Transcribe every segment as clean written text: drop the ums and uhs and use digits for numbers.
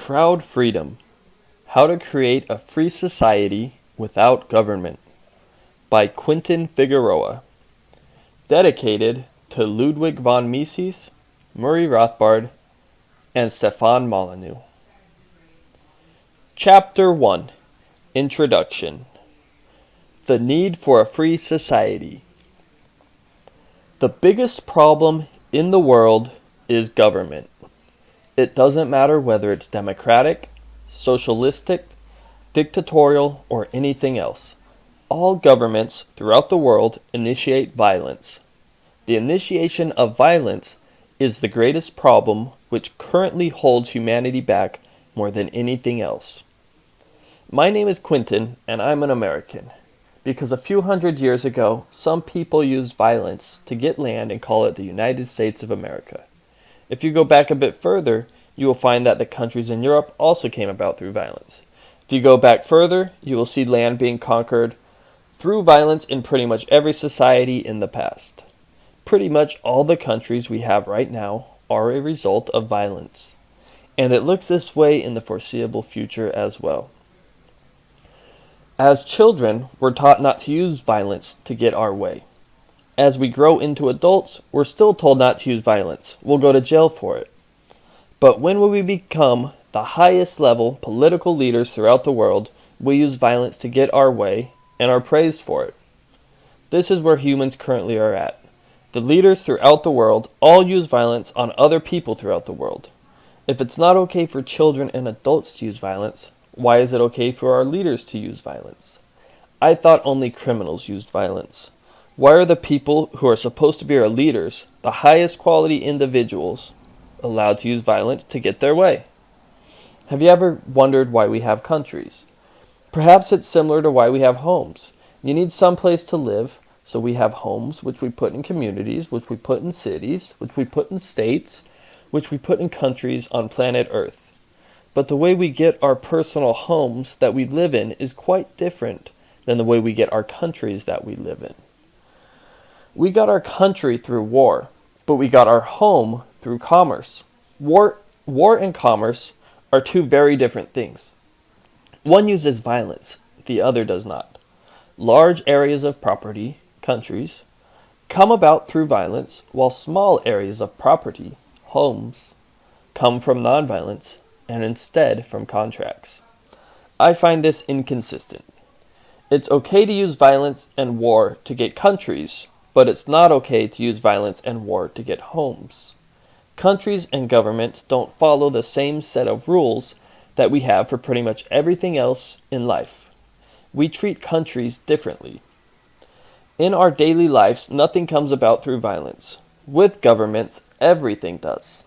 Crowd Freedom: How to Create a Free Society Without Government by Quentin Figueroa. Dedicated to Ludwig von Mises, Murray Rothbard, and Stefan Molyneux. Chapter 1: Introduction. The Need for a Free Society. The biggest problem in the world is government. It doesn't matter whether it's democratic, socialistic, dictatorial, or anything else. All governments throughout the world initiate violence. The initiation of violence is the greatest problem which currently holds humanity back more than anything else. My name is Quentin, and I'm an American. Because a few hundred years ago, some people used violence to get land and call it the United States of America. If you go back a bit further, you will find that the countries in Europe also came about through violence. If you go back further, you will see land being conquered through violence in pretty much every society in the past. Pretty much all the countries we have right now are a result of violence, and it looks this way in the foreseeable future as well. As children, we're taught not to use violence to get our way. As we grow into adults, we're still told not to use violence. We'll go to jail for it. But when we become the highest level political leaders throughout the world, we use violence to get our way and are praised for it. This is where humans currently are at. The leaders throughout the world all use violence on other people throughout the world. If it's not okay for children and adults to use violence, why is it okay for our leaders to use violence? I thought only criminals used violence. Why are the people who are supposed to be our leaders, the highest quality individuals, allowed to use violence to get their way? Have you ever wondered why we have countries? Perhaps it's similar to why we have homes. You need some place to live, so we have homes, which we put in communities, which we put in cities, which we put in states, which we put in countries on planet Earth. But the way we get our personal homes that we live in is quite different than the way we get our countries that we live in. We got our country through war, but we got our home through commerce. War and commerce are two very different things. One uses violence, the other does not. Large areas of property, countries, come about through violence, while small areas of property, homes, come from nonviolence and instead from contracts. I find this inconsistent. It's okay to use violence and war to get countries, but it's not okay to use violence and war to get homes. Countries and governments don't follow the same set of rules that we have for pretty much everything else in life. We treat countries differently. In our daily lives, nothing comes about through violence. With governments, everything does.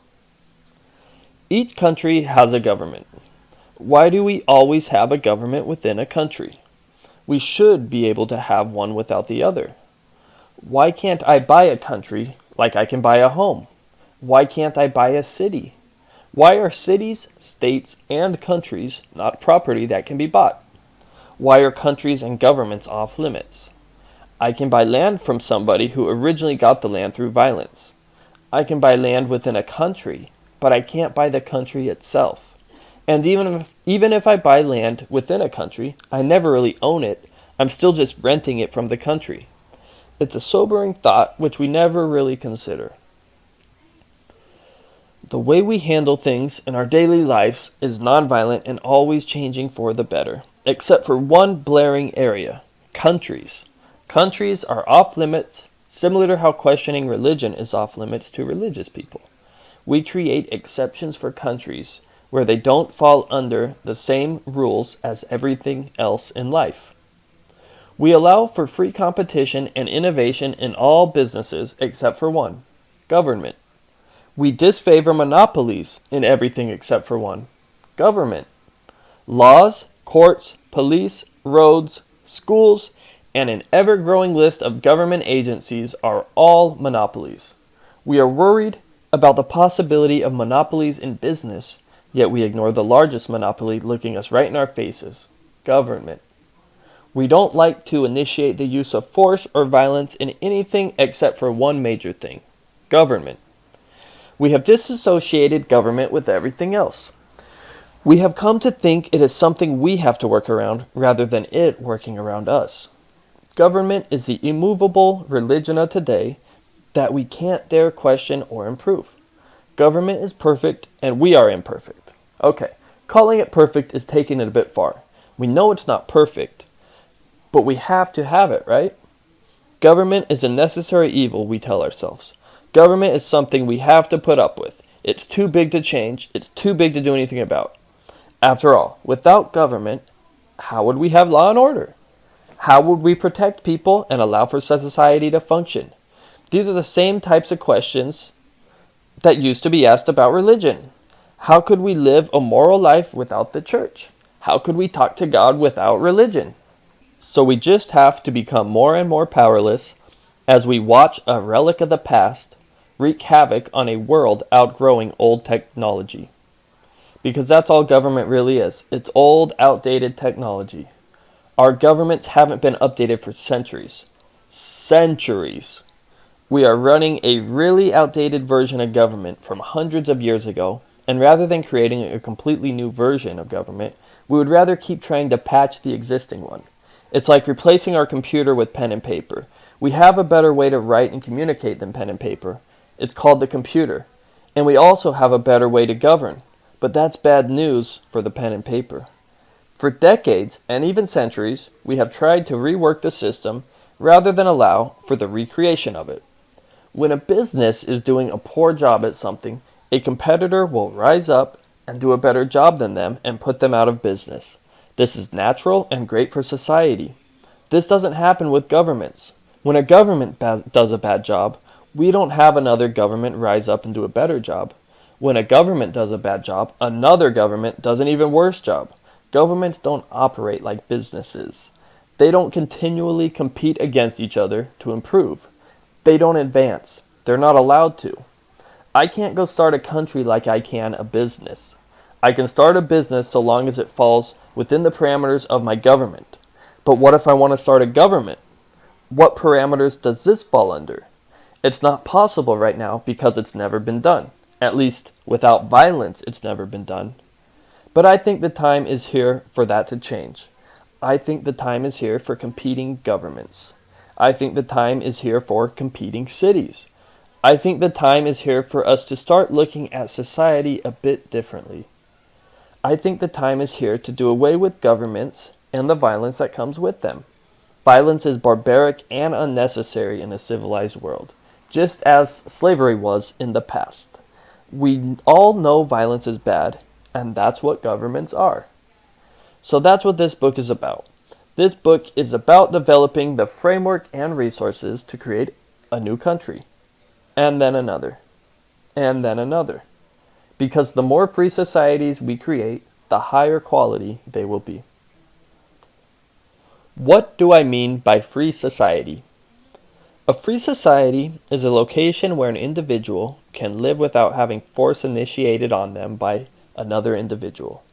Each country has a government. Why do we always have a government within a country? We should be able to have one without the other. Why can't I buy a country like I can buy a home? Why can't I buy a city? Why are cities, states, and countries not property that can be bought? Why are countries and governments off limits? I can buy land from somebody who originally got the land through violence. I can buy land within a country, but I can't buy the country itself. And even if I buy land within a country, I never really own it. I'm still just renting it from the country. It's a sobering thought which we never really consider. The way we handle things in our daily lives is nonviolent and always changing for the better, except for one blaring area: countries. Countries are off limits, similar to how questioning religion is off limits to religious people. We create exceptions for countries where they don't fall under the same rules as everything else in life. We allow for free competition and innovation in all businesses except for one: government. We disfavor monopolies in everything except for one: government. Laws, courts, police, roads, schools, and an ever-growing list of government agencies are all monopolies. We are worried about the possibility of monopolies in business, yet we ignore the largest monopoly looking us right in our faces: government. We don't like to initiate the use of force or violence in anything except for one major thing: government. We have disassociated government with everything else. We have come to think it is something we have to work around rather than it working around us. Government is the immovable religion of today that we can't dare question or improve. Government is perfect and we are imperfect. Okay, calling it perfect is taking it a bit far. We know it's not perfect, but we have to have it, right? Government is a necessary evil, we tell ourselves. Government is something we have to put up with. It's too big to change. It's too big to do anything about. After all, without government, how would we have law and order? How would we protect people and allow for society to function? These are the same types of questions that used to be asked about religion. How could we live a moral life without the church? How could we talk to God without religion? So we just have to become more and more powerless as we watch a relic of the past wreak havoc on a world outgrowing old technology. Because that's all government really is. It's old, outdated technology. Our governments haven't been updated for centuries. Centuries. We are running a really outdated version of government from hundreds of years ago, and rather than creating a completely new version of government, we would rather keep trying to patch the existing one. It's like replacing our computer with pen and paper. We have a better way to write and communicate than pen and paper. It's called the computer. And we also have a better way to govern. But that's bad news for the pen and paper. For decades, and even centuries, we have tried to rework the system rather than allow for the recreation of it. When a business is doing a poor job at something, a competitor will rise up and do a better job than them and put them out of business. This is natural and great for society. This doesn't happen with governments. When a government does a bad job, we don't have another government rise up and do a better job. When a government does a bad job, another government does an even worse job. Governments don't operate like businesses. They don't continually compete against each other to improve. They don't advance. They're not allowed to. I can't go start a country like I can a business. I can start a business so long as it falls within the parameters of my government. But what if I want to start a government? What parameters does this fall under? It's not possible right now because it's never been done. At least, without violence, it's never been done. But I think the time is here for that to change. I think the time is here for competing governments. I think the time is here for competing cities. I think the time is here for us to start looking at society a bit differently. I think the time is here to do away with governments and the violence that comes with them. Violence is barbaric and unnecessary in a civilized world, just as slavery was in the past. We all know violence is bad, and that's what governments are. So that's what this book is about. This book is about developing the framework and resources to create a new country, and then another, and then another. Because the more free societies we create, the higher quality they will be. What do I mean by free society? A free society is a location where an individual can live without having force initiated on them by another individual.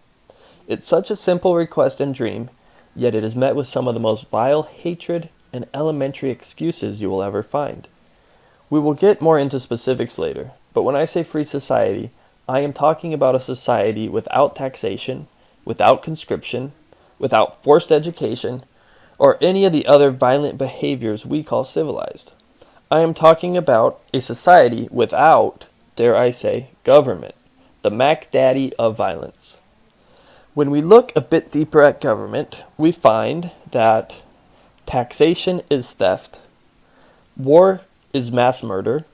It's such a simple request and dream, yet it is met with some of the most vile hatred and elementary excuses you will ever find. We will get more into specifics later, but when I say free society, I am talking about a society without taxation, without conscription, without forced education, or any of the other violent behaviors we call civilized. I am talking about a society without, dare I say, government, the Mac Daddy of violence. When we look a bit deeper at government, we find that taxation is theft, war is mass murder,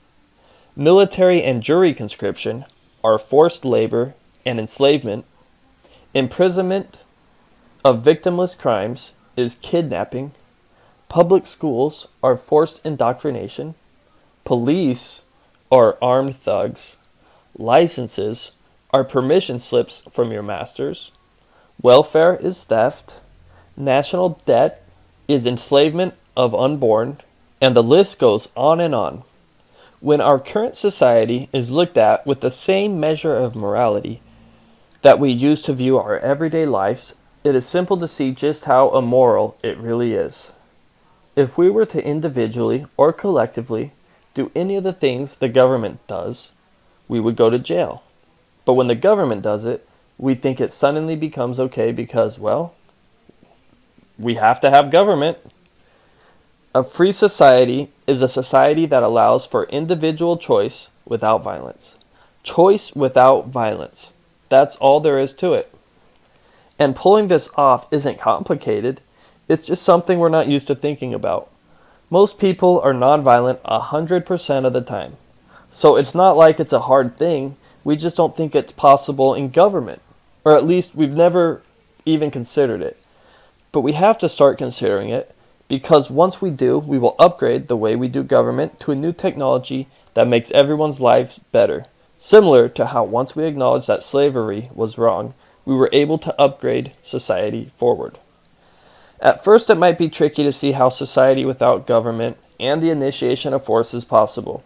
military and jury conscription are forced labor and enslavement, imprisonment of victimless crimes is kidnapping, public schools are forced indoctrination, police are armed thugs, licenses are permission slips from your masters, welfare is theft, national debt is enslavement of unborn, and the list goes on and on. When our current society is looked at with the same measure of morality that we use to view our everyday lives, it is simple to see just how immoral it really is. If we were to individually or collectively do any of the things the government does, we would go to jail. But when the government does it, We think it suddenly becomes okay because, well, we have to have government. A free society is a society that allows for individual choice without violence. Choice without violence. That's all there is to it. And pulling this off isn't complicated. It's just something we're not used to thinking about. Most people are nonviolent 100% of the time. So it's not like it's a hard thing. We just don't think it's possible in government. Or at least we've never even considered it. But we have to start considering it, because once we do, we will upgrade the way we do government to a new technology that makes everyone's lives better. Similar to how once we acknowledged that slavery was wrong, we were able to upgrade society forward. At first, it might be tricky to see how society without government and the initiation of force is possible.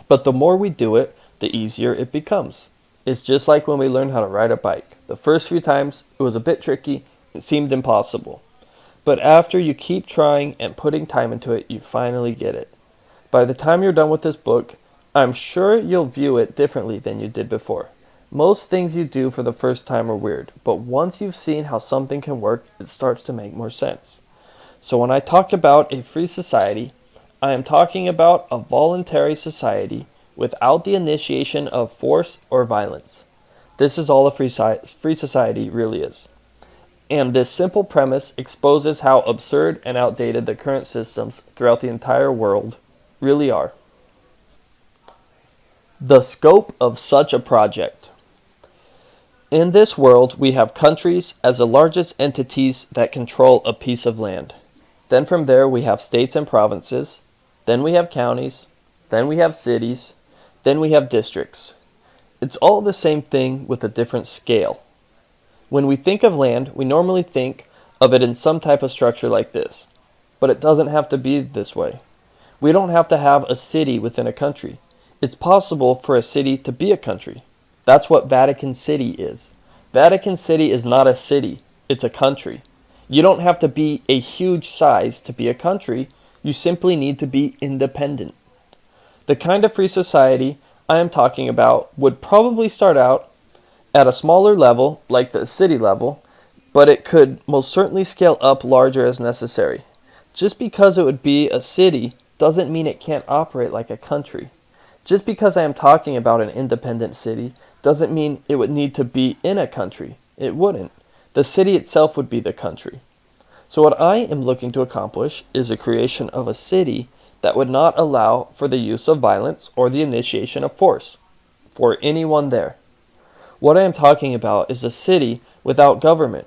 But the more we do it, the easier it becomes. It's just like when we learn how to ride a bike. The first few times, it was a bit tricky. It seemed impossible. But after you keep trying and putting time into it, you finally get it. By the time you're done with this book, I'm sure you'll view it differently than you did before. Most things you do for the first time are weird, but once you've seen how something can work, it starts to make more sense. So when I talk about a free society, I am talking about a voluntary society without the initiation of force or violence. This is all a free society really is. And this simple premise exposes how absurd and outdated the current systems throughout the entire world really are. The scope of such a project. In this world, we have countries as the largest entities that control a piece of land. Then from there, we have states and provinces. Then we have counties. Then we have cities. Then we have districts. It's all the same thing with a different scale. When we think of land, we normally think of it in some type of structure like this. But it doesn't have to be this way. We don't have to have a city within a country. It's possible for a city to be a country. That's what Vatican City is. Vatican City is not a city, it's a country. You don't have to be a huge size to be a country. You simply need to be independent. The kind of free society I am talking about would probably start out at a smaller level, like the city level, but it could most certainly scale up larger as necessary. Just because it would be a city doesn't mean it can't operate like a country. Just because I am talking about an independent city doesn't mean it would need to be in a country. It wouldn't. The city itself would be the country. So what I am looking to accomplish is the creation of a city that would not allow for the use of violence or the initiation of force for anyone there. What I am talking about is a city without government.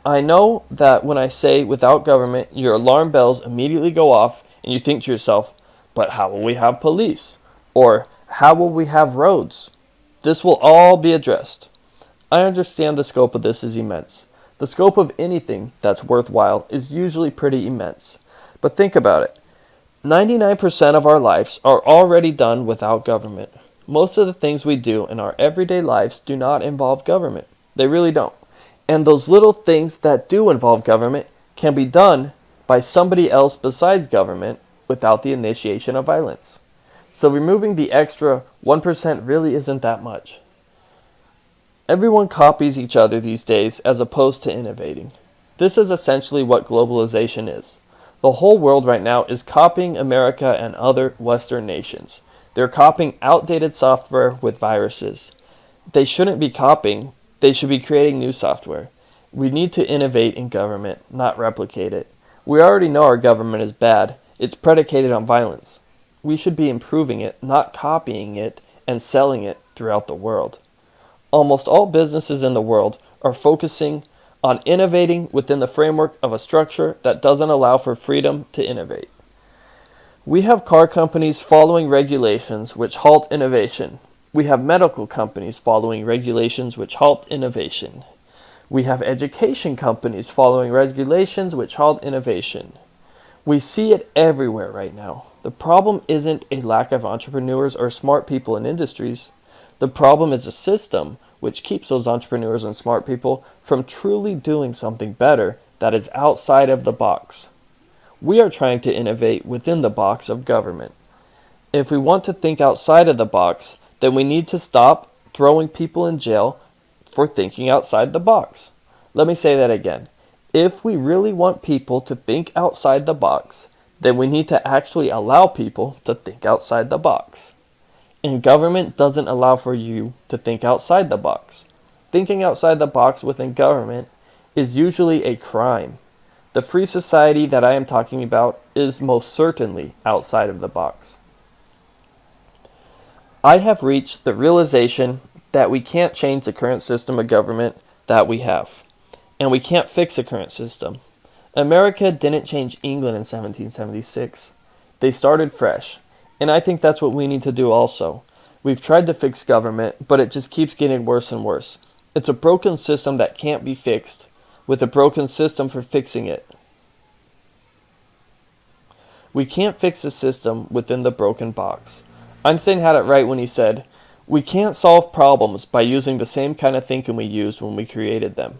I know that when I say without government, your alarm bells immediately go off and you think to yourself, but how will we have police? Or how will we have roads? This will all be addressed. I understand the scope of this is immense. The scope of anything that's worthwhile is usually pretty immense. But think about it. 99% of our lives are already done without government. Most of the things we do in our everyday lives do not involve government. They really don't. And those little things that do involve government can be done by somebody else besides government without the initiation of violence. So removing the extra 1% really isn't that much. Everyone copies each other these days as opposed to innovating. This is essentially what globalization is. The whole world right now is copying America and other Western nations. They're copying outdated software with viruses. They shouldn't be copying. They should be creating new software. We need to innovate in government, not replicate it. We already know our government is bad. It's predicated on violence. We should be improving it, not copying it and selling it throughout the world. Almost all businesses in the world are focusing on innovating within the framework of a structure that doesn't allow for freedom to innovate. We have car companies following regulations which halt innovation. We have medical companies following regulations which halt innovation. We have education companies following regulations which halt innovation. We see it everywhere right now. The problem isn't a lack of entrepreneurs or smart people in industries. The problem is a system which keeps those entrepreneurs and smart people from truly doing something better that is outside of the box. We are trying to innovate within the box of government. If we want to think outside of the box, then we need to stop throwing people in jail for thinking outside the box. Let me say that again. If we really want people to think outside the box, then we need to actually allow people to think outside the box. And government doesn't allow for you to think outside the box. Thinking outside the box within government is usually a crime. The free society that I am talking about is most certainly outside of the box. I have reached the realization that we can't change the current system of government that we have, and we can't fix the current system. America didn't change England in 1776. They started fresh, and I think that's what we need to do also. We've tried to fix government, but it just keeps getting worse and worse. It's a broken system that can't be fixed, with a broken system for fixing it. We can't fix the system within the broken box. Einstein had it right when he said, "We can't solve problems by using the same kind of thinking we used when we created them."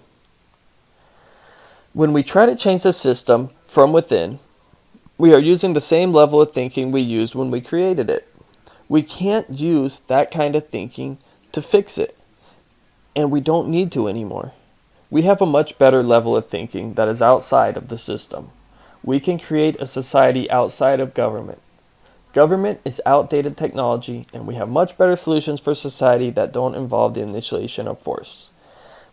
When we try to change the system from within, we are using the same level of thinking we used when we created it. We can't use that kind of thinking to fix it, and we don't need to anymore. We have a much better level of thinking that is outside of the system. We can create a society outside of government. Government is outdated technology, and we have much better solutions for society that don't involve the initiation of force.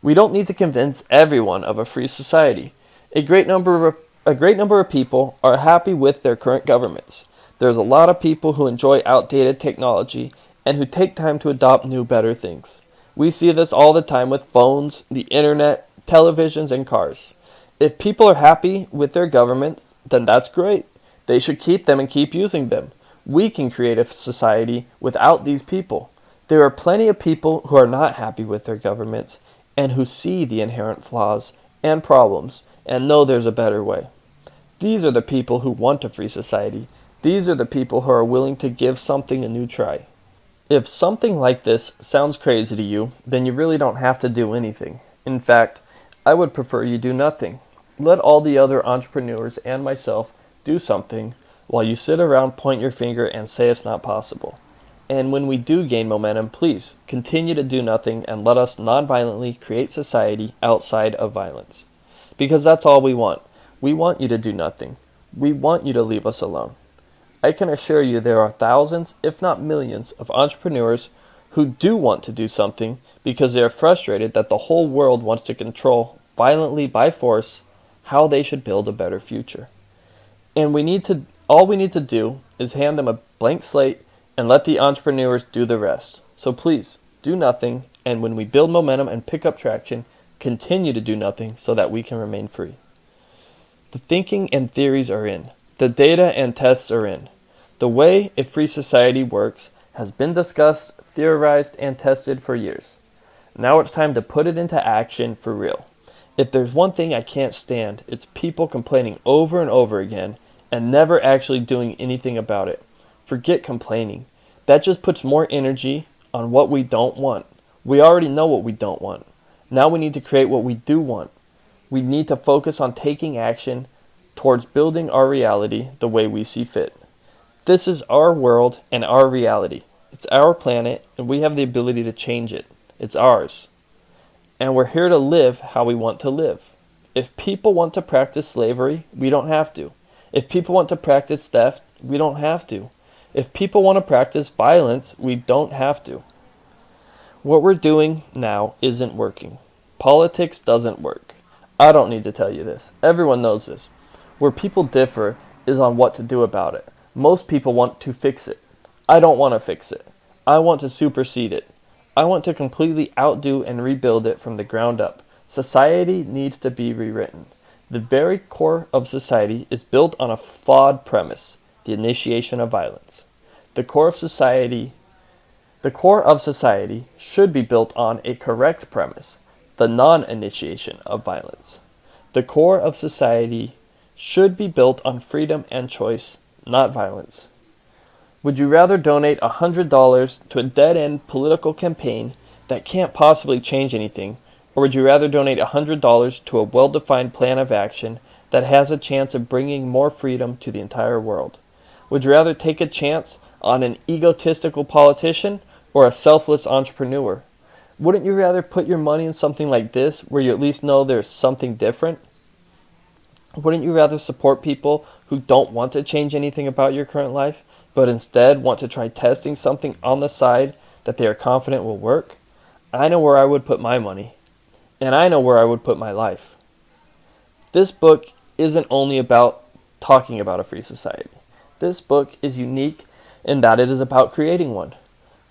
We don't need to convince everyone of a free society. A great number of people are happy with their current governments. There's a lot of people who enjoy outdated technology and who take time to adopt new, better things. We see this all the time with phones, the internet, televisions, and cars. If people are happy with their governments, then that's great. They should keep them and keep using them. We can create a society without these people. There are plenty of people who are not happy with their governments and who see the inherent flaws and problems and know there's a better way. These are the people who want a free society. These are the people who are willing to give something a new try. If something like this sounds crazy to you, then you really don't have to do anything. In fact, I would prefer you do nothing. Let all the other entrepreneurs and myself do something while you sit around, point your finger, and say it's not possible. And when we do gain momentum, please continue to do nothing and let us non-violently create society outside of violence. Because that's all we want. We want you to do nothing. We want you to leave us alone. I can assure you there are thousands, if not millions, of entrepreneurs who do want to do something because they are frustrated that the whole world wants to control, violently by force, how they should build a better future. And all we need to do is hand them a blank slate and let the entrepreneurs do the rest. So please, do nothing, and when we build momentum and pick up traction, continue to do nothing so that we can remain free. The thinking and theories are in. The data and tests are in. The way a free society works has been discussed, theorized, and tested for years. Now it's time to put it into action for real. If there's one thing I can't stand, it's people complaining over and over again and never actually doing anything about it. Forget complaining. That just puts more energy on what we don't want. We already know what we don't want. Now we need to create what we do want. We need to focus on taking action towards building our reality the way we see fit. This is our world and our reality. It's our planet, and we have the ability to change it. It's ours. And we're here to live how we want to live. If people want to practice slavery, we don't have to. If people want to practice theft, we don't have to. If people want to practice violence, we don't have to. What we're doing now isn't working. Politics doesn't work. I don't need to tell you this. Everyone knows this. Where people differ is on what to do about it. Most people want to fix it. I don't want to fix it. I want to supersede it. I want to completely outdo and rebuild it from the ground up. Society needs to be rewritten. The very core of society is built on a flawed premise, the initiation of violence. The core of society should be built on a correct premise, the non-initiation of violence. The core of society should be built on freedom and choice, not violence. Would you rather donate $100 to a dead-end political campaign that can't possibly change anything, or would you rather donate $100 to a well-defined plan of action that has a chance of bringing more freedom to the entire world? Would you rather take a chance on an egotistical politician or a selfless entrepreneur? Wouldn't you rather put your money in something like this where you at least know there's something different? Wouldn't you rather support people who don't want to change anything about your current life, but instead want to try testing something on the side that they are confident will work? I know where I would put my money, and I know where I would put my life. This book isn't only about talking about a free society. This book is unique in that it is about creating one.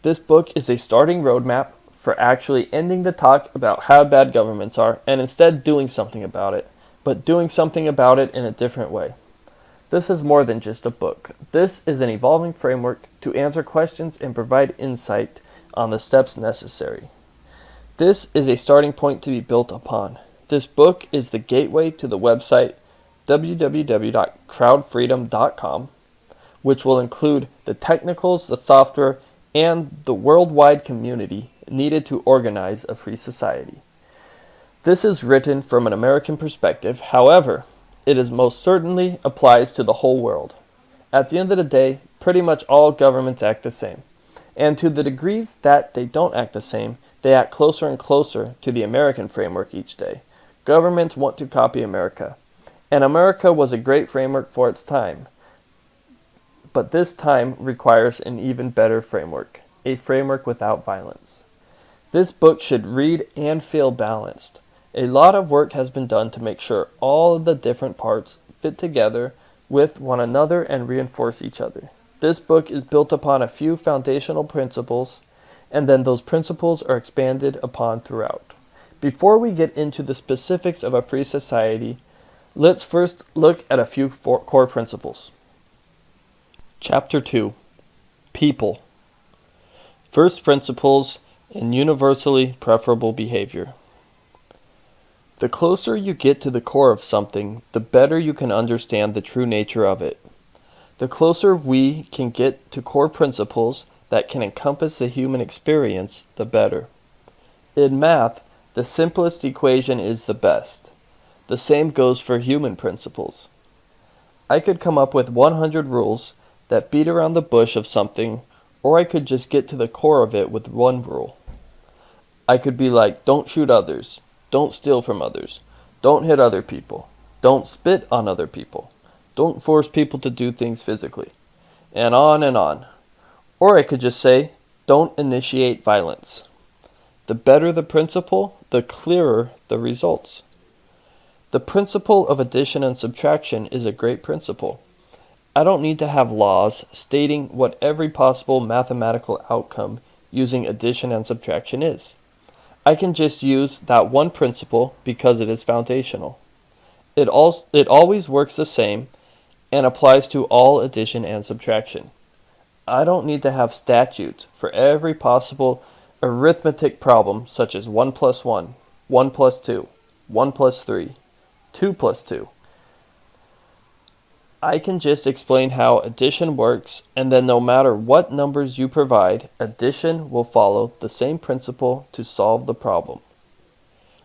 This book is a starting roadmap for actually ending the talk about how bad governments are and instead doing something about it, but doing something about it in a different way. This is more than just a book. This is an evolving framework to answer questions and provide insight on the steps necessary. This is a starting point to be built upon. This book is the gateway to the website www.crowdfreedom.com, which will include the technicals, the software, and the worldwide community needed to organize a free society. This is written from an American perspective. However, it is most certainly applies to the whole world. At the end of the day, pretty much all governments act the same. And to the degrees that they don't act the same, they act closer and closer to the American framework each day. Governments want to copy America. And America was a great framework for its time. But this time requires an even better framework, a framework without violence. This book should read and feel balanced. A lot of work has been done to make sure all of the different parts fit together with one another and reinforce each other. This book is built upon a few foundational principles, and then those principles are expanded upon throughout. Before we get into the specifics of a free society, let's first look at a few core principles. Chapter 2. People. First principles in universally preferable behavior. The closer you get to the core of something, the better you can understand the true nature of it. The closer we can get to core principles that can encompass the human experience, the better. In math, the simplest equation is the best. The same goes for human principles. I could come up with 100 rules that beat around the bush of something, or I could just get to the core of it with one rule. I could be like, don't shoot others, don't steal from others, don't hit other people, don't spit on other people, don't force people to do things physically, and on and on. Or I could just say, don't initiate violence. The better the principle, the clearer the results. The principle of addition and subtraction is a great principle. I don't need to have laws stating what every possible mathematical outcome using addition and subtraction is. I can just use that one principle because it is foundational. It always works the same and applies to all addition and subtraction. I don't need to have statutes for every possible arithmetic problem such as 1 plus 1, 1 plus 2, 1 plus 3, 2 plus 2. I can just explain how addition works, and then no matter what numbers you provide, addition will follow the same principle to solve the problem.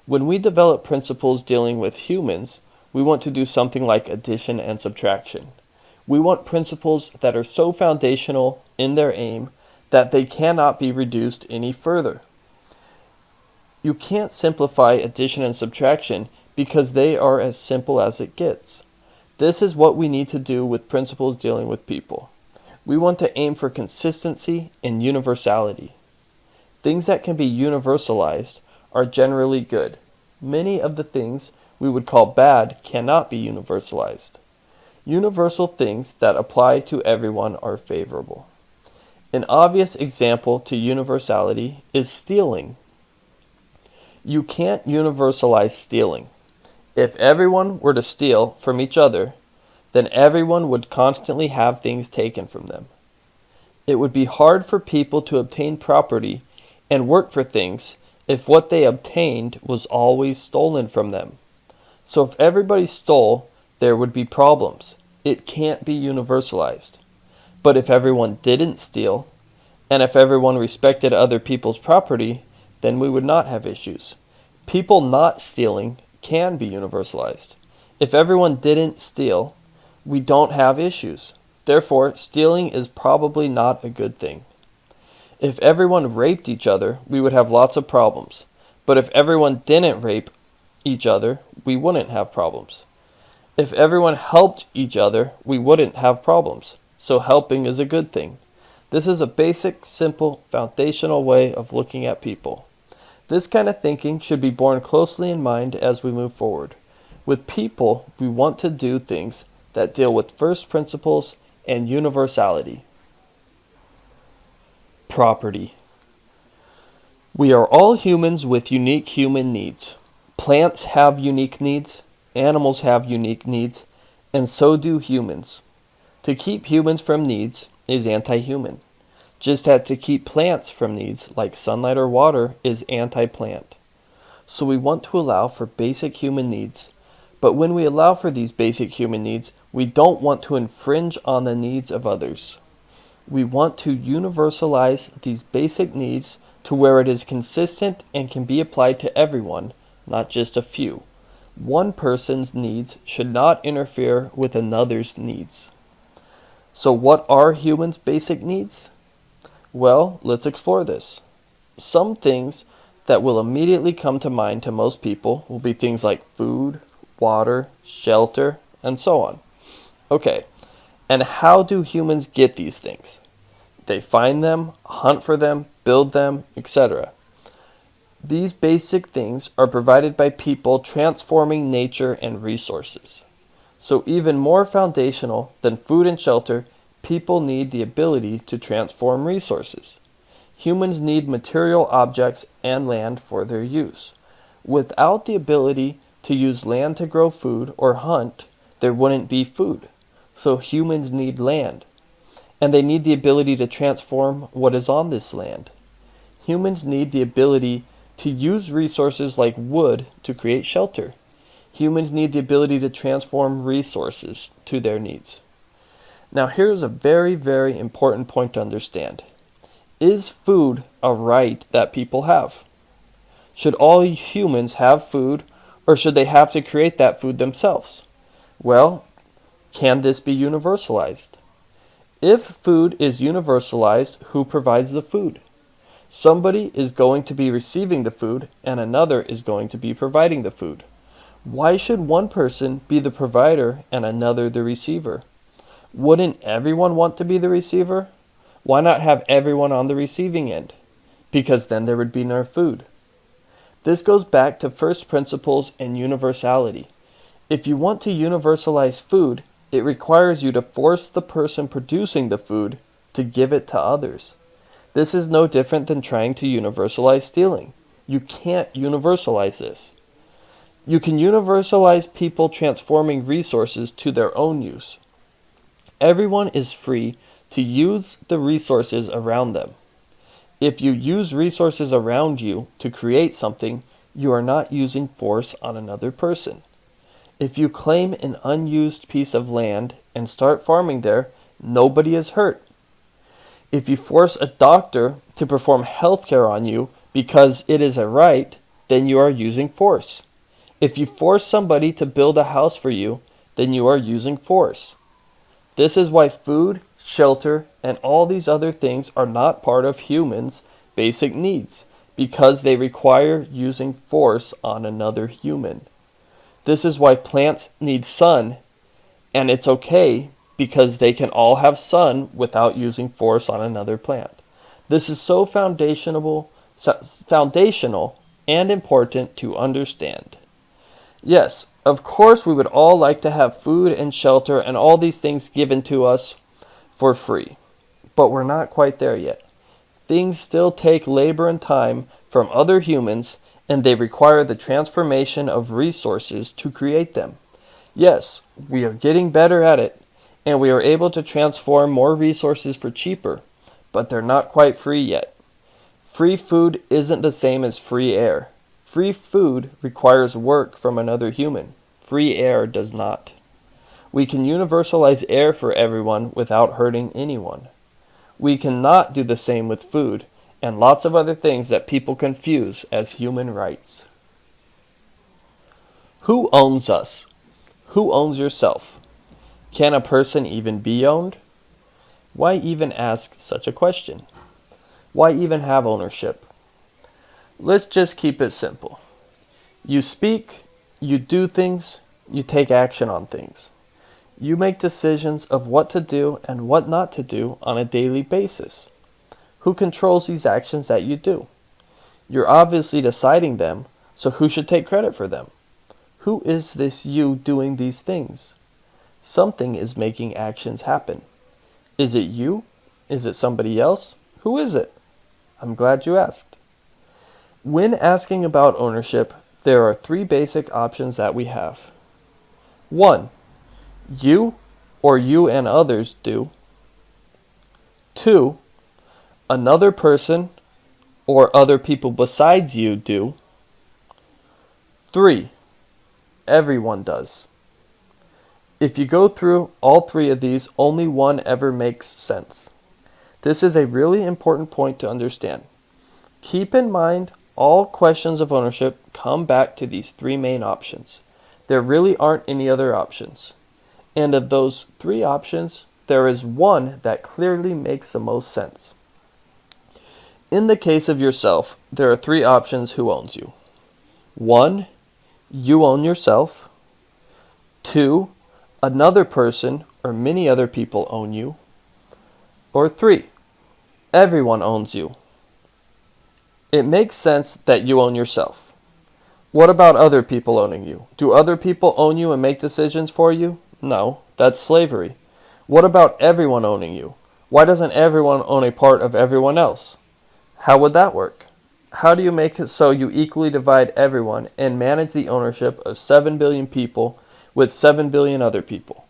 When we develop principles dealing with humans, we want to do something like addition and subtraction. We want principles that are so foundational in their aim that they cannot be reduced any further. You can't simplify addition and subtraction because they are as simple as it gets. This is what we need to do with principles dealing with people. We want to aim for consistency and universality. Things that can be universalized are generally good. Many of the things we would call bad cannot be universalized. Universal things that apply to everyone are favorable. An obvious example to universality is stealing. You can't universalize stealing. If everyone were to steal from each other, then everyone would constantly have things taken from them. It would be hard for people to obtain property and work for things if what they obtained was always stolen from them. So if everybody stole, there would be problems. It can't be universalized. But if everyone didn't steal, and if everyone respected other people's property, then we would not have issues. People not stealing can be universalized. If everyone didn't steal, we don't have issues. Therefore, stealing is probably not a good thing. If everyone raped each other, we would have lots of problems. But if everyone didn't rape each other, we wouldn't have problems. If everyone helped each other, we wouldn't have problems. So helping is a good thing. This is a basic, simple, foundational way of looking at people. This kind of thinking should be borne closely in mind as we move forward. With people, we want to do things that deal with first principles and universality. Property. We are all humans with unique human needs. Plants have unique needs, animals have unique needs, and so do humans. To keep humans from needs is anti-human. Just as to keep plants from needs, like sunlight or water, is anti-plant. So we want to allow for basic human needs, but when we allow for these basic human needs, we don't want to infringe on the needs of others. We want to universalize these basic needs to where it is consistent and can be applied to everyone, not just a few. One person's needs should not interfere with another's needs. So what are humans' basic needs? Well, let's explore this. Some things that will immediately come to mind to most people will be things like food, water, shelter, and so on. Okay, and how do humans get these things? They find them, hunt for them, build them, etc. These basic things are provided by people transforming nature and resources. So even more foundational than food and shelter, people need the ability to transform resources. Humans need material objects and land for their use. Without the ability to use land to grow food or hunt, there wouldn't be food. So humans need land. And they need the ability to transform what is on this land. Humans need the ability to use resources like wood to create shelter. Humans need the ability to transform resources to their needs. Now here's a very, very important point to understand. Is food a right that people have? Should all humans have food, or should they have to create that food themselves? Well, can this be universalized? If food is universalized, who provides the food? Somebody is going to be receiving the food, and another is going to be providing the food. Why should one person be the provider and another the receiver? Wouldn't everyone want to be the receiver? Why not have everyone on the receiving end? Because then there would be no food. This goes back to first principles and universality. If you want to universalize food, it requires you to force the person producing the food to give it to others. This is no different than trying to universalize stealing. You can't universalize this. You can universalize people transforming resources to their own use. Everyone is free to use the resources around them. If you use resources around you to create something, you are not using force on another person. If you claim an unused piece of land and start farming there, nobody is hurt. If you force a doctor to perform health care on you because it is a right, then you are using force. If you force somebody to build a house for you, then you are using force. This is why food, shelter, and all these other things are not part of humans' basic needs, because they require using force on another human. This is why plants need sun, and it's okay because they can all have sun without using force on another plant. This is so foundational and important to understand. Yes, of course we would all like to have food and shelter and all these things given to us for free, but we're not quite there yet. Things still take labor and time from other humans, and they require the transformation of resources to create them. Yes, we are getting better at it, and we are able to transform more resources for cheaper, but they're not quite free yet. Free food isn't the same as free air. Free food requires work from another human. Free air does not. We can universalize air for everyone without hurting anyone. We cannot do the same with food and lots of other things that people confuse as human rights. Who owns us? Who owns yourself? Can a person even be owned? Why even ask such a question? Why even have ownership? Let's just keep it simple. You speak, you do things, you take action on things. You make decisions of what to do and what not to do on a daily basis. Who controls these actions that you do? You're obviously deciding them, so who should take credit for them? Who is this you doing these things? Something is making actions happen. Is it you? Is it somebody else? Who is it? I'm glad you asked. When asking about ownership, there are three basic options that we have. 1. You or you and others do. 2. Another person or other people besides you do. 3. Everyone does. If you go through all three of these, only one ever makes sense. This is a really important point to understand. Keep in mind, all questions of ownership come back to these three main options. There really aren't any other options. And of those three options, there is one that clearly makes the most sense. In the case of yourself, there are three options who owns you. 1. You own yourself. 2. Another person or many other people own you. Or 3. Everyone owns you. It makes sense that you own yourself. What about other people owning you? Do other people own you and make decisions for you? No, that's slavery. What about everyone owning you? Why doesn't everyone own a part of everyone else? How would that work? How do you make it so you equally divide everyone and manage the ownership of 7 billion people with 7 billion other people?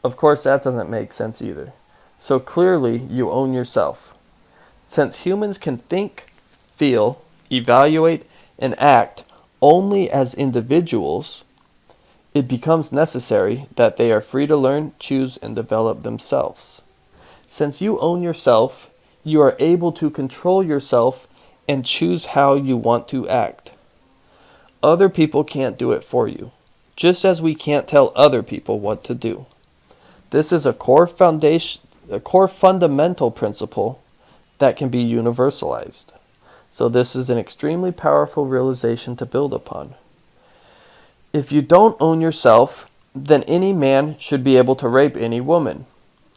Of course, that doesn't make sense either. So clearly, you own yourself. Since humans can think, feel, evaluate, and act only as individuals, it becomes necessary that they are free to learn, choose, and develop themselves. Since you own yourself, you are able to control yourself and choose how you want to act. Other people can't do it for you, just as we can't tell other people what to do. This is a core fundamental principle that can be universalized. So this is an extremely powerful realization to build upon. If you don't own yourself, then any man should be able to rape any woman.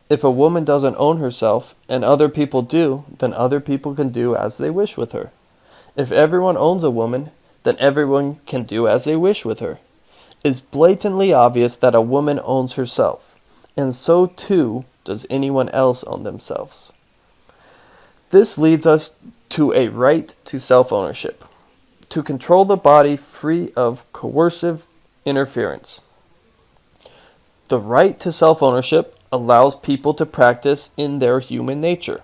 If a woman doesn't own herself and other people do, then other people can do as they wish with her. If everyone owns a woman, then everyone can do as they wish with her. It's blatantly obvious that a woman owns herself, and so too does anyone else own themselves. This leads us to a right to self-ownership, to control the body free of coercive interference. The right to self-ownership allows people to practice in their human nature.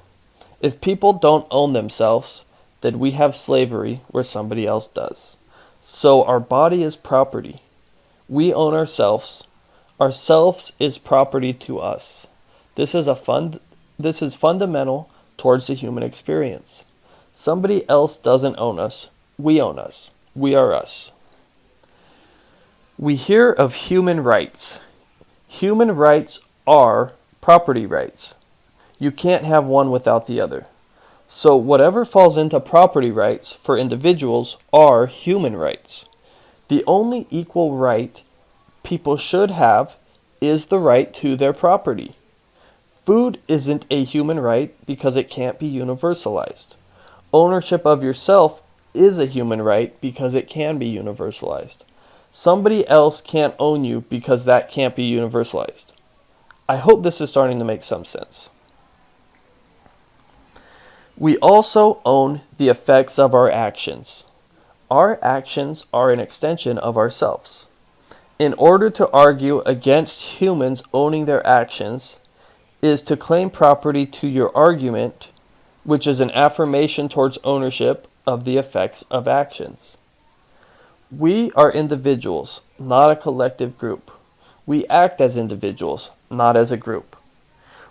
If people don't own themselves, then we have slavery where somebody else does. So our body is property. We own ourselves. Ourselves is property to us. This is fundamental towards the human experience. Somebody else doesn't own us. We own us. We are us. We hear of human rights. Human rights are property rights. You can't have one without the other. So whatever falls into property rights for individuals are human rights. The only equal right people should have is the right to their property. Food isn't a human right because it can't be universalized. Ownership of yourself is a human right because it can be universalized. Somebody else can't own you because that can't be universalized. I hope this is starting to make some sense. We also own the effects of our actions. Our actions are an extension of ourselves. In order to argue against humans owning their actions is to claim property to your argument, which is an affirmation towards ownership of the effects of actions. We are individuals, not a collective group. We act as individuals, not as a group.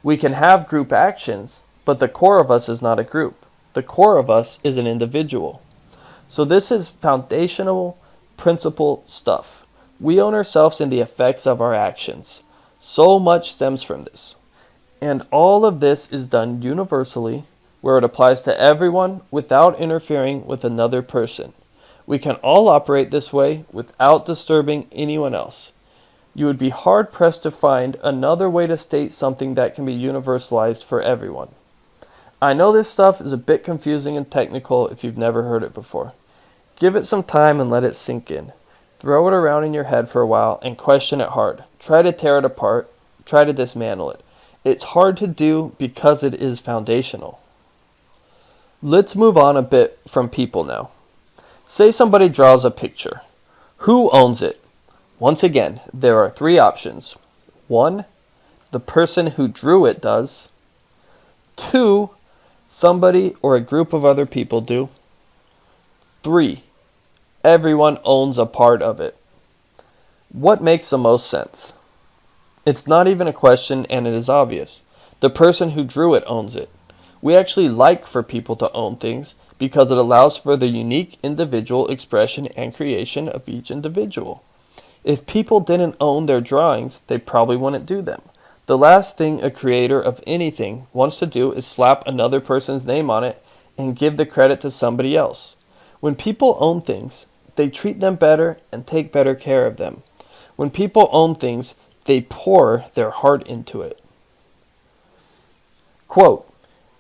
We can have group actions, but the core of us is not a group. The core of us is an individual. So this is foundational principle stuff. We own ourselves in the effects of our actions. So much stems from this. And all of this is done universally where it applies to everyone without interfering with another person. We can all operate this way without disturbing anyone else. You would be hard-pressed to find another way to state something that can be universalized for everyone. I know this stuff is a bit confusing and technical if you've never heard it before. Give it some time and let it sink in. Throw it around in your head for a while and question it hard. Try to tear it apart. Try to dismantle it. It's hard to do because it is foundational. Let's move on a bit from people now. Say somebody draws a picture. Who owns it? Once again, there are three options. 1. The person who drew it does. 2. Somebody or a group of other people do. 3. Everyone owns a part of it. What makes the most sense? It's not even a question, and it is obvious. The person who drew it owns it. We actually like for people to own things because it allows for the unique individual expression and creation of each individual. If people didn't own their drawings, they probably wouldn't do them. The last thing a creator of anything wants to do is slap another person's name on it and give the credit to somebody else. When people own things, they treat them better and take better care of them. When people own things, they pour their heart into it. Quote,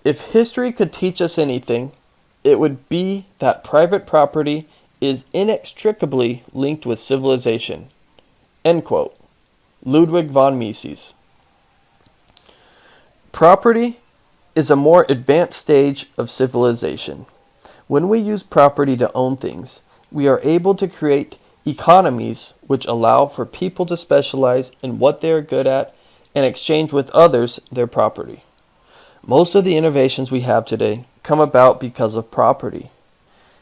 "If history could teach us anything, it would be that private property is inextricably linked with civilization." End quote. Ludwig von Mises. Property is a more advanced stage of civilization. When we use property to own things, we are able to create economies which allow for people to specialize in what they are good at and exchange with others their property. Most of the innovations we have today come about because of property.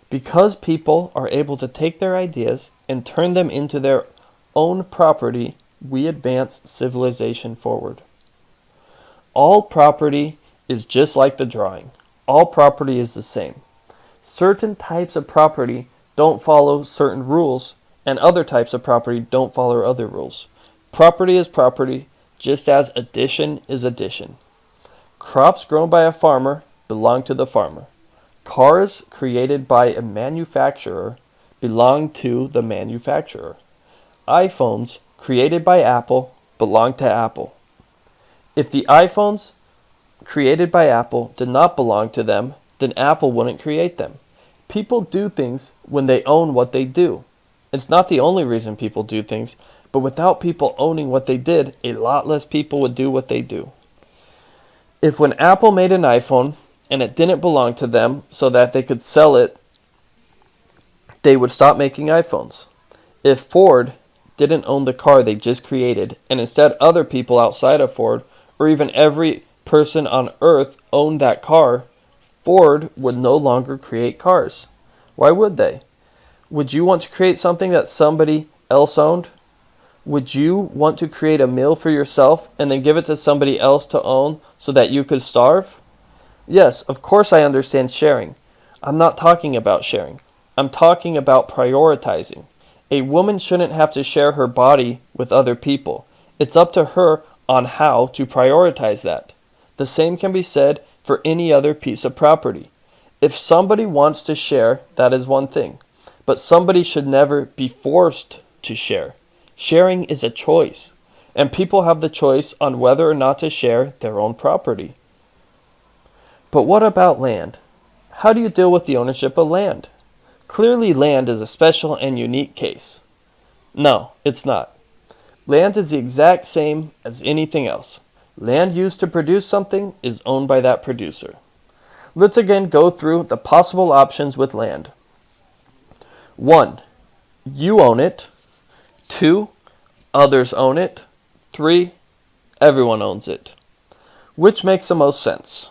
Because people are able to take their ideas and turn them into their own property, we advance civilization forward. All property is just like the drawing. All property is the same. Certain types of property don't follow certain rules, and other types of property don't follow other rules. Property is property, just as addition is addition. Crops grown by a farmer belong to the farmer. Cars created by a manufacturer belong to the manufacturer. iPhones created by Apple belong to Apple. If the iPhones created by Apple did not belong to them, then Apple wouldn't create them. People do things when they own what they do. It's not the only reason people do things, but without people owning what they did, a lot less people would do what they do. If when Apple made an iPhone and it didn't belong to them so that they could sell it, they would stop making iPhones. If Ford didn't own the car they just created, and instead other people outside of Ford, or even every person on Earth owned that car, Ford would no longer create cars. Why would they? Would you want to create something that somebody else owned? Would you want to create a meal for yourself and then give it to somebody else to own so that you could starve? Yes, of course I understand sharing. I'm not talking about sharing. I'm talking about prioritizing. A woman shouldn't have to share her body with other people. It's up to her on how to prioritize that. The same can be said for any other piece of property. If somebody wants to share, that is one thing. But somebody should never be forced to share. Sharing is a choice, and people have the choice on whether or not to share their own property. But what about land? How do you deal with the ownership of land? Clearly, land is a special and unique case. No, it's not. Land is the exact same as anything else. Land used to produce something is owned by that producer. Let's again go through the possible options with land. 1. You own it. 2. Others own it. 3. Everyone owns it. Which makes the most sense?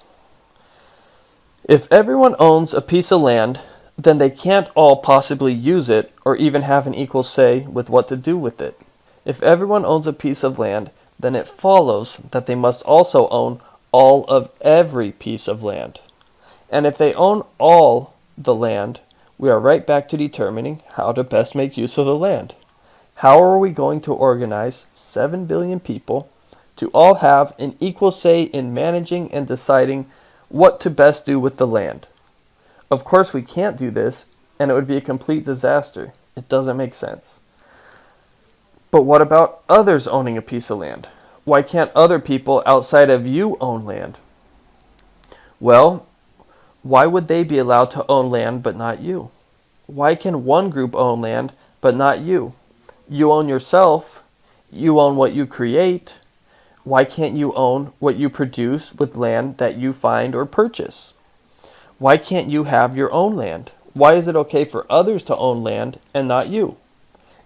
If everyone owns a piece of land, then they can't all possibly use it or even have an equal say with what to do with it. If everyone owns a piece of land, then it follows that they must also own all of every piece of land. And if they own all the land, we are right back to determining how to best make use of the land. How are we going to organize 7 billion people to all have an equal say in managing and deciding what to best do with the land. Of course, we can't do this, and it would be a complete disaster. It doesn't make sense. But what about others owning a piece of land? Why can't other people outside of you own land? Well, why would they be allowed to own land but not you? Why can one group own land but not you? You own yourself. You own what you create. Why can't you own what you produce with land that you find or purchase? Why can't you have your own land? Why is it okay for others to own land and not you?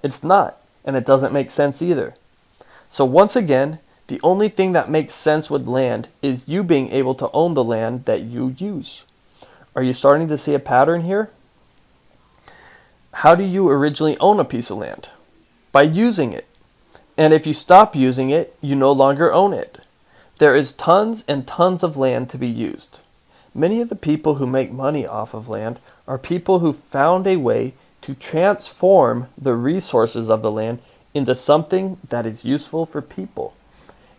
It's not, and it doesn't make sense either. So once again, the only thing that makes sense with land is you being able to own the land that you use. Are you starting to see a pattern here? How do you originally own a piece of land? By using it. And if you stop using it, you no longer own it. There is tons and tons of land to be used. Many of the people who make money off of land are people who found a way to transform the resources of the land into something that is useful for people.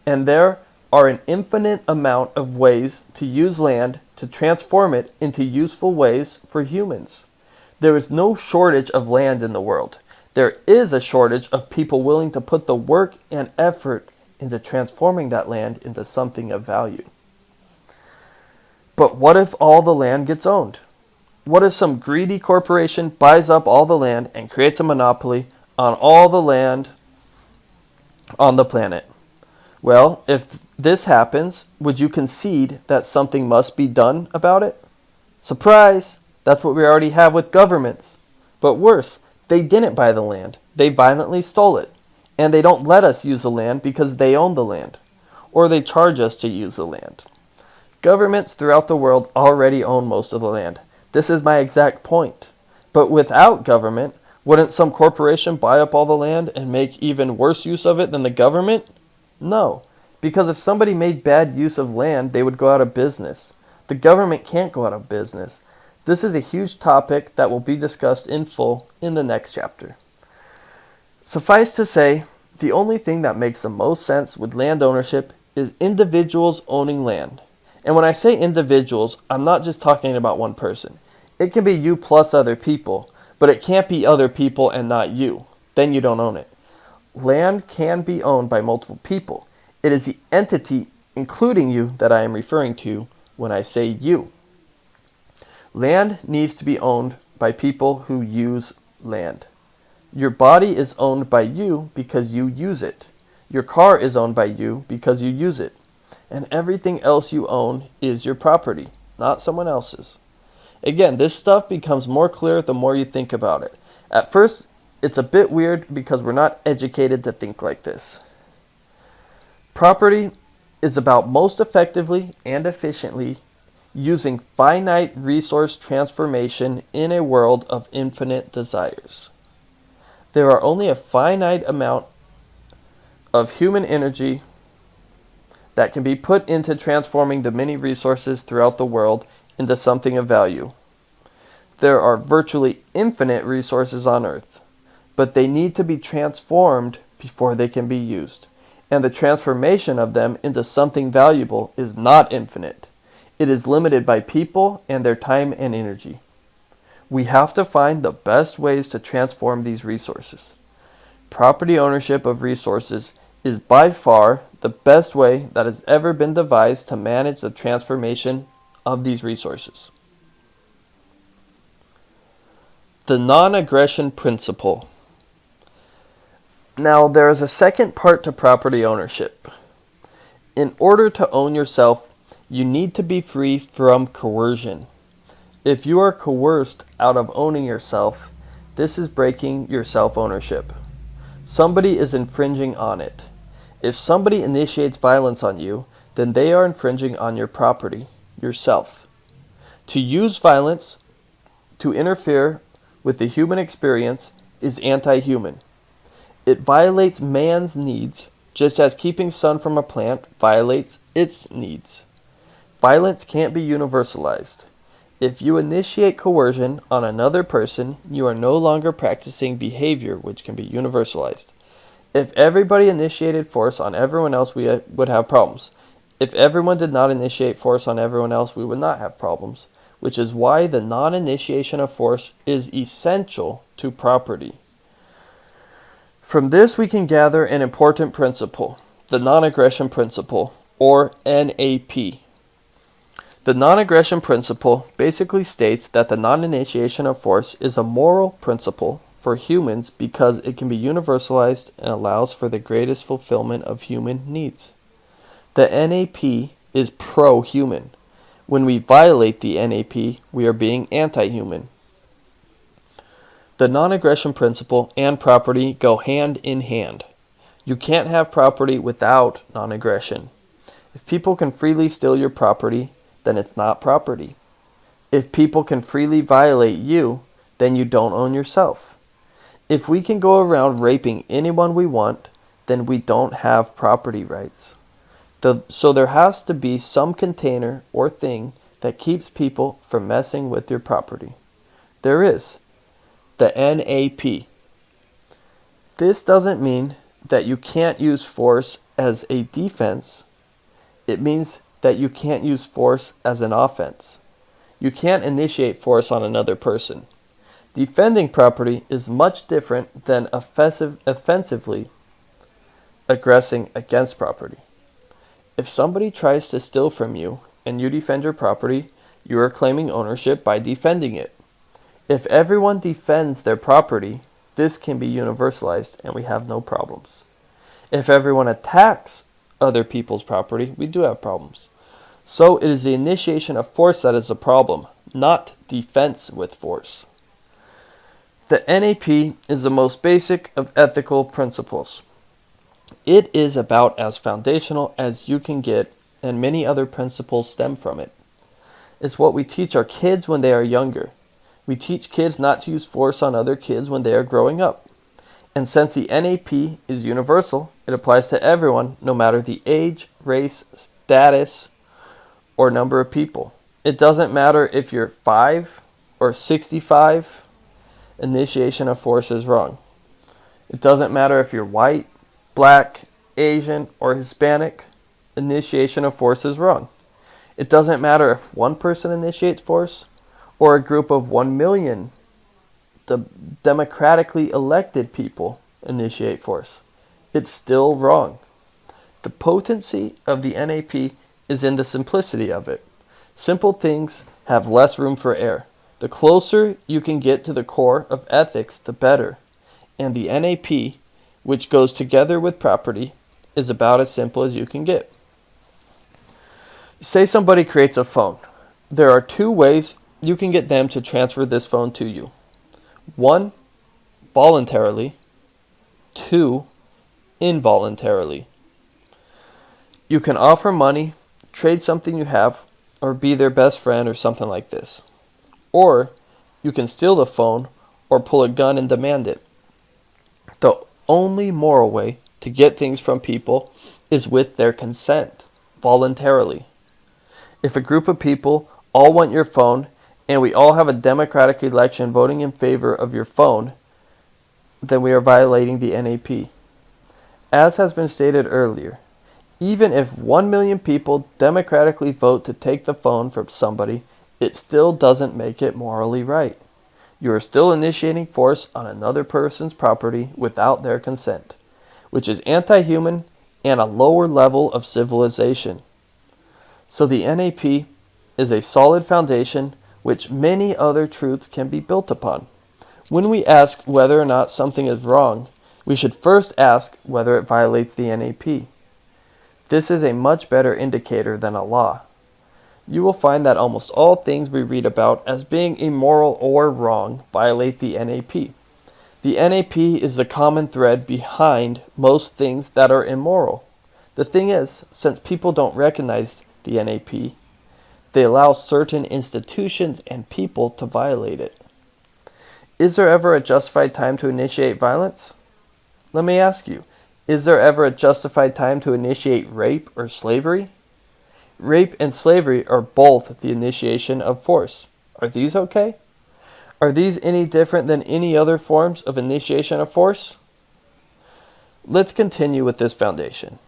And there are an infinite amount of ways to use land to transform it into useful ways for humans. There is no shortage of land in the world. There is a shortage of people willing to put the work and effort into transforming that land into something of value. But what if all the land gets owned? What if some greedy corporation buys up all the land and creates a monopoly on all the land on the planet? Well, if this happens, would you concede that something must be done about it? Surprise! That's what we already have with governments. But worse, they didn't buy the land. They violently stole it. And they don't let us use the land because they own the land. Or they charge us to use the land. Governments throughout the world already own most of the land. This is my exact point. But without government, wouldn't some corporation buy up all the land and make even worse use of it than the government? No, because if somebody made bad use of land, they would go out of business. The government can't go out of business. This is a huge topic that will be discussed in full in the next chapter. Suffice to say, the only thing that makes the most sense with land ownership is individuals owning land. And when I say individuals, I'm not just talking about one person. It can be you plus other people, but it can't be other people and not you. Then you don't own it. Land can be owned by multiple people. It is the entity, including you, that I am referring to when I say you. Land needs to be owned by people who use land. Your body is owned by you because you use it. Your car is owned by you because you use it. And everything else you own is your property, not someone else's. Again, this stuff becomes more clear the more you think about it. At first, it's a bit weird because we're not educated to think like this. Property is about most effectively and efficiently using finite resource transformation in a world of infinite desires. There are only a finite amount of human energy that can be put into transforming the many resources throughout the world into something of value. There are virtually infinite resources on Earth, but they need to be transformed before they can be used. And the transformation of them into something valuable is not infinite. It is limited by people and their time and energy. We have to find the best ways to transform these resources. Property ownership of resources is by far the best way that has ever been devised to manage the transformation of these resources. The non-aggression principle. Now, there is a second part to property ownership. In order to own yourself, you need to be free from coercion. If you are coerced out of owning yourself, this is breaking your self-ownership. Somebody is infringing on it. If somebody initiates violence on you, then they are infringing on your property, yourself. To use violence to interfere with the human experience is anti-human. It violates man's needs, just as keeping sun from a plant violates its needs. Violence can't be universalized. If you initiate coercion on another person, you are no longer practicing behavior which can be universalized. If everybody initiated force on everyone else, we would have problems. If everyone did not initiate force on everyone else, we would not have problems, which is why the non-initiation of force is essential to property. From this we can gather an important principle, the non-aggression principle, or NAP. The non-aggression principle basically states that the non-initiation of force is a moral principle for humans because it can be universalized and allows for the greatest fulfillment of human needs. The NAP is pro-human. When we violate the NAP, we are being anti-human. The non-aggression principle and property go hand in hand. You can't have property without non-aggression. If people can freely steal your property, then it's not property. If people can freely violate you, then you don't own yourself. If we can go around raping anyone we want, then we don't have property rights. So there has to be some container or thing that keeps people from messing with your property. There is. The NAP. This doesn't mean that you can't use force as a defense. It means that you can't use force as an offense. You can't initiate force on another person. Defending property is much different than offensively aggressing against property. If somebody tries to steal from you and you defend your property, you are claiming ownership by defending it. If everyone defends their property, this can be universalized and we have no problems. If everyone attacks other people's property, we do have problems. So it is the initiation of force that is the problem, not defense with force. The NAP is the most basic of ethical principles. It is about as foundational as you can get, and many other principles stem from it. It's what we teach our kids when they are younger. We teach kids not to use force on other kids when they are growing up. And since the NAP is universal, it applies to everyone, no matter the age, race, status, or number of people. It doesn't matter if you're 5 or 65, initiation of force is wrong. It doesn't matter if you're white, black, Asian, or Hispanic, initiation of force is wrong. It doesn't matter if one person initiates force or a group of 1 million democratically elected people initiate force. It's still wrong. The potency of the NAP is in the simplicity of it. Simple things have less room for error. The closer you can get to the core of ethics, the better. And the NAP, which goes together with property, is about as simple as you can get. Say somebody creates a phone. There are 2 ways you can get them to transfer this phone to you. 1, voluntarily. 2, involuntarily. You can offer money, trade something you have, or be their best friend or something like this. Or you can steal the phone or pull a gun and demand it. The only moral way to get things from people is with their consent, voluntarily. If a group of people all want your phone and we all have a democratic election voting in favor of your phone, then we are violating the NAP. As has been stated earlier, even if 1 million people democratically vote to take the phone from somebody, it still doesn't make it morally right. You are still initiating force on another person's property without their consent, which is anti-human and a lower level of civilization. So the NAP is a solid foundation which many other truths can be built upon. When we ask whether or not something is wrong, we should first ask whether it violates the NAP. This is a much better indicator than a law. You will find that almost all things we read about as being immoral or wrong violate the NAP. The NAP is the common thread behind most things that are immoral. The thing is, since people don't recognize the NAP, they allow certain institutions and people to violate it. Is there ever a justified time to initiate violence? Let me ask you, is there ever a justified time to initiate rape or slavery? Rape and slavery are both the initiation of force. Are these okay? Are these any different than any other forms of initiation of force? Let's continue with this foundation.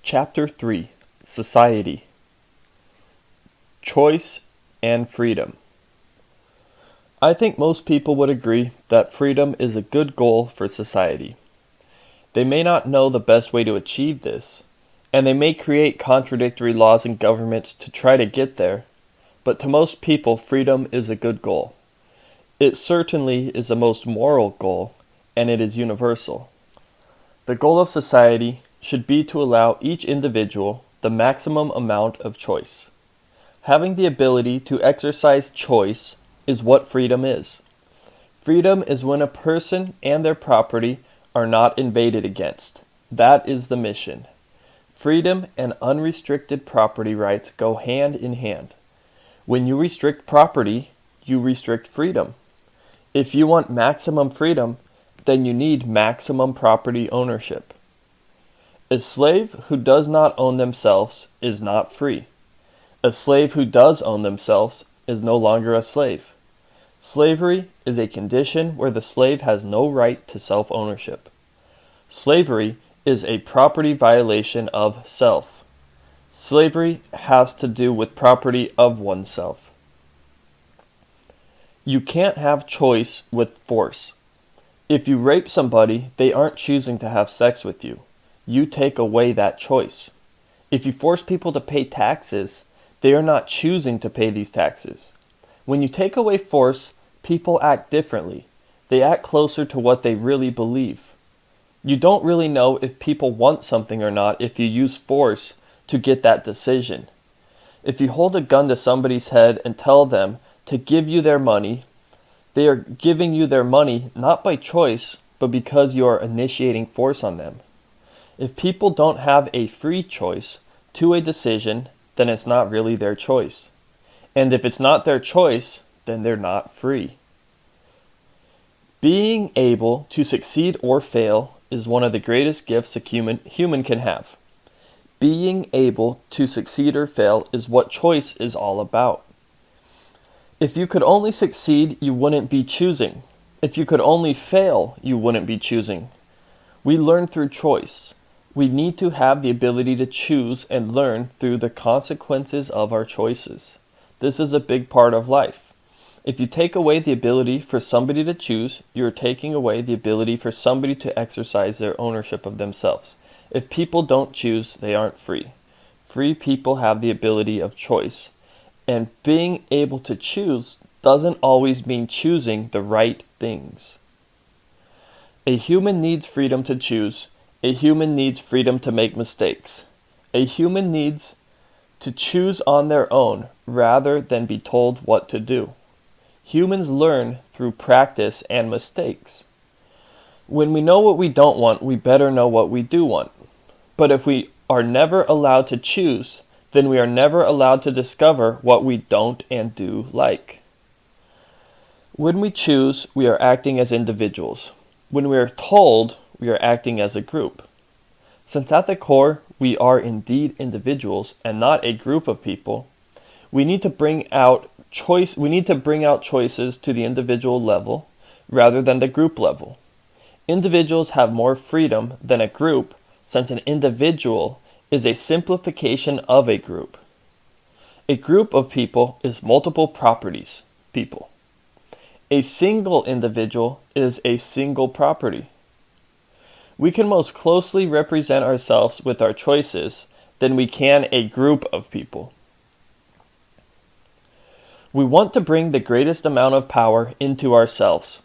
Chapter 3, Society, Choice and Freedom. I think most people would agree that freedom is a good goal for society. They may not know the best way to achieve this, and they may create contradictory laws and governments to try to get there, but to most people, freedom is a good goal. It certainly is the most moral goal, and it is universal. The goal of society should be to allow each individual the maximum amount of choice. Having the ability to exercise choice is what freedom is. Freedom is when a person and their property are not invaded against. That is the mission. Freedom and unrestricted property rights go hand in hand. When you restrict property, you restrict freedom. If you want maximum freedom, then you need maximum property ownership. A slave who does not own themselves is not free. A slave who does own themselves is no longer a slave. Slavery is a condition where the slave has no right to self-ownership. Slavery is a property violation of self. Slavery has to do with property of oneself. You can't have choice with force. If you rape somebody, they aren't choosing to have sex with you. You take away that choice. If you force people to pay taxes, they are not choosing to pay these taxes. When you take away force, people act differently. They act closer to what they really believe. You don't really know if people want something or not if you use force to get that decision. If you hold a gun to somebody's head and tell them to give you their money, they are giving you their money not by choice, but because you are initiating force on them. If people don't have a free choice to a decision, then it's not really their choice. And if it's not their choice, then they're not free. Being able to succeed or fail is one of the greatest gifts a human can have. Being able to succeed or fail is what choice is all about. If you could only succeed, you wouldn't be choosing. If you could only fail, you wouldn't be choosing. We learn through choice. We need to have the ability to choose and learn through the consequences of our choices. This is a big part of life. If you take away the ability for somebody to choose, you're taking away the ability for somebody to exercise their ownership of themselves. If people don't choose, they aren't free. Free people have the ability of choice. And being able to choose doesn't always mean choosing the right things. A human needs freedom to choose. A human needs freedom to make mistakes. A human needs to choose on their own rather than be told what to do. Humans learn through practice and mistakes. When we know what we don't want, we better know what we do want. But if we are never allowed to choose, then we are never allowed to discover what we don't and do like. When we choose, we are acting as individuals. When we are told, we are acting as a group. Since at the core, we are indeed individuals and not a group of people, we need to bring out choices to the individual level rather than the group level. Individuals have more freedom than a group, since an individual is a simplification of a group. A group of people is multiple properties, people. A single individual is a single property. We can most closely represent ourselves with our choices than we can a group of people. We want to bring the greatest amount of power into ourselves,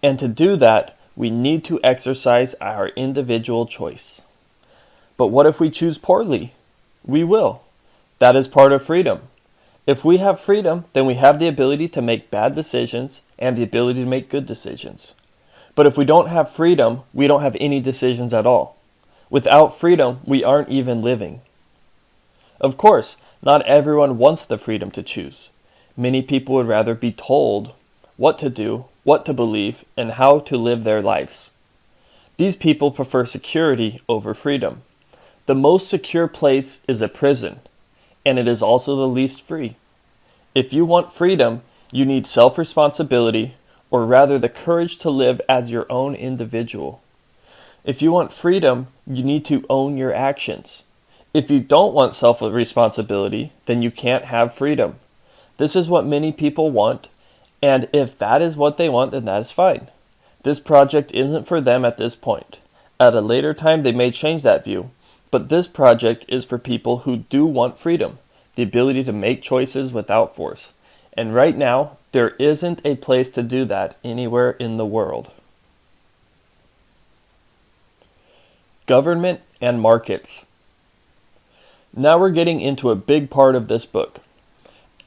and to do that, we need to exercise our individual choice. But what if we choose poorly? We will. That is part of freedom. If we have freedom, then we have the ability to make bad decisions and the ability to make good decisions. But if we don't have freedom, we don't have any decisions at all. Without freedom, we aren't even living. Of course, not everyone wants the freedom to choose. Many people would rather be told what to do, what to believe, and how to live their lives. These people prefer security over freedom. The most secure place is a prison, and it is also the least free. If you want freedom, you need self-responsibility, or rather the courage to live as your own individual. If you want freedom, you need to own your actions. If you don't want self-responsibility, then you can't have freedom. This is what many people want, and if that is what they want, then that is fine. This project isn't for them at this point. At a later time, they may change that view, but this project is for people who do want freedom, the ability to make choices without force. And right now, there isn't a place to do that anywhere in the world. Government and markets. Now we're getting into a big part of this book.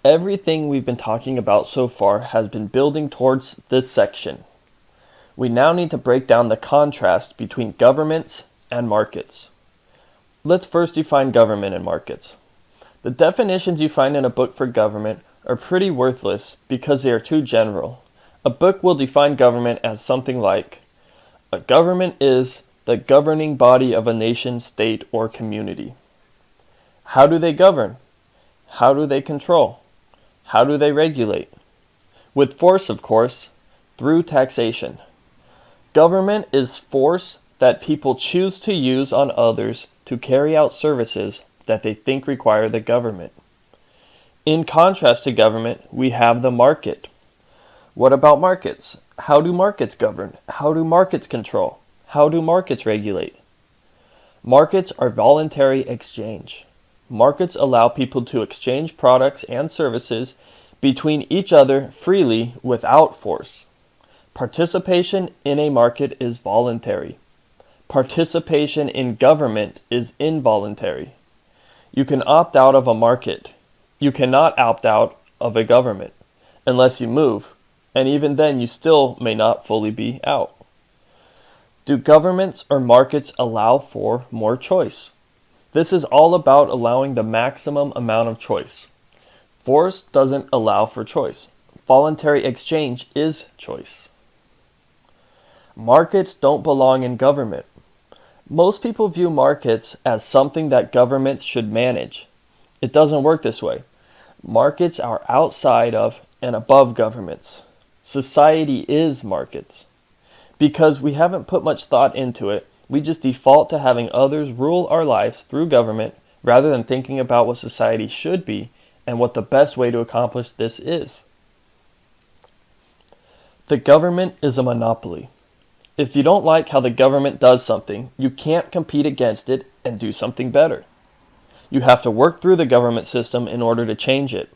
Everything we've been talking about so far has been building towards this section. We now need to break down the contrast between governments and markets. Let's first define government and markets. The definitions you find in a book for government are pretty worthless because they are too general. A book will define government as something like, a government is the governing body of a nation, state, or community. How do they govern? How do they control? How do they regulate? With force, of course, through taxation. Government is force that people choose to use on others to carry out services that they think require the government. In contrast to government, we have the market. What about markets? How do markets govern? How do markets control? How do markets regulate? Markets are voluntary exchange. Markets allow people to exchange products and services between each other freely without force. Participation in a market is voluntary. Participation in government is involuntary. You can opt out of a market. You cannot opt out of a government unless you move, and even then you still may not fully be out. Do governments or markets allow for more choice? This is all about allowing the maximum amount of choice. Force doesn't allow for choice. Voluntary exchange is choice. Markets don't belong in government. Most people view markets as something that governments should manage. It doesn't work this way. Markets are outside of and above governments. Society is markets. Because we haven't put much thought into it, we just default to having others rule our lives through government rather than thinking about what society should be and what the best way to accomplish this is. The government is a monopoly. If you don't like how the government does something, you can't compete against it and do something better. You have to work through the government system in order to change it.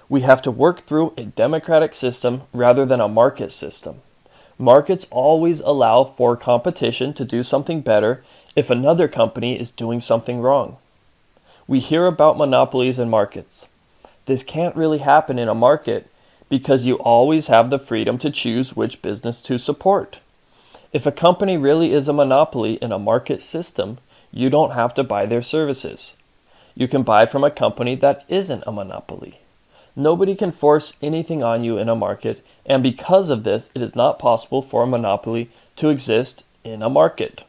We have to work through a democratic system rather than a market system. Markets always allow for competition to do something better if another company is doing something wrong. We hear about monopolies in markets. This can't really happen in a market because you always have the freedom to choose which business to support. If a company really is a monopoly in a market system, you don't have to buy their services. You can buy from a company that isn't a monopoly. Nobody can force anything on you in a market, and because of this, it is not possible for a monopoly to exist in a market.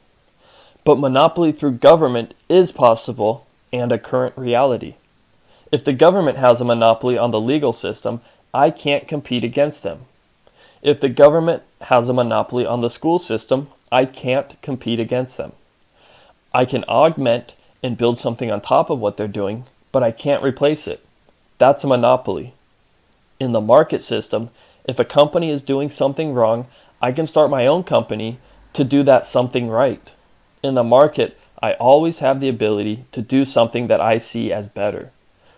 But monopoly through government is possible and a current reality. If the government has a monopoly on the legal system, I can't compete against them. If the government has a monopoly on the school system, I can't compete against them. I can augment and build something on top of what they're doing, but I can't replace it. That's a monopoly. In the market system, if a company is doing something wrong, I can start my own company to do that something right. In the market, I always have the ability to do something that I see as better.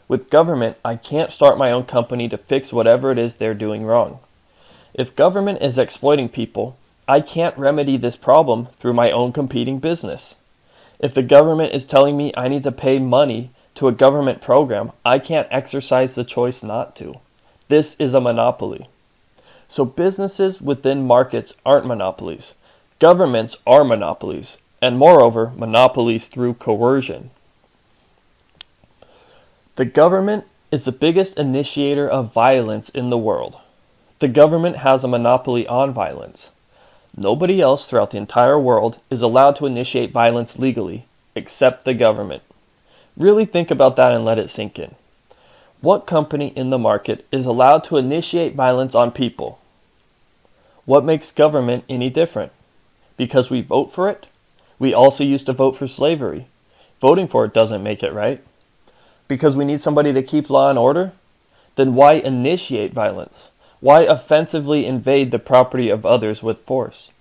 With government, I can't start my own company to fix whatever it is they're doing wrong. If government is exploiting people, I can't remedy this problem through my own competing business. If the government is telling me I need to pay money to a government program, I can't exercise the choice not to. This is a monopoly. So businesses within markets aren't monopolies. Governments are monopolies, and moreover, monopolies through coercion. The government is the biggest initiator of violence in the world. The government has a monopoly on violence. Nobody else throughout the entire world is allowed to initiate violence legally, except the government. Really think about that and let it sink in. What company in the market is allowed to initiate violence on people? What makes government any different? Because we vote for it? We also used to vote for slavery. Voting for it doesn't make it right. Because we need somebody to keep law and order? Then why initiate violence? Why offensively invade the property of others with force?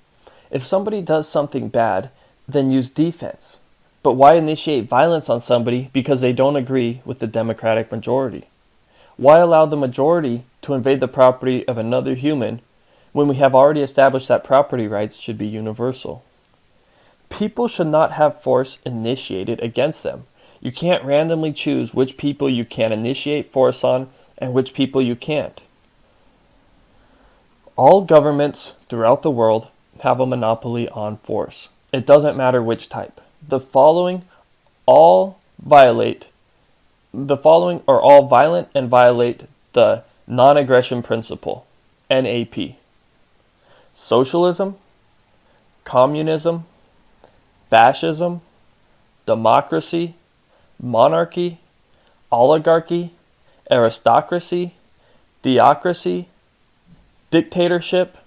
If somebody does something bad, then use defense. But why initiate violence on somebody because they don't agree with the Democratic majority? Why allow the majority to invade the property of another human when we have already established that property rights should be universal? People should not have force initiated against them. You can't randomly choose which people you can initiate force on and which people you can't. All governments throughout the world have a monopoly on force. It doesn't matter which type. The following are all violent and violate the non-aggression principle, NAP. Socialism, communism, fascism, democracy, monarchy, oligarchy, aristocracy, theocracy, dictatorship,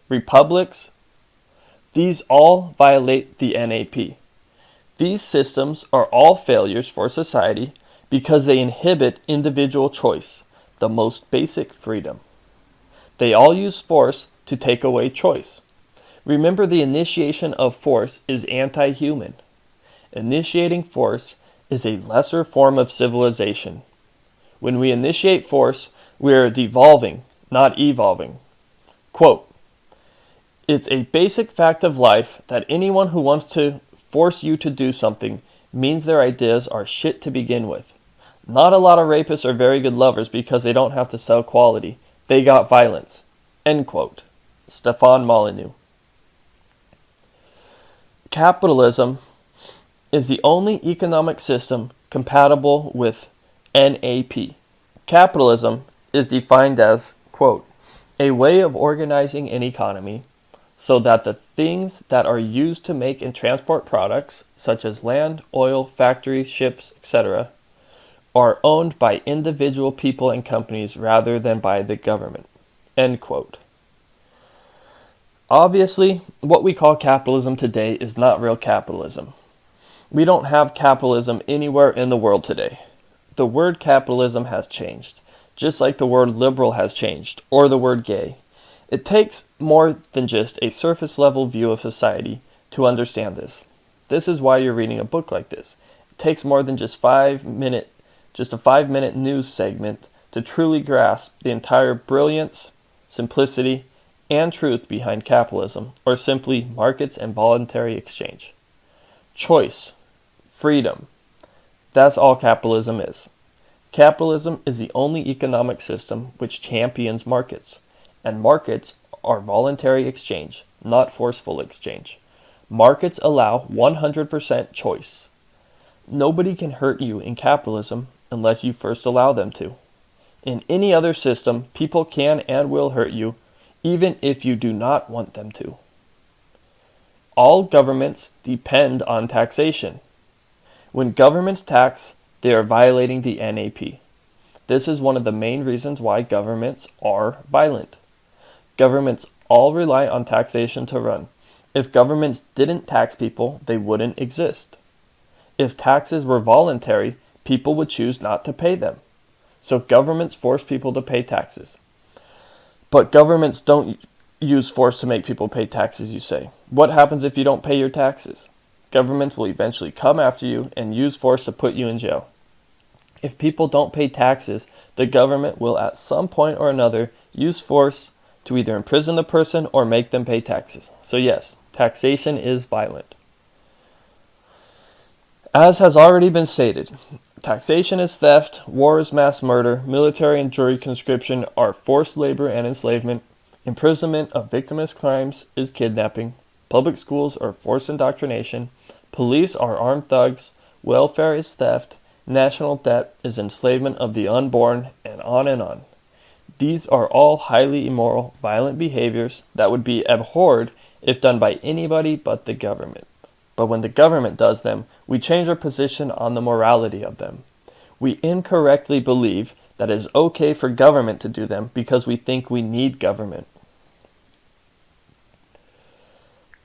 republics. These all violate the NAP. These systems are all failures for society because they inhibit individual choice, the most basic freedom. They all use force to take away choice. Remember, the initiation of force is anti-human. Initiating force is a lesser form of civilization. When we initiate force, we are devolving, not evolving. Quote, "It's a basic fact of life that anyone who wants to force you to do something means their ideas are shit to begin with. Not a lot of rapists are very good lovers because they don't have to sell quality. They got violence." End quote. Stefan Molyneux. Capitalism is the only economic system compatible with NAP. Capitalism is defined as, quote, "a way of organizing an economy so that the things that are used to make and transport products, such as land, oil, factories, ships, etc., are owned by individual people and companies rather than by the government." End quote. Obviously, what we call capitalism today is not real capitalism. We don't have capitalism anywhere in the world today. The word capitalism has changed, just like the word liberal has changed, or the word gay. It takes more than just a surface level view of society to understand this. This is why you're reading a book like this. It takes more than just a 5-minute news segment to truly grasp the entire brilliance, simplicity, and truth behind capitalism, or simply markets and voluntary exchange. Choice, freedom, that's all capitalism is. Capitalism is the only economic system which champions markets, and markets are voluntary exchange, not forceful exchange. Markets allow 100% choice. Nobody can hurt you in capitalism unless you first allow them to. In any other system, people can and will hurt you, even if you do not want them to. All governments depend on taxation. When governments tax, they are violating the NAP. This is one of the main reasons why governments are violent. Governments all rely on taxation to run. If governments didn't tax people, they wouldn't exist. If taxes were voluntary, people would choose not to pay them. So governments force people to pay taxes. But governments don't use force to make people pay taxes, you say. What happens if you don't pay your taxes? Governments will eventually come after you and use force to put you in jail. If people don't pay taxes, the government will at some point or another use force to either imprison the person or make them pay taxes. So yes, taxation is violent. As has already been stated, taxation is theft, war is mass murder, military and jury conscription are forced labor and enslavement, imprisonment of victimless crimes is kidnapping, public schools are forced indoctrination, police are armed thugs, welfare is theft, national debt is enslavement of the unborn, and on and on. These are all highly immoral, violent behaviors that would be abhorred if done by anybody but the government. But when the government does them, we change our position on the morality of them. We incorrectly believe that it is okay for government to do them because we think we need government.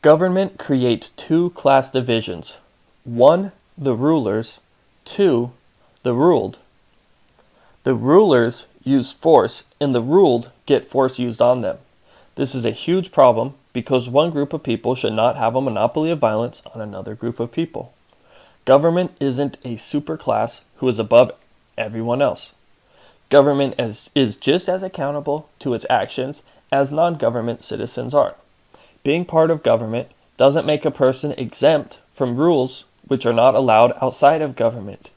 Government creates two class divisions. One, the rulers, 2, the ruled. The rulers use force and the ruled get force used on them. This is a huge problem because one group of people should not have a monopoly of violence on another group of people. Government isn't a superclass who is above everyone else. Government is just as accountable to its actions as non-government citizens are. Being part of government doesn't make a person exempt from rules which are not allowed outside of government.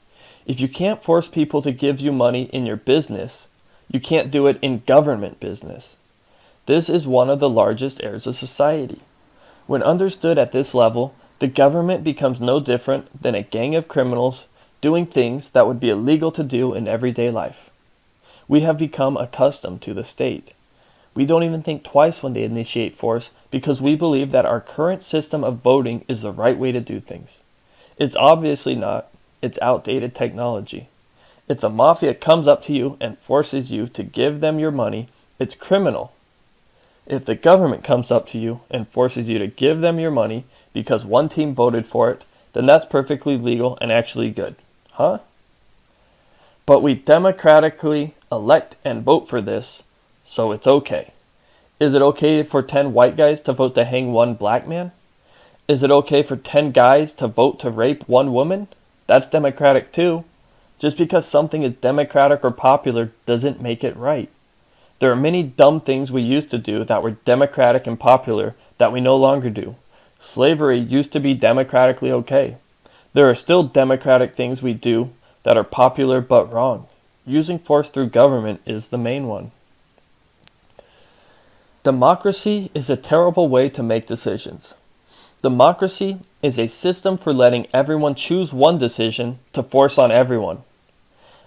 If you can't force people to give you money in your business, you can't do it in government business. This is one of the largest errors of society. When understood at this level, the government becomes no different than a gang of criminals doing things that would be illegal to do in everyday life. We have become accustomed to the state. We don't even think twice when they initiate force because we believe that our current system of voting is the right way to do things. It's obviously not. It's outdated technology. If the mafia comes up to you and forces you to give them your money, it's criminal. If the government comes up to you and forces you to give them your money because one team voted for it, then that's perfectly legal and actually good. Huh? But we democratically elect and vote for this, so it's okay. Is it okay for 10 white guys to vote to hang one black man? Is it okay for 10 guys to vote to rape one woman? That's democratic too. Just because something is democratic or popular doesn't make it right. There are many dumb things we used to do that were democratic and popular that we no longer do. Slavery used to be democratically okay. There are still democratic things we do that are popular but wrong. Using force through government is the main one. Democracy is a terrible way to make decisions. Democracy is a system for letting everyone choose one decision to force on everyone.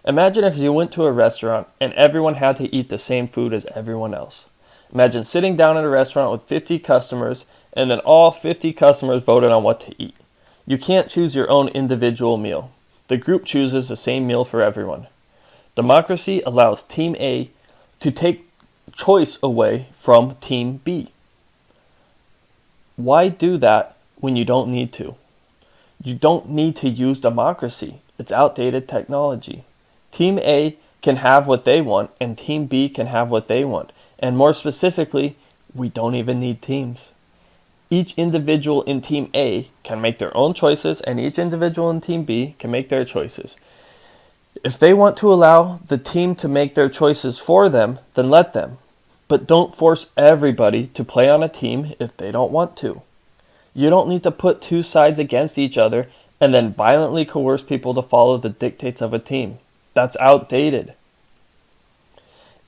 Imagine if you went to a restaurant and everyone had to eat the same food as everyone else. Imagine sitting down at a restaurant with 50 customers and then all 50 customers voted on what to eat. You can't choose your own individual meal. The group chooses the same meal for everyone. Democracy allows Team A to take choice away from Team B. Why do that when you don't need to? You don't need to use democracy. It's outdated technology. Team A can have what they want and Team B can have what they want. And more specifically, we don't even need teams. Each individual in Team A can make their own choices and each individual in Team B can make their choices. If they want to allow the team to make their choices for them, then let them. But don't force everybody to play on a team if they don't want to. You don't need to put two sides against each other and then violently coerce people to follow the dictates of a team. That's outdated.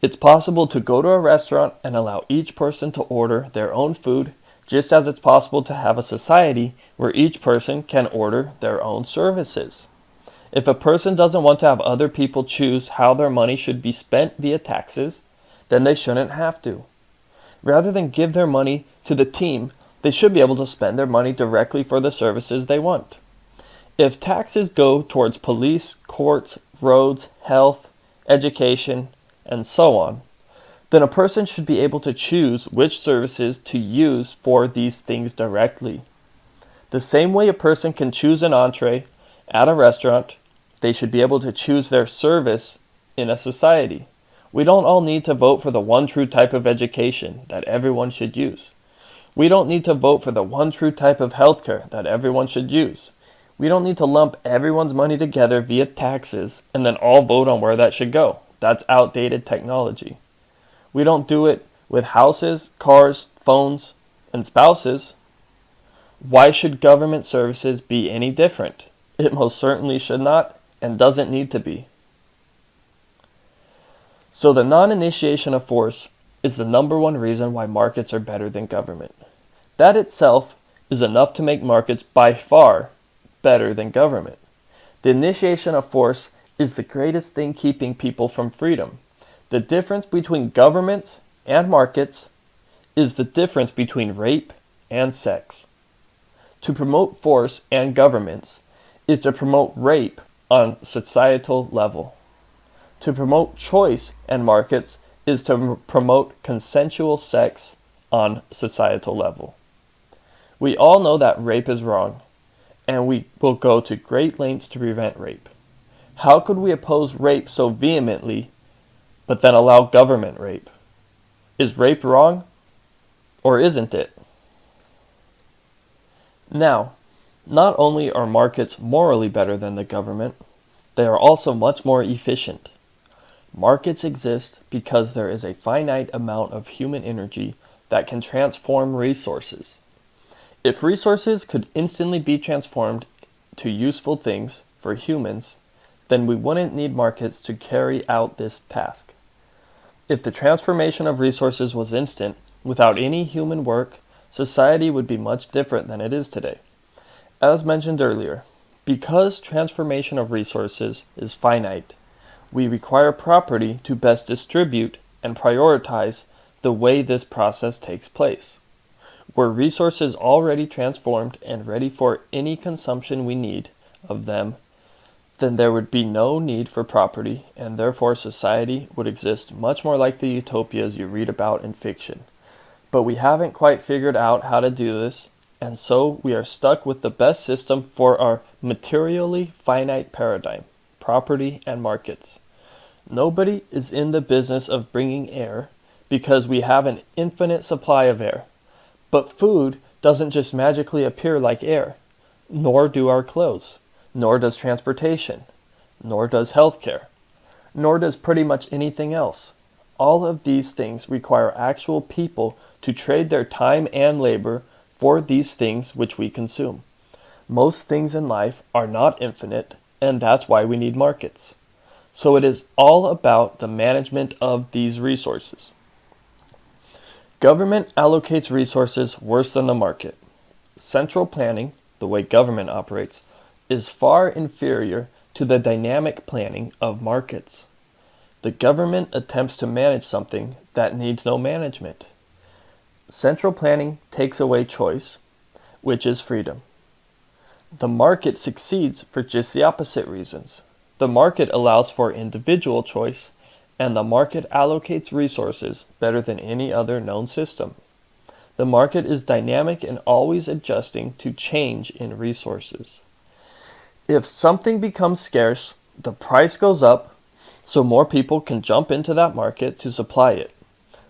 It's possible to go to a restaurant and allow each person to order their own food, just as it's possible to have a society where each person can order their own services. If a person doesn't want to have other people choose how their money should be spent via taxes, then they shouldn't have to. Rather than give their money to the team, they should be able to spend their money directly for the services they want. If taxes go towards police, courts, roads, health, education, and so on, then a person should be able to choose which services to use for these things directly. The same way a person can choose an entree at a restaurant, they should be able to choose their service in a society. We don't all need to vote for the one true type of education that everyone should use. We don't need to vote for the one true type of healthcare that everyone should use. We don't need to lump everyone's money together via taxes and then all vote on where that should go. That's outdated technology. We don't do it with houses, cars, phones, and spouses. Why should government services be any different? It most certainly should not and doesn't need to be. So the non-initiation of force is the number one reason why markets are better than government. That itself is enough to make markets by far better than government. The initiation of force is the greatest thing keeping people from freedom. The difference between governments and markets is the difference between rape and sex. To promote force and governments is to promote rape on societal level. To promote choice and markets is to promote consensual sex on societal level. We all know that rape is wrong. and we will go to great lengths to prevent rape. How could we oppose rape so vehemently, but then allow government rape? Is rape wrong, or isn't it? Now, not only are markets morally better than the government, they are also much more efficient. Markets exist because there is a finite amount of human energy that can transform resources. If resources could instantly be transformed to useful things for humans, then we wouldn't need markets to carry out this task. If the transformation of resources was instant, without any human work, society would be much different than it is today. As mentioned earlier, because transformation of resources is finite, we require property to best distribute and prioritize the way this process takes place. Were resources already transformed and ready for any consumption we need of them, then there would be no need for property, and therefore society would exist much more like the utopias you read about in fiction. But we haven't quite figured out how to do this, and so we are stuck with the best system for our materially finite paradigm, property and markets. Nobody is in the business of bringing air because we have an infinite supply of air. But food doesn't just magically appear like air, nor do our clothes, nor does transportation, nor does healthcare, nor does pretty much anything else. All of these things require actual people to trade their time and labor for these things which we consume. Most things in life are not infinite, and that's why we need markets. So it is all about the management of these resources. Government allocates resources worse than the market. Central planning, the way government operates, is far inferior to the dynamic planning of markets. The government attempts to manage something that needs no management. Central planning takes away choice, which is freedom. The market succeeds for just the opposite reasons. The market allows for individual choice, and the market allocates resources better than any other known system. The market is dynamic and always adjusting to change in resources. If something becomes scarce, the price goes up so more people can jump into that market to supply it.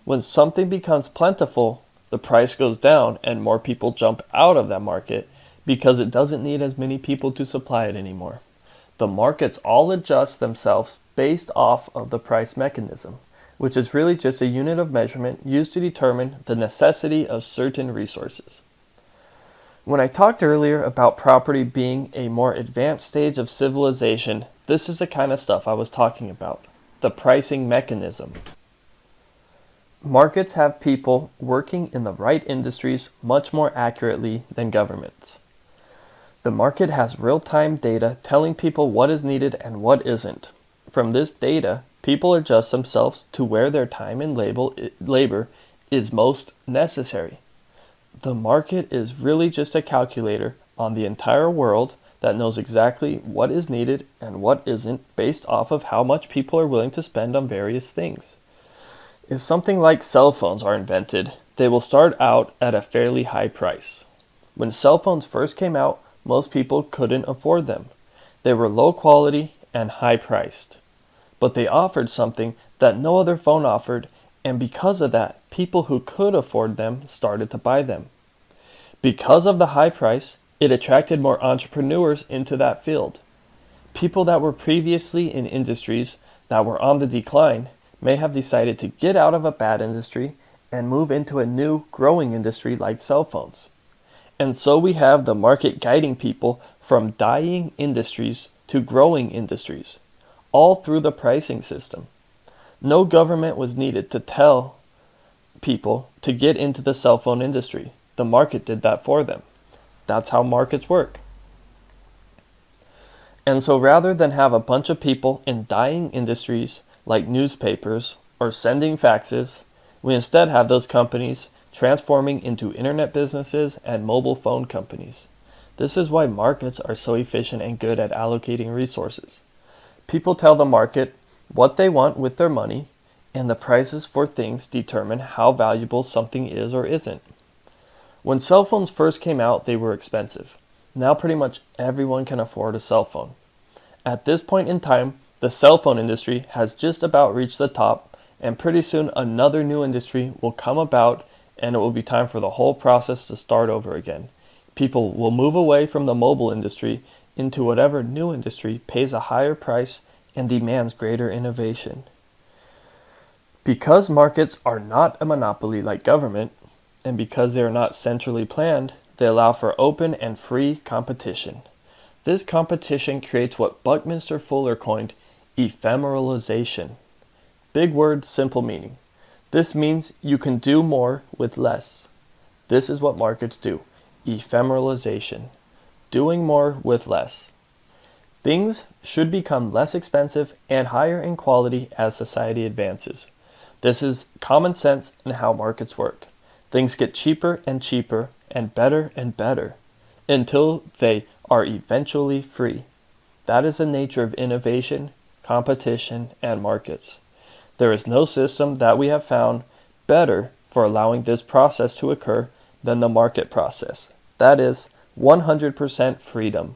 When something becomes plentiful, the price goes down and more people jump out of that market because it doesn't need as many people to supply it anymore. The markets all adjust themselves based off of the price mechanism, which is really just a unit of measurement used to determine the necessity of certain resources. When I talked earlier about property being a more advanced stage of civilization, this is the kind of stuff I was talking about, the pricing mechanism. Markets have people working in the right industries much more accurately than governments. The market has real-time data telling people what is needed and what isn't. From this data, people adjust themselves to where their time and labor is most necessary. The market is really just a calculator on the entire world that knows exactly what is needed and what isn't based off of how much people are willing to spend on various things. If something like cell phones are invented, they will start out at a fairly high price. When cell phones first came out, most people couldn't afford them. They were low quality and high priced. But they offered something that no other phone offered, and because of that, people who could afford them started to buy them. Because of the high price, it attracted more entrepreneurs into that field. People that were previously in industries that were on the decline may have decided to get out of a bad industry and move into a new growing industry like cell phones. And so we have the market guiding people from dying industries to growing industries, all through the pricing system. No government was needed to tell people to get into the cell phone industry. The market did that for them. That's how markets work. And so rather than have a bunch of people in dying industries like newspapers or sending faxes, we instead have those companies transforming into internet businesses and mobile phone companies. This is why markets are so efficient and good at allocating resources. People tell the market what they want with their money, and the prices for things determine how valuable something is or isn't. When cell phones first came out, they were expensive. Now pretty much everyone can afford a cell phone. At this point in time, the cell phone industry has just about reached the top, and pretty soon another new industry will come about, and it will be time for the whole process to start over again. People will move away from the mobile industry into whatever new industry pays a higher price and demands greater innovation. Because markets are not a monopoly like government, and because they are not centrally planned, they allow for open and free competition. This competition creates what Buckminster Fuller coined ephemeralization. Big word, simple meaning. This means you can do more with less. This is what markets do. Ephemeralization. Doing more with less. Things should become less expensive and higher in quality as society advances. This is common sense in how markets work. Things get cheaper and cheaper and better until they are eventually free. That is the nature of innovation, competition, and markets. There is no system that we have found better for allowing this process to occur than the market process. That is 100% freedom.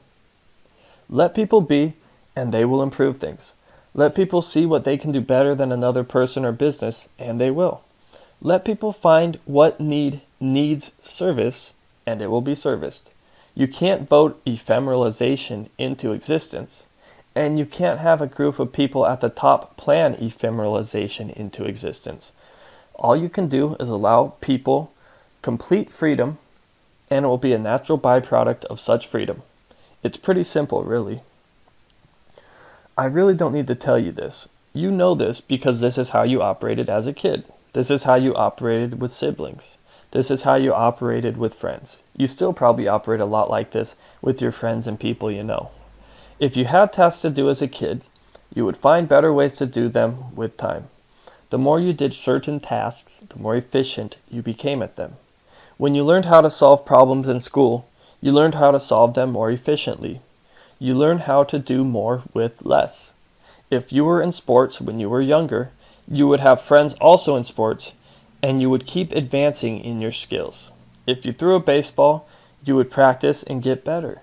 Let people be, and they will improve things. Let people see what they can do better than another person or business, and they will. Let people find what needs service, and it will be serviced. You can't vote ephemeralization into existence, and you can't have a group of people at the top plan ephemeralization into existence. All you can do is allow people complete freedom, and it will be a natural byproduct of such freedom. It's pretty simple, really. I really don't need to tell you this. You know this because this is how you operated as a kid. This is how you operated with siblings. This is how you operated with friends. You still probably operate a lot like this with your friends and people you know. If you had tasks to do as a kid, you would find better ways to do them with time. The more you did certain tasks, the more efficient you became at them. When you learned how to solve problems in school, you learned how to solve them more efficiently. You learned how to do more with less. If you were in sports when you were younger, you would have friends also in sports, and you would keep advancing in your skills. If you threw a baseball, you would practice and get better.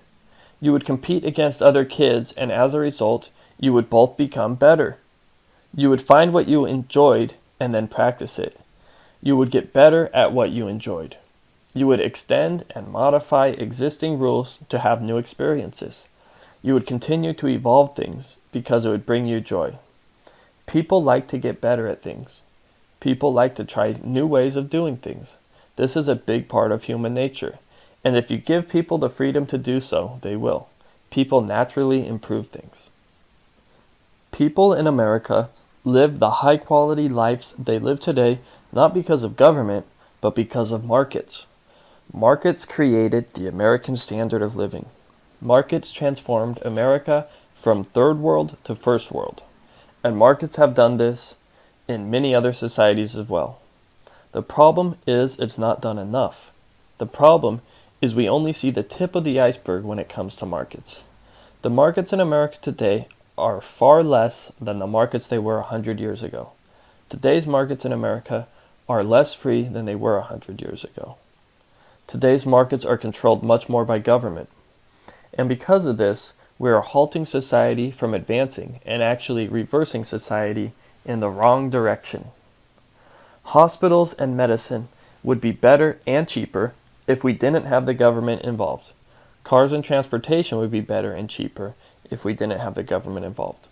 You would compete against other kids, and as a result, you would both become better. You would find what you enjoyed and then practice it. You would get better at what you enjoyed. You would extend and modify existing rules to have new experiences. You would continue to evolve things because it would bring you joy. People like to get better at things. People like to try new ways of doing things. This is a big part of human nature. And if you give people the freedom to do so, they will. People naturally improve things. People in America live the high-quality lives they live today not because of government, but because of markets. Markets created the American standard of living. Markets transformed America from third world to first world. And markets have done this in many other societies as well. The problem is it's not done enough. The problem is we only see the tip of the iceberg when it comes to markets. The markets in America today are far less than the markets they were 100 years ago. Today's markets in America are less free than they were 100 years ago. Today's markets are controlled much more by government. And because of this, we are halting society from advancing and actually reversing society in the wrong direction. Hospitals and medicine would be better and cheaper if we didn't have the government involved. Cars and transportation would be better and cheaper if we didn't have the government involved.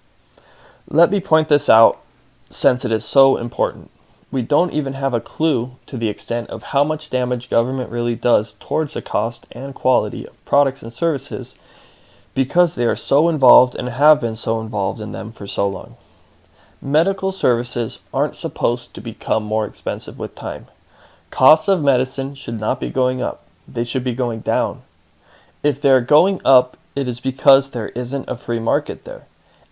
Let me point this out since it is so important. We don't even have a clue to the extent of how much damage government really does towards the cost and quality of products and services because they are so involved and have been so involved in them for so long. Medical services aren't supposed to become more expensive with time. Costs of medicine should not be going up. They should be going down. If they're going up, it is because there isn't a free market there.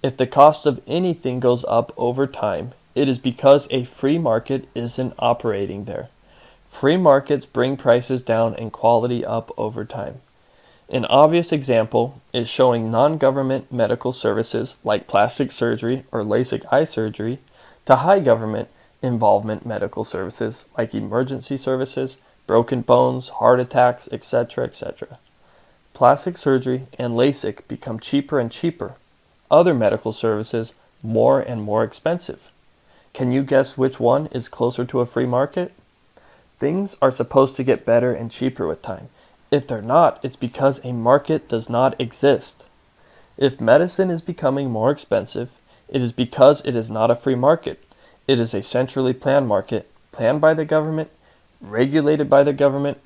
If the cost of anything goes up over time, it is because a free market isn't operating there. Free markets bring prices down and quality up over time. An obvious example is showing non-government medical services like plastic surgery or LASIK eye surgery to high government involvement medical services like emergency services, broken bones, heart attacks, etc., etc. Plastic surgery and LASIK become cheaper and cheaper. Other medical services more and more expensive. Can you guess which one is closer to a free market? Things are supposed to get better and cheaper with time. If they're not, it's because a market does not exist. If medicine is becoming more expensive, it is because it is not a free market. It is a centrally planned market, planned by the government, regulated by the government,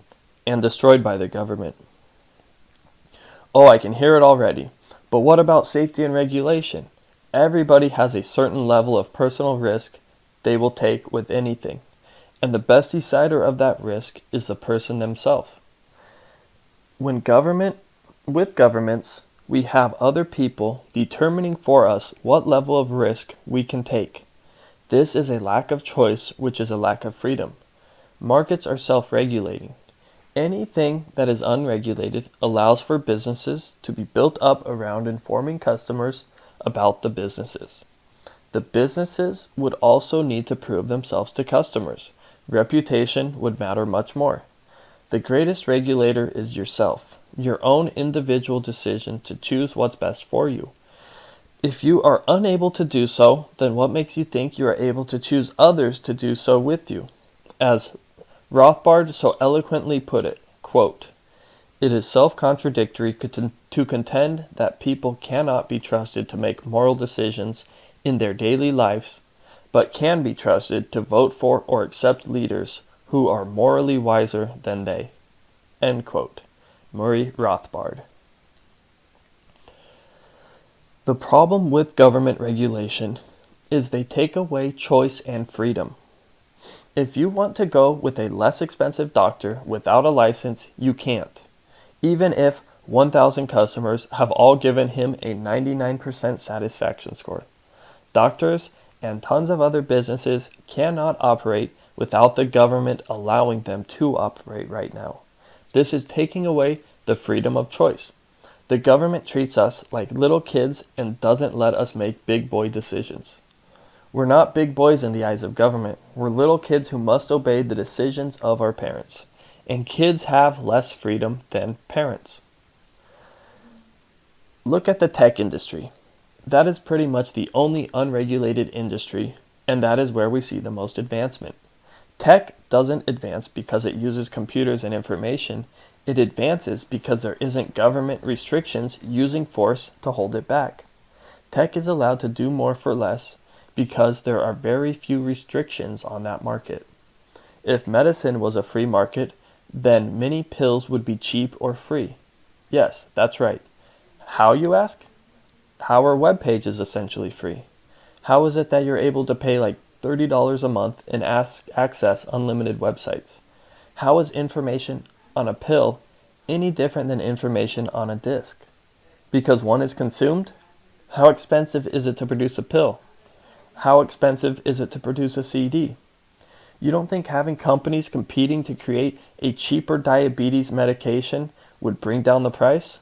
and destroyed by the government. Oh, I can hear it already. But what about safety and regulation? Everybody has a certain level of personal risk they will take with anything, and the best decider of that risk is the person themselves. With governments, we have other people determining for us what level of risk we can take. This is a lack of choice, which is a lack of freedom. Markets are self-regulating. Anything that is unregulated allows for businesses to be built up around informing customers about the businesses. The businesses would also need to prove themselves to customers. Reputation would matter much more. The greatest regulator is yourself, your own individual decision to choose what's best for you. If you are unable to do so, then what makes you think you are able to choose others to do so with you? As Rothbard so eloquently put it, quote, "It is self-contradictory to contend that people cannot be trusted to make moral decisions in their daily lives, but can be trusted to vote for or accept leaders who are morally wiser than they." End quote. Murray Rothbard. The problem with government regulation is they take away choice and freedom. If you want to go with a less expensive doctor without a license, you can't. Even if 1,000 customers have all given him a 99% satisfaction score. Doctors and tons of other businesses cannot operate without the government allowing them to operate right now. This is taking away the freedom of choice. The government treats us like little kids and doesn't let us make big boy decisions. We're not big boys in the eyes of government. We're little kids who must obey the decisions of our parents. And kids have less freedom than parents. Look at the tech industry. That is pretty much the only unregulated industry, and that is where we see the most advancement. Tech doesn't advance because it uses computers and information. It advances because there isn't government restrictions using force to hold it back. Tech is allowed to do more for less because there are very few restrictions on that market. If medicine was a free market, then many pills would be cheap or free. Yes, that's right. How, you ask? How are web pages essentially free? How is it that you're able to pay like $30 a month and access unlimited websites? How is information on a pill any different than information on a disc? Because one is consumed? How expensive is it to produce a pill? How expensive is it to produce a CD? You don't think having companies competing to create a cheaper diabetes medication would bring down the price?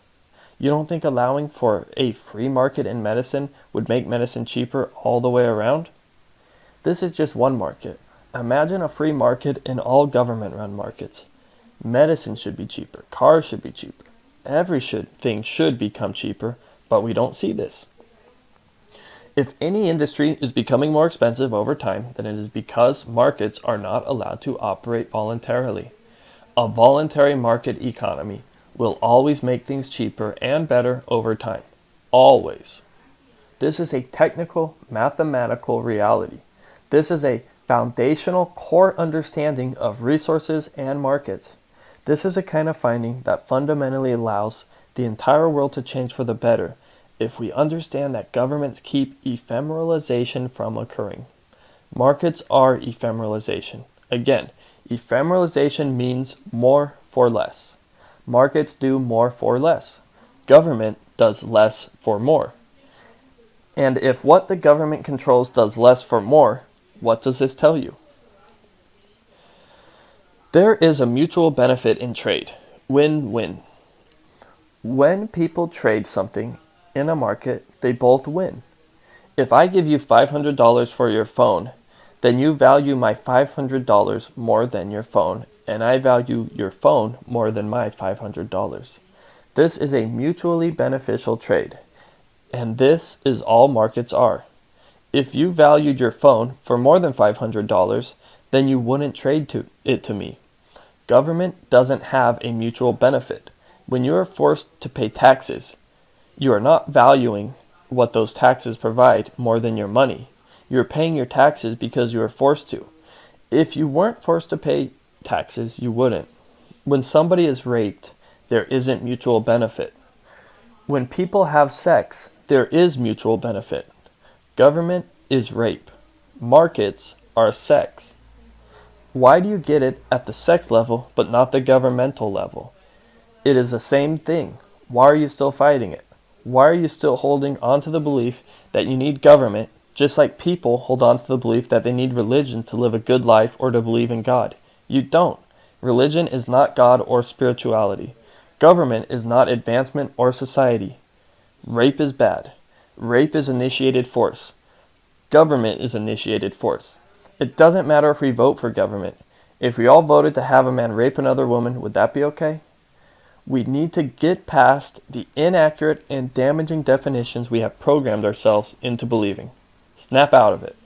You don't think allowing for a free market in medicine would make medicine cheaper all the way around? This is just one market. Imagine a free market in all government-run markets. Medicine should be cheaper. Cars should be cheaper. Everything should become cheaper, but we don't see this. If any industry is becoming more expensive over time, then it is because markets are not allowed to operate voluntarily. A voluntary market economy will always make things cheaper and better over time. Always. This is a technical, mathematical reality. This is a foundational core understanding of resources and markets. This is a kind of finding that fundamentally allows the entire world to change for the better if we understand that governments keep ephemeralization from occurring. Markets are ephemeralization. Again, ephemeralization means more for less. Markets do more for less. Government does less for more. And if what the government controls does less for more, what does this tell you? There is a mutual benefit in trade. Win-win. When people trade something in a market, they both win. If I give you $500 for your phone, then you value my $500 more than your phone, and I value your phone more than my $500. This is a mutually beneficial trade, and this is all markets are. If you valued your phone for more than $500, then you wouldn't trade it to me. Government doesn't have a mutual benefit. When you are forced to pay taxes, you are not valuing what those taxes provide more than your money. You are paying your taxes because you are forced to. If you weren't forced to pay taxes, you wouldn't. When somebody is raped, there isn't mutual benefit. When people have sex, there is mutual benefit. Government is rape. Markets are sex. Why do you get it at the sex level but not the governmental level? It is the same thing. Why are you still fighting it? Why are you still holding on to the belief that you need government, just like people hold on to the belief that they need religion to live a good life or to believe in God? You don't. Religion is not God or spirituality. Government is not advancement or society. Rape is bad. Rape is initiated force. Government is initiated force. It doesn't matter if we vote for government. If we all voted to have a man rape another woman, would that be okay? We need to get past the inaccurate and damaging definitions we have programmed ourselves into believing. Snap out of it.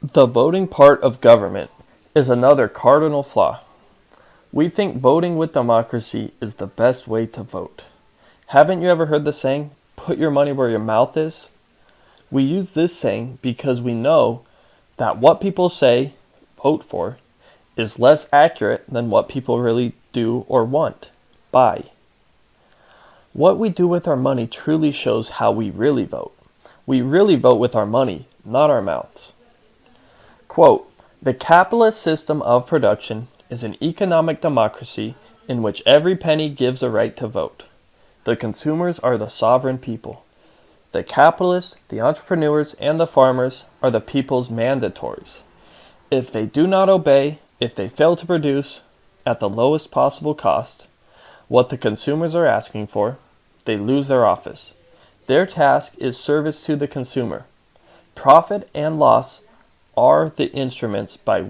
The voting part of government is another cardinal flaw. We think voting with democracy is the best way to vote. Haven't you ever heard the saying, put your money where your mouth is? We use this saying because we know that what people say, vote for, is less accurate than what people really do or want, buy. What we do with our money truly shows how we really vote. We really vote with our money, not our mouths. Quote, the capitalist system of production is an economic democracy in which every penny gives a right to vote. The consumers are the sovereign people. The capitalists, the entrepreneurs, and the farmers are the people's mandatories. If they do not obey, if they fail to produce at the lowest possible cost what the consumers are asking for, they lose their office. Their task is service to the consumer. Profit and loss are the instruments by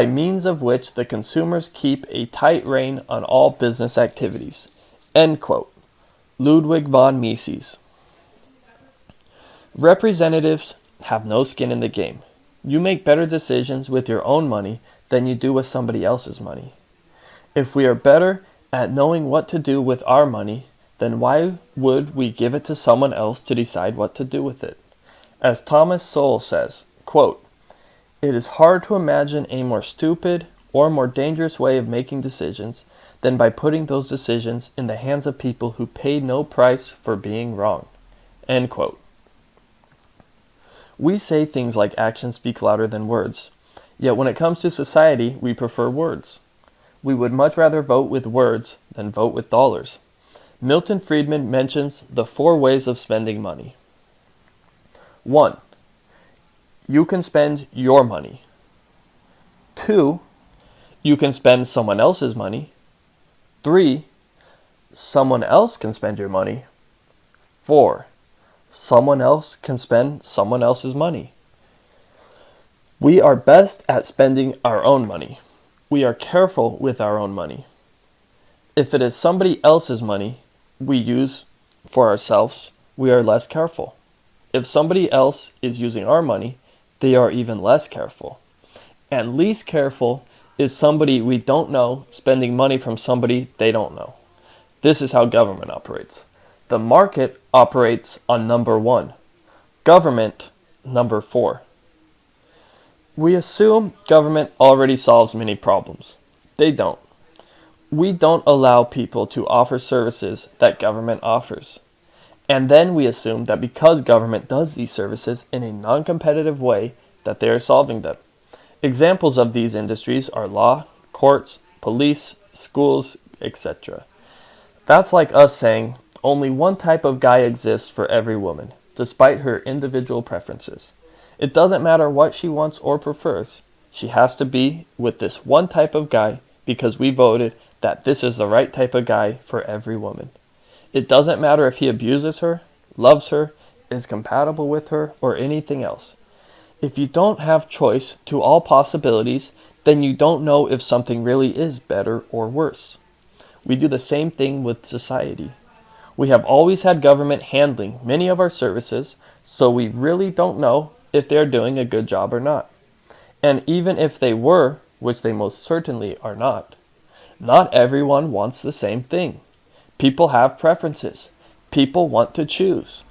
means of which the consumers keep a tight rein on all business activities. End quote. Ludwig von Mises. Representatives have no skin in the game. You make better decisions with your own money than you do with somebody else's money. If we are better at knowing what to do with our money, then why would we give it to someone else to decide what to do with it? As Thomas Sowell says, quote, it is hard to imagine a more stupid or more dangerous way of making decisions than by putting those decisions in the hands of people who pay no price for being wrong. End quote. We say things like actions speak louder than words, yet when it comes to society, we prefer words. We would much rather vote with words than vote with dollars. Milton Friedman mentions the 4 ways of spending money. 1. You can spend your money. 2. You can spend someone else's money. 3. Someone else can spend your money. 4. Someone else can spend someone else's money. We are best at spending our own money. We are careful with our own money. If it is somebody else's money we use for ourselves, we are less careful. If somebody else is using our money, they are even less careful. And least careful is somebody we don't know spending money from somebody they don't know. This is how government operates. The market operates on number 1. Government, number 4. We assume government already solves many problems. They don't. We don't allow people to offer services that government offers. And then we assume that because government does these services in a non-competitive way, that they are solving them. Examples of these industries are law, courts, police, schools, etc. That's like us saying only one type of guy exists for every woman, despite her individual preferences. It doesn't matter what she wants or prefers. She has to be with this one type of guy because we voted that this is the right type of guy for every woman. It doesn't matter if he abuses her, loves her, is compatible with her, or anything else. If you don't have choice to all possibilities, then you don't know if something really is better or worse. we do the same thing with society. We have always had government handling many of our services, so we really don't know if they're doing a good job or not. And even if they were, which they most certainly are not everyone wants the same thing. People have preferences. People want to choose.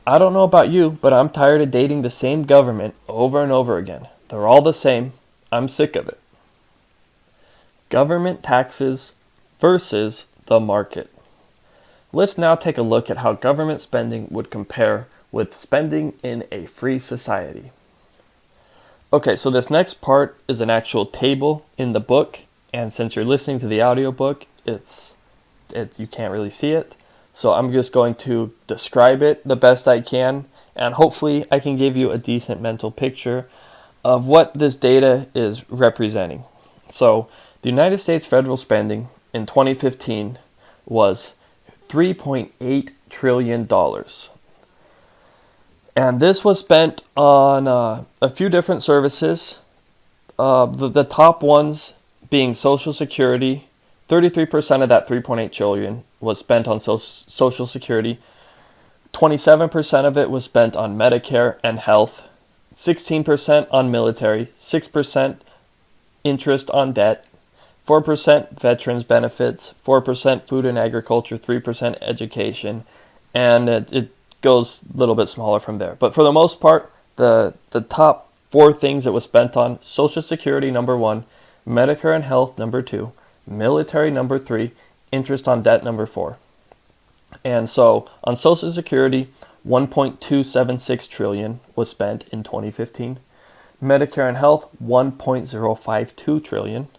I don't know about you, but I'm tired of dating the same government over and over again. They're all the same. I'm sick of it. Government taxes versus the market. Let's now take a look at how government spending would compare with spending in a free society. Okay, so this next part is an actual table in the book, and since you're listening to the audiobook, you can't really see it. So I'm just going to describe it the best I can, and hopefully I can give you a decent mental picture of what this data is representing. So the United States federal spending in 2015 was $3.8 trillion. And this was spent on a few different services. The top ones being Social Security. 33% of that 3.8 trillion was spent on Social Security. 27% of it was spent on Medicare and health. 16% on military. 6% interest on debt. 4% veterans benefits. 4% food and agriculture. 3% education. And it goes a little bit smaller from there. But for the most part, the top four things that was spent on: Social Security, number one; Medicare and health, number two; military, number three; interest on debt, number four. And so on Social Security, 1.276 trillion was spent in 2015. Medicare and health, 1.052 trillion.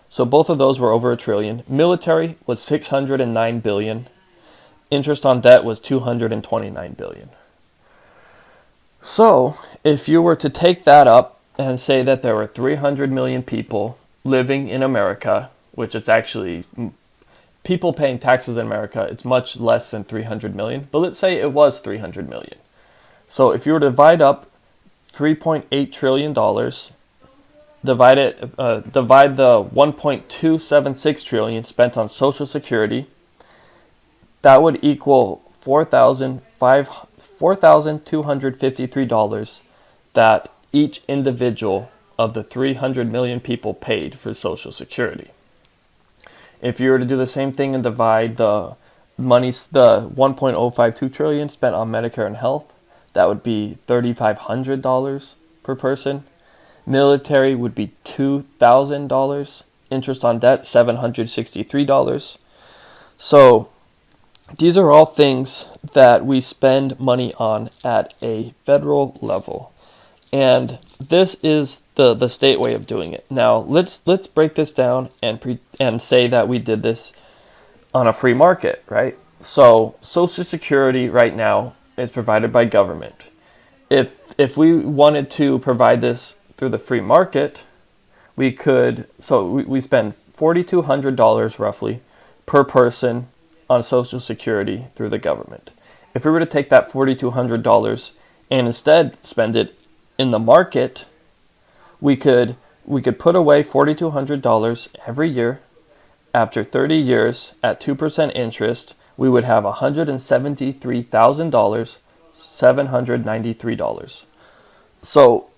So both of those were over a trillion. Military was 609 billion. Interest on debt was 229 billion. So if you were to take that up and say that there were 300 million people living in America, which it's actually people paying taxes in America, it's much less than 300 million, but let's say it was 300 million. So if you were to divide up $3.8 trillion, divide the 1.276 trillion spent on Social Security, that would equal $4,253 that each individual of the 300 million people paid for Social Security. If you were to do the same thing and divide the 1.052 trillion spent on Medicare and health, that would be $3,500 per person. Military would be $2,000. Interest on debt, $763. So these are all things that we spend money on at a federal level. And this is the state way of doing it. Now, let's break this down and say that we did this on a free market, right? So Social Security right now is provided by government. If we wanted to provide this through the free market, we could. So we spend $4,200 roughly per person on Social Security through the government. If we were to take that $4,200 and instead spend it in the market, we could put away $4,200 every year. After 30 years at 2% interest, we would have $173,000, $793. So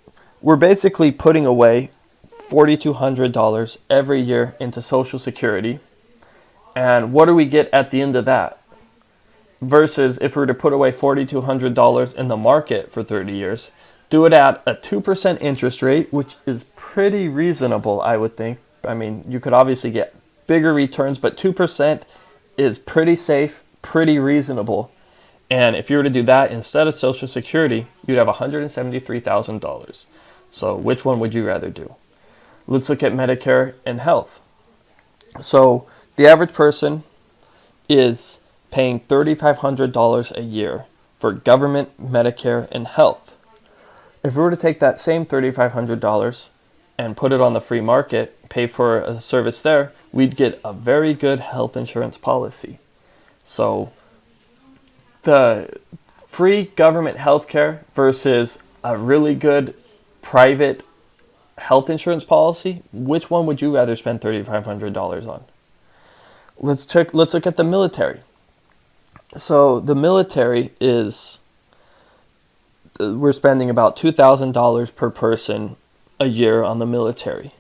we're basically putting away $4,200 every year into Social Security. And what do we get at the end of that? Versus if we were to put away $4,200 in the market for 30 years, do it at a 2% interest rate, which is pretty reasonable, I would think. I mean, you could obviously get bigger returns, but 2% is pretty safe, pretty reasonable. And if you were to do that instead of Social Security, you'd have $173,000. So which one would you rather do? Let's look at Medicare and health. So the average person is paying $3,500 a year for government, Medicare, and health. If we were to take that same $3,500 and put it on the free market, pay for a service there, we'd get a very good health insurance policy. So the free government healthcare versus a really good private health insurance policy, which one would you rather spend $3,500 on? let's look at the military. So the military is, we're spending about $2,000 per person a year on the military.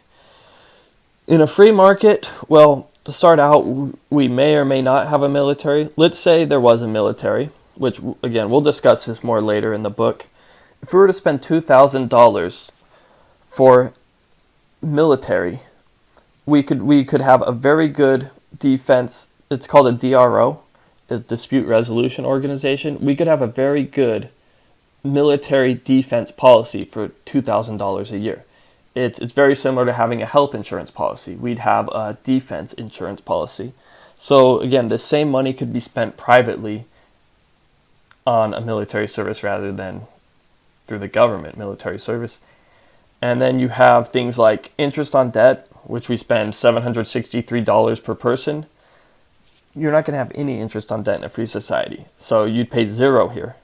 In a free market, well, to start out, we may or may not have a military. Let's say there was a military, which, again, we'll discuss this more later in the book. If we were to spend $2,000 for military, we could have a very good defense. It's called a DRO, a dispute resolution organization. We could have a very good military defense policy for $2,000 a year. It's very similar to having a health insurance policy. We'd have a defense insurance policy. So again, the same money could be spent privately on a military service rather than through the government military service. And then you have things like interest on debt, which we spend $763 per person. You're not going to have any interest on debt in a free society. So you'd pay zero here.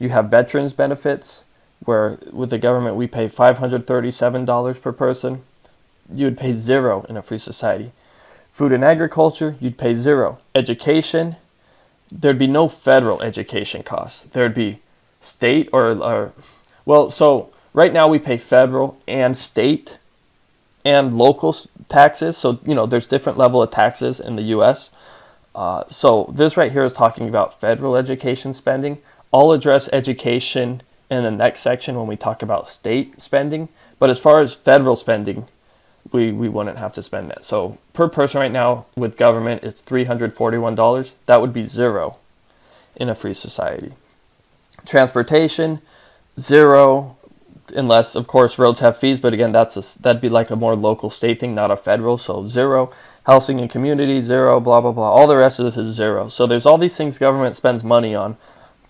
You have veterans benefits, where with the government we pay $537 per person. You would pay zero in a free society. Food and agriculture, you'd pay zero. Education, there'd be no federal education costs. There'd be state so right now we pay federal and state and local taxes. So, there's different level of taxes in the U.S. So this right here is talking about federal education spending. I'll address education in the next section when we talk about state spending. But as far as federal spending, we wouldn't have to spend that. So per person right now with government, it's $341. That would be zero in a free society. Transportation, zero, unless, of course, roads have fees. But again, that'd be like a more local state thing, not a federal. So zero. Housing and community, zero, blah, blah, blah. All the rest of this is zero. So there's all these things government spends money on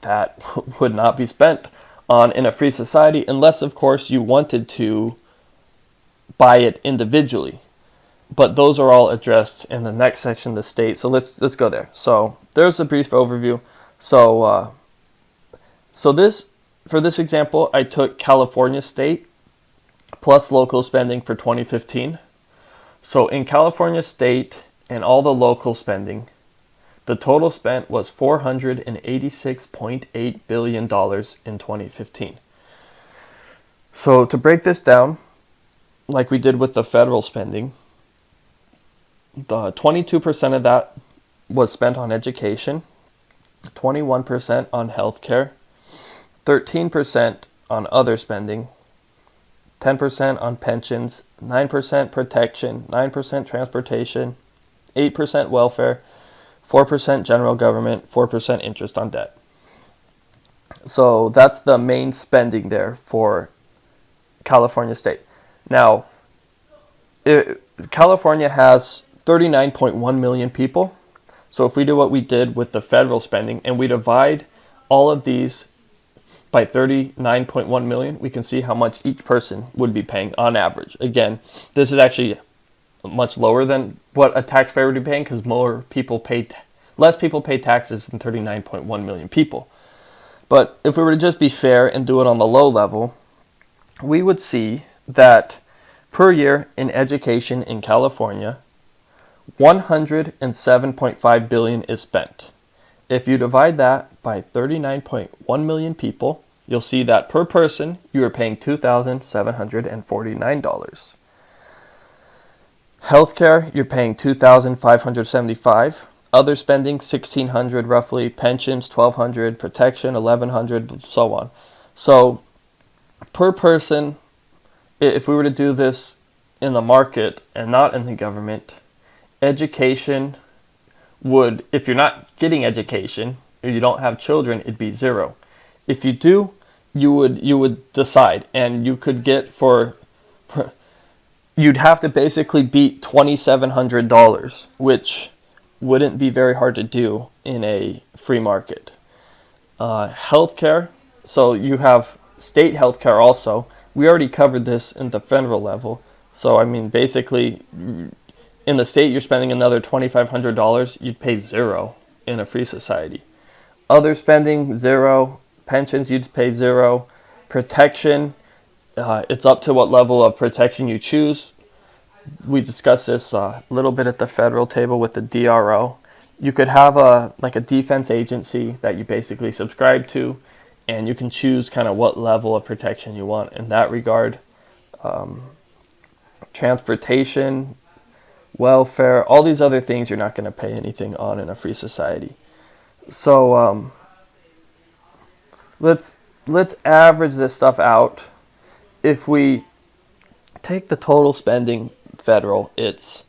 that would not be spent on in a free society unless, of course, you wanted to buy it individually. But those are all addressed in the next section, the state. So let's go there. So there's a brief overview. So for this example, I took California state plus local spending for 2015. So in California state and all the local spending, the total spent was $486.8 billion in 2015. So to break this down, like we did with the federal spending, the 22% of that was spent on education, 21% on healthcare, 13% on other spending, 10% on pensions, 9% protection, 9% transportation, 8% welfare, 4% general government, 4% interest on debt. So that's the main spending there for California state. Now, California has 39.1 million people. So if we do what we did with the federal spending and we divide all of these by 39.1 million, we can see how much each person would be paying on average. Again, this is actually much lower than what a taxpayer would be paying because less people pay taxes than 39.1 million people. But if we were to just be fair and do it on the low level, we would see that per year in education in California, $107.5 billion is spent. If you divide that by 39.1 million people, you'll see that per person, you are paying $2,749. Healthcare, you're paying $2,575. Other spending, $1,600 roughly. Pensions, $1,200. Protection, $1,100, so on. So per person, if we were to do this in the market and not in the government, education would, if you're not getting education or you don't have children, it'd be zero. If you do, you would decide, and you could get you'd have to basically beat $2,700, which wouldn't be very hard to do in a free market. Healthcare, so you have state healthcare also. We already covered this in the federal level. So I mean, basically, in the state, you're spending another $2,500. You'd pay zero in a free society. Other spending, zero. Pensions, you'd pay zero. Protection, it's up to what level of protection you choose. We discussed this a little bit at the federal table with the DRO. You could have a defense agency that you basically subscribe to, and you can choose kind of what level of protection you want in that regard. Transportation, welfare, all these other things you're not going to pay anything on in a free society. So let's average this stuff out. If we take the total spending federal, it's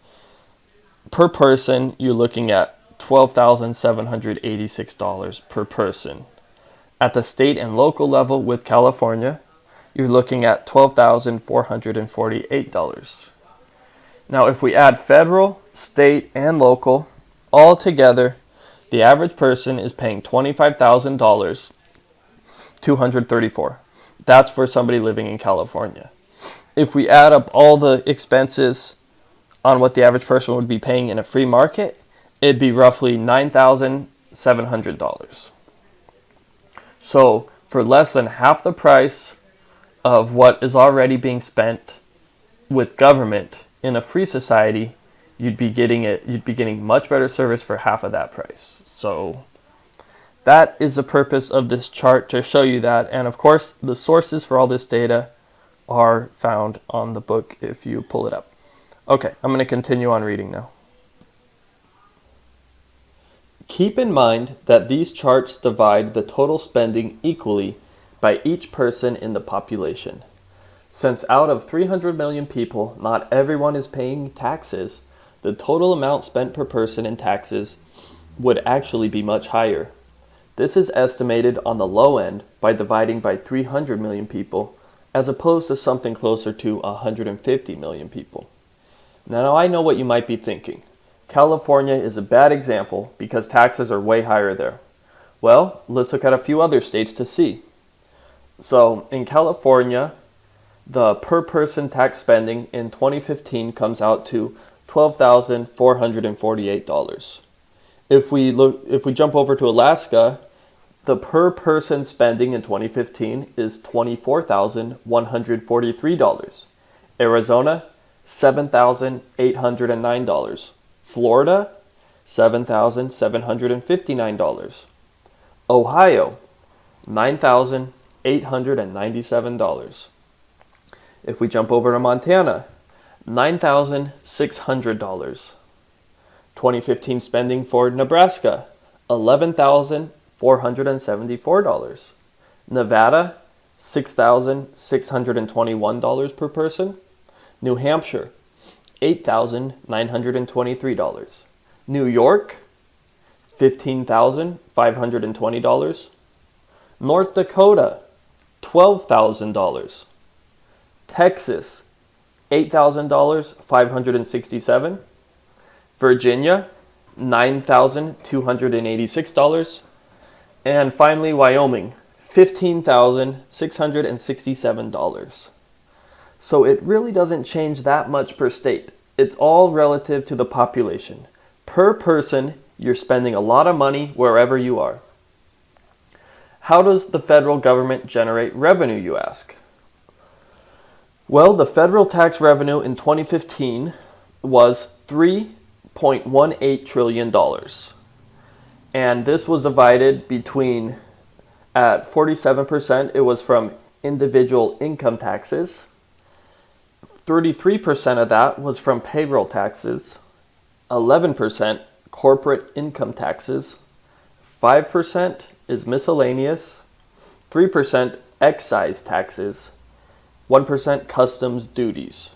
per person, you're looking at $12,786 per person. At the state and local level with California, you're looking at $12,448. Now, if we add federal, state, and local all together, the average person is paying $25,234. That's for somebody living in California. If we add up all the expenses on what the average person would be paying in a free market, it'd be roughly $9,700. So for less than half the price of what is already being spent with government in a free society, you'd be getting much better service for half of that price. So that is the purpose of this chart, to show you that. And of course, the sources for all this data are found on the book if you pull it up. Okay, I'm going to continue on reading now. Keep in mind that these charts divide the total spending equally by each person in the population. Since out of 300 million people, not everyone is paying taxes, the total amount spent per person in taxes would actually be much higher. This is estimated on the low end by dividing by 300 million people, as opposed to something closer to 150 million people. Now I know what you might be thinking. California is a bad example because taxes are way higher there. Well, let's look at a few other states to see. So in California, the per person tax spending in 2015 comes out to $12,448. If we jump over to Alaska, the per person spending in 2015 is $24,143. Arizona, $7,809. Florida, $7,759. Ohio, $9,897. If we jump over to Montana, $9,600. 2015 spending for Nebraska, $11,474. Nevada, $6,621 per person. New Hampshire, $8,923. New York, $15,520. North Dakota, $12,000. Texas, $8,000, $567. Virginia, $9,286. And finally, Wyoming, $15,667. So it really doesn't change that much per state. It's all relative to the population. Per person, you're spending a lot of money wherever you are. How does the federal government generate revenue, you ask? Well, the federal tax revenue in 2015 was $3.18 trillion. And this was divided between, at 47%, it was from individual income taxes. 33% of that was from payroll taxes. 11% corporate income taxes. 5% is miscellaneous. 3% excise taxes. 1% customs duties.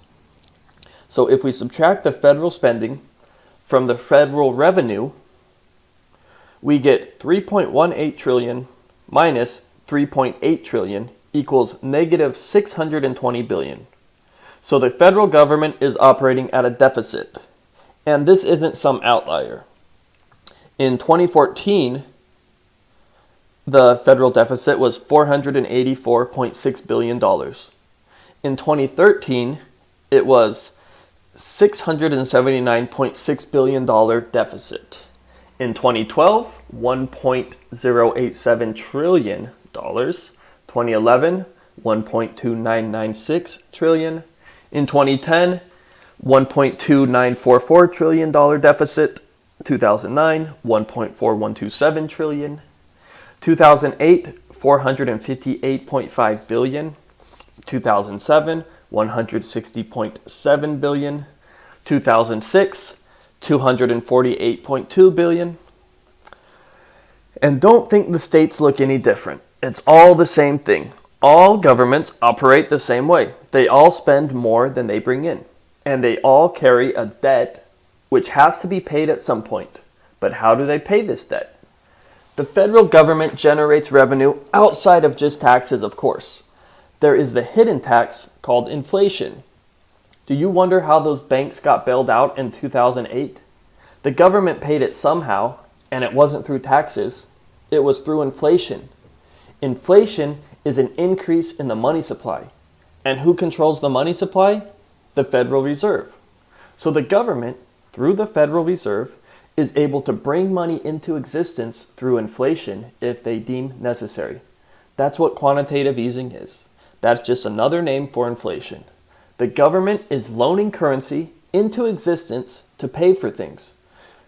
So if we subtract the federal spending from the federal revenue, we get 3.18 trillion minus 3.8 trillion equals negative 620 billion. So the federal government is operating at a deficit. And this isn't some outlier. In 2014, the federal deficit was $484.6 billion. In 2013, it was $679.6 billion deficit. In 2012, $1.087 trillion. 2011, $1.2996 trillion. In 2010, $1.2944 trillion deficit. 2009, 1.4127 trillion. 2008, 458.5 billion. 2007, 160.7 billion. 2006, 248.2 billion. And don't think the states look any different. It's all the same thing. All governments operate the same way. They all spend more than they bring in. And they all carry a debt which has to be paid at some point. But how do they pay this debt? The federal government generates revenue outside of just taxes, of course. There is the hidden tax called inflation. Do you wonder how those banks got bailed out in 2008? The government paid it somehow, and it wasn't through taxes. It was through inflation. Inflation is an increase in the money supply. And who controls the money supply? The Federal Reserve. So the government, through the Federal Reserve, is able to bring money into existence through inflation if they deem necessary. That's what quantitative easing is. That's just another name for inflation. The government is loaning currency into existence to pay for things.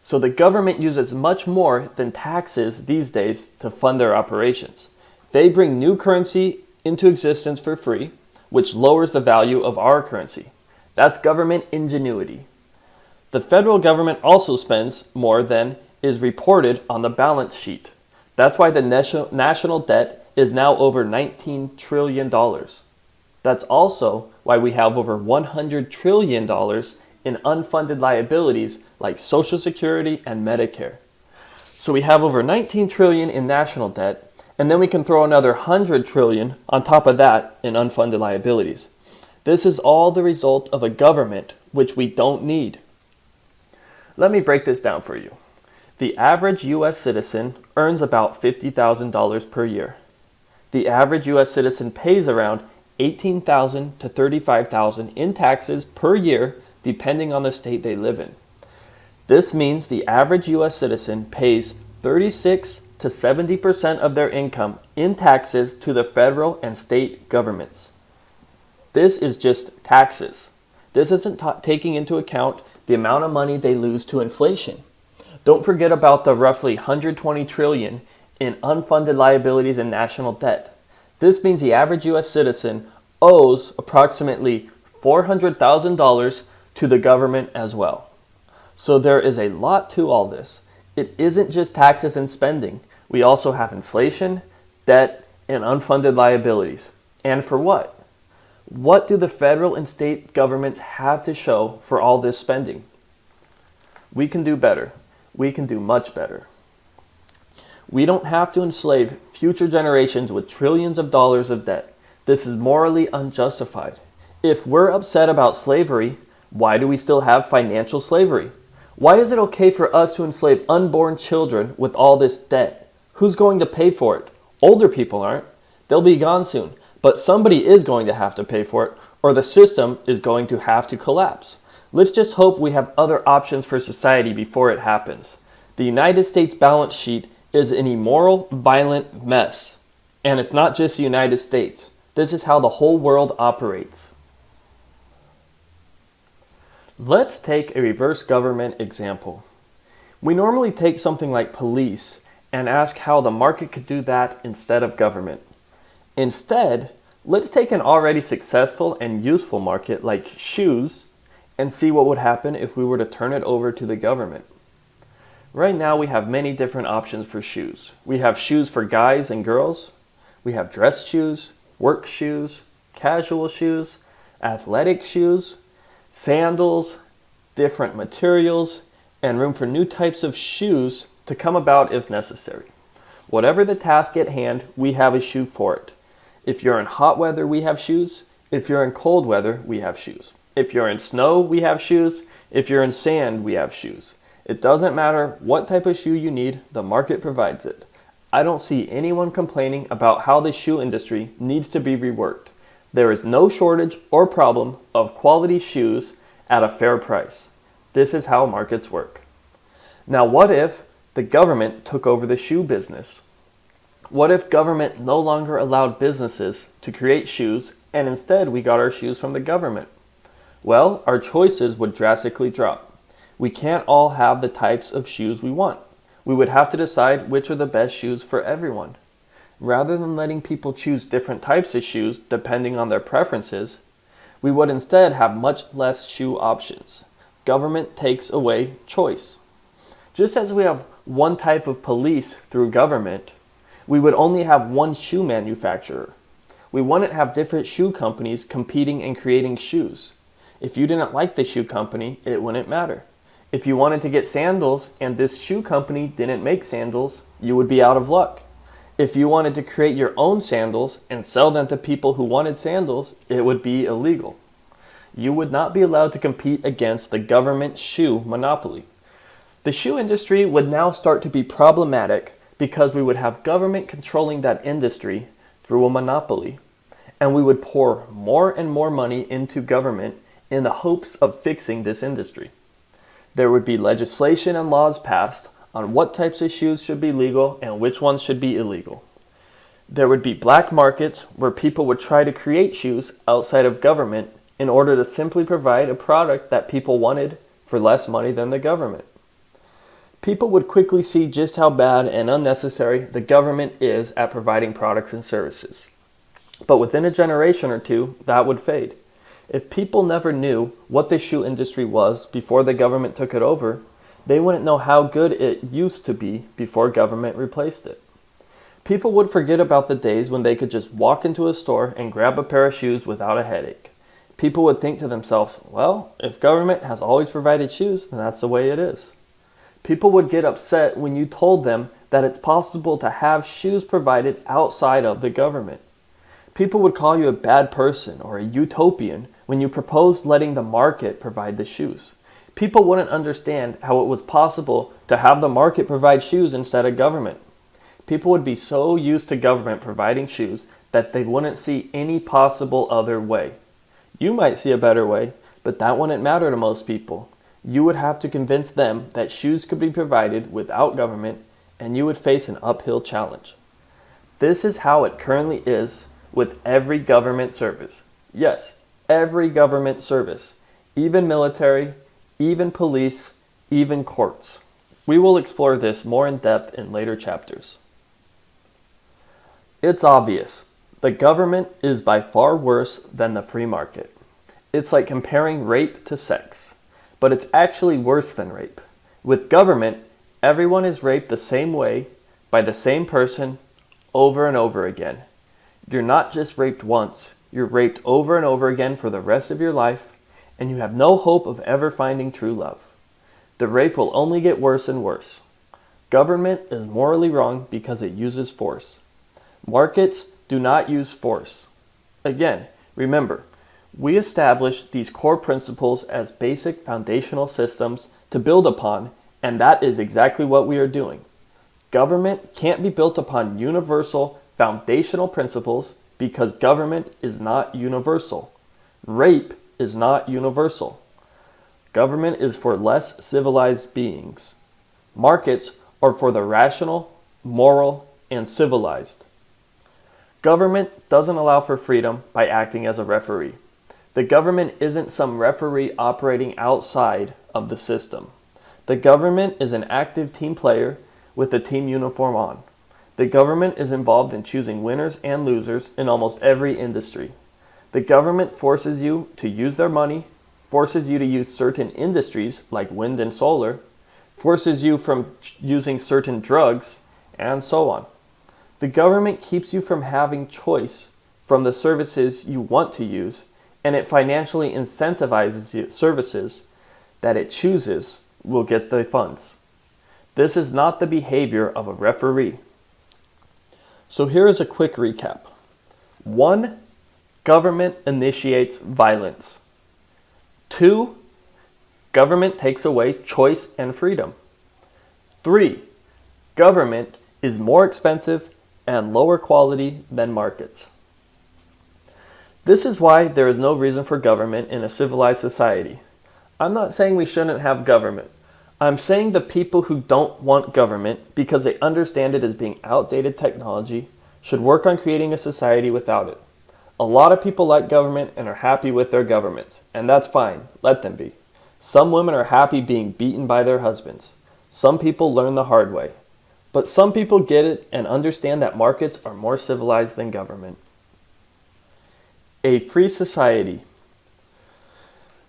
So the government uses much more than taxes these days to fund their operations. They bring new currency into existence for free, which lowers the value of our currency. That's government ingenuity. The federal government also spends more than is reported on the balance sheet. That's why the national debt is now over $19 trillion. That's also why we have over $100 trillion in unfunded liabilities like Social Security and Medicare. So we have over $19 trillion in national debt, and then we can throw another $100 trillion on top of that in unfunded liabilities. This is all the result of a government which we don't need. Let me break this down for you. The average U.S. citizen earns about $50,000 per year. The average U.S. citizen pays around $18,000 to $35,000 in taxes per year, depending on the state they live in. This means the average U.S. citizen pays 36 to 70% of their income in taxes to the federal and state governments. This is just taxes. This isn't taking into account the amount of money they lose to inflation. Don't forget about the roughly $120 trillion in unfunded liabilities and national debt. This means the average U.S. citizen owes approximately $400,000 to the government as well. So there is a lot to all this. It isn't just taxes and spending. We also have inflation, debt, and unfunded liabilities. And for what? What do the federal and state governments have to show for all this spending? We can do better. We can do much better. We don't have to enslave future generations with trillions of dollars of debt. This is morally unjustified. If we're upset about slavery, why do we still have financial slavery? Why is it okay for us to enslave unborn children with all this debt? Who's going to pay for it? Older people aren't. They'll be gone soon. But somebody is going to have to pay for it, or the system is going to have to collapse. Let's just hope we have other options for society before it happens. The United States balance sheet is an immoral, violent mess. And it's not just the United States. This is how the whole world operates. Let's take a reverse government example. We normally take something like police and ask how the market could do that instead of government. Instead, let's take an already successful and useful market like shoes and see what would happen if we were to turn it over to the government. Right now we have many different options for shoes. We have shoes for guys and girls. We have dress shoes, work shoes, casual shoes, athletic shoes, sandals, different materials, and room for new types of shoes to come about if necessary. Whatever the task at hand, we have a shoe for it. If you're in hot weather, we have shoes. If you're in cold weather, we have shoes. If you're in snow, we have shoes. If you're in sand, we have shoes. It doesn't matter what type of shoe you need, the market provides it. I don't see anyone complaining about how the shoe industry needs to be reworked. There is no shortage or problem of quality shoes at a fair price. This is how markets work. Now what if the government took over the shoe business? What if government no longer allowed businesses to create shoes and instead we got our shoes from the government? Well, our choices would drastically drop. We can't all have the types of shoes we want. We would have to decide which are the best shoes for everyone. Rather than letting people choose different types of shoes depending on their preferences, we would instead have much less shoe options. Government takes away choice. Just as we have one type of police through government, we would only have one shoe manufacturer. We wouldn't have different shoe companies competing and creating shoes. If you didn't like the shoe company, it wouldn't matter. If you wanted to get sandals and this shoe company didn't make sandals, you would be out of luck. If you wanted to create your own sandals and sell them to people who wanted sandals, it would be illegal. You would not be allowed to compete against the government shoe monopoly. The shoe industry would now start to be problematic because we would have government controlling that industry through a monopoly, and we would pour more and more money into government in the hopes of fixing this industry. There would be legislation and laws passed on what types of shoes should be legal and which ones should be illegal. There would be black markets where people would try to create shoes outside of government in order to simply provide a product that people wanted for less money than the government. People would quickly see just how bad and unnecessary the government is at providing products and services. But within a generation or two, that would fade. If people never knew what the shoe industry was before the government took it over, they wouldn't know how good it used to be before government replaced it. People would forget about the days when they could just walk into a store and grab a pair of shoes without a headache. People would think to themselves, well, if government has always provided shoes, then that's the way it is. People would get upset when you told them that it's possible to have shoes provided outside of the government. People would call you a bad person or a utopian when you proposed letting the market provide the shoes. People wouldn't understand how it was possible to have the market provide shoes instead of government. People would be so used to government providing shoes that they wouldn't see any possible other way. You might see a better way, but that wouldn't matter to most people. You would have to convince them that shoes could be provided without government, and you would face an uphill challenge. This is how it currently is with every government service. Yes, every government service, even military, even police, even courts. We will explore this more in depth in later chapters. It's obvious. The government is by far worse than the free market. It's like comparing rape to sex, but it's actually worse than rape. With government, everyone is raped the same way by the same person over and over again. You're not just raped once, you're raped over and over again for the rest of your life, and you have no hope of ever finding true love. The rape will only get worse and worse. Government is morally wrong because it uses force. Markets do not use force. Again, remember, we established these core principles as basic foundational systems to build upon, and that is exactly what we are doing. Government can't be built upon universal foundational principles because government is not universal. Rape is not universal. Government is for less civilized beings. Markets are for the rational, moral, and civilized. Government doesn't allow for freedom by acting as a referee. The government isn't some referee operating outside of the system. The government is an active team player with a team uniform on. The government is involved in choosing winners and losers in almost every industry. The government forces you to use their money, forces you to use certain industries like wind and solar, forces you from using certain drugs, and so on. The government keeps you from having choice from the services you want to use, and it financially incentivizes services that it chooses will get the funds. This is not the behavior of a referee. So here is a quick recap. 1. Government initiates violence. 2. Government takes away choice and freedom. 3. Government is more expensive and lower quality than markets. This is why there is no reason for government in a civilized society. I'm not saying we shouldn't have government. I'm saying the people who don't want government because they understand it as being outdated technology should work on creating a society without it. A lot of people like government and are happy with their governments, and that's fine, let them be. Some women are happy being beaten by their husbands. Some people learn the hard way. But some people get it and understand that markets are more civilized than government. A free society.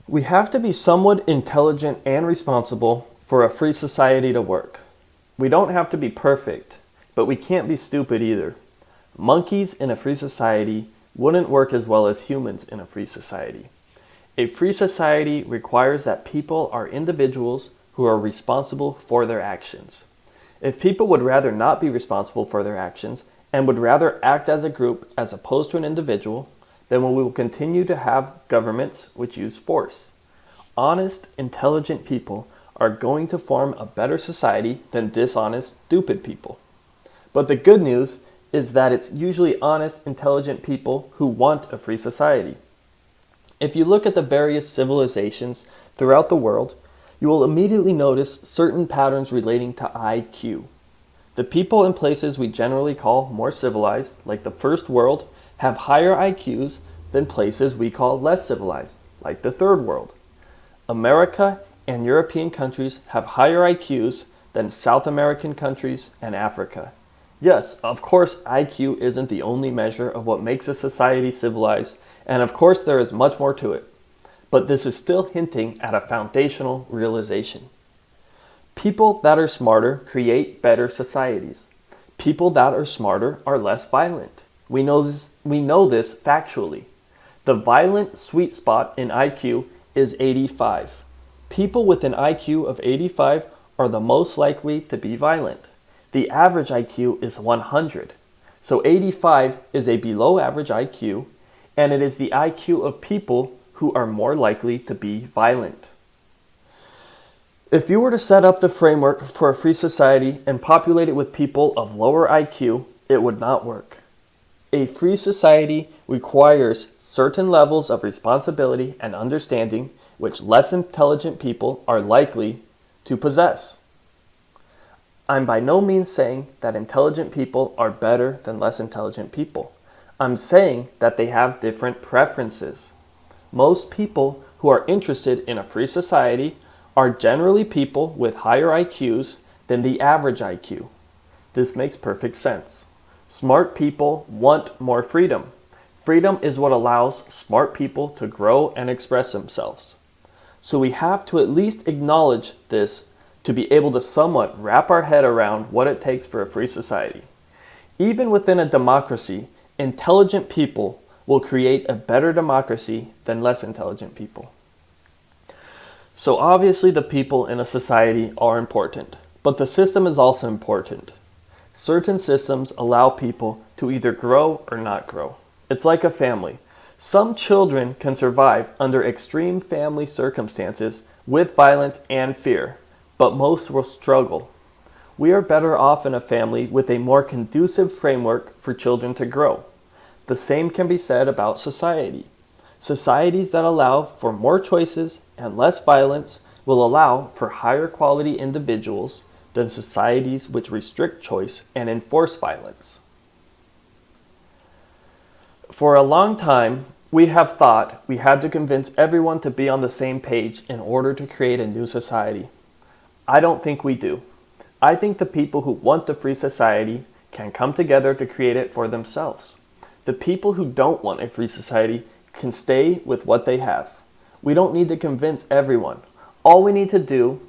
We have to be somewhat intelligent and responsible for a free society to work. We don't have to be perfect, but we can't be stupid either. Monkeys in a free society wouldn't work as well as humans in a free society. A free society requires that people are individuals who are responsible for their actions. If people would rather not be responsible for their actions and would rather act as a group as opposed to an individual, then we will continue to have governments which use force. Honest, intelligent people are going to form a better society than dishonest, stupid people. But the good news is that it's usually honest, intelligent people who want a free society. If you look at the various civilizations throughout the world, you will immediately notice certain patterns relating to IQ. The people in places we generally call more civilized, like the first world, have higher IQs than places we call less civilized, like the third world. America and European countries have higher IQs than South American countries and Africa. Yes, of course, IQ isn't the only measure of what makes a society civilized, and of course there is much more to it. But this is still hinting at a foundational realization. People that are smarter create better societies. People that are smarter are less violent. We know this factually. The violent sweet spot in IQ is 85. People with an IQ of 85 are the most likely to be violent. The average IQ is 100. So 85 is a below average IQ, and it is the IQ of people who are more likely to be violent. If you were to set up the framework for a free society and populate it with people of lower IQ, it would not work. A free society requires certain levels of responsibility and understanding which less intelligent people are likely to possess. I'm by no means saying that intelligent people are better than less intelligent people. I'm saying that they have different preferences. Most people who are interested in a free society are generally people with higher IQs than the average IQ. This makes perfect sense. Smart people want more freedom. Freedom is what allows smart people to grow and express themselves. So we have to at least acknowledge this to be able to somewhat wrap our head around what it takes for a free society. Even within a democracy, intelligent people will create a better democracy than less intelligent people. So obviously the people in a society are important, but the system is also important. Certain systems allow people to either grow or not grow. It's like a family. Some children can survive under extreme family circumstances with violence and fear, but most will struggle. We are better off in a family with a more conducive framework for children to grow. The same can be said about society. Societies that allow for more choices and less violence will allow for higher quality individuals than societies which restrict choice and enforce violence. For a long time, we have thought we had to convince everyone to be on the same page in order to create a new society. I don't think we do. I think the people who want the free society can come together to create it for themselves. The people who don't want a free society can stay with what they have. We don't need to convince everyone. All we need to do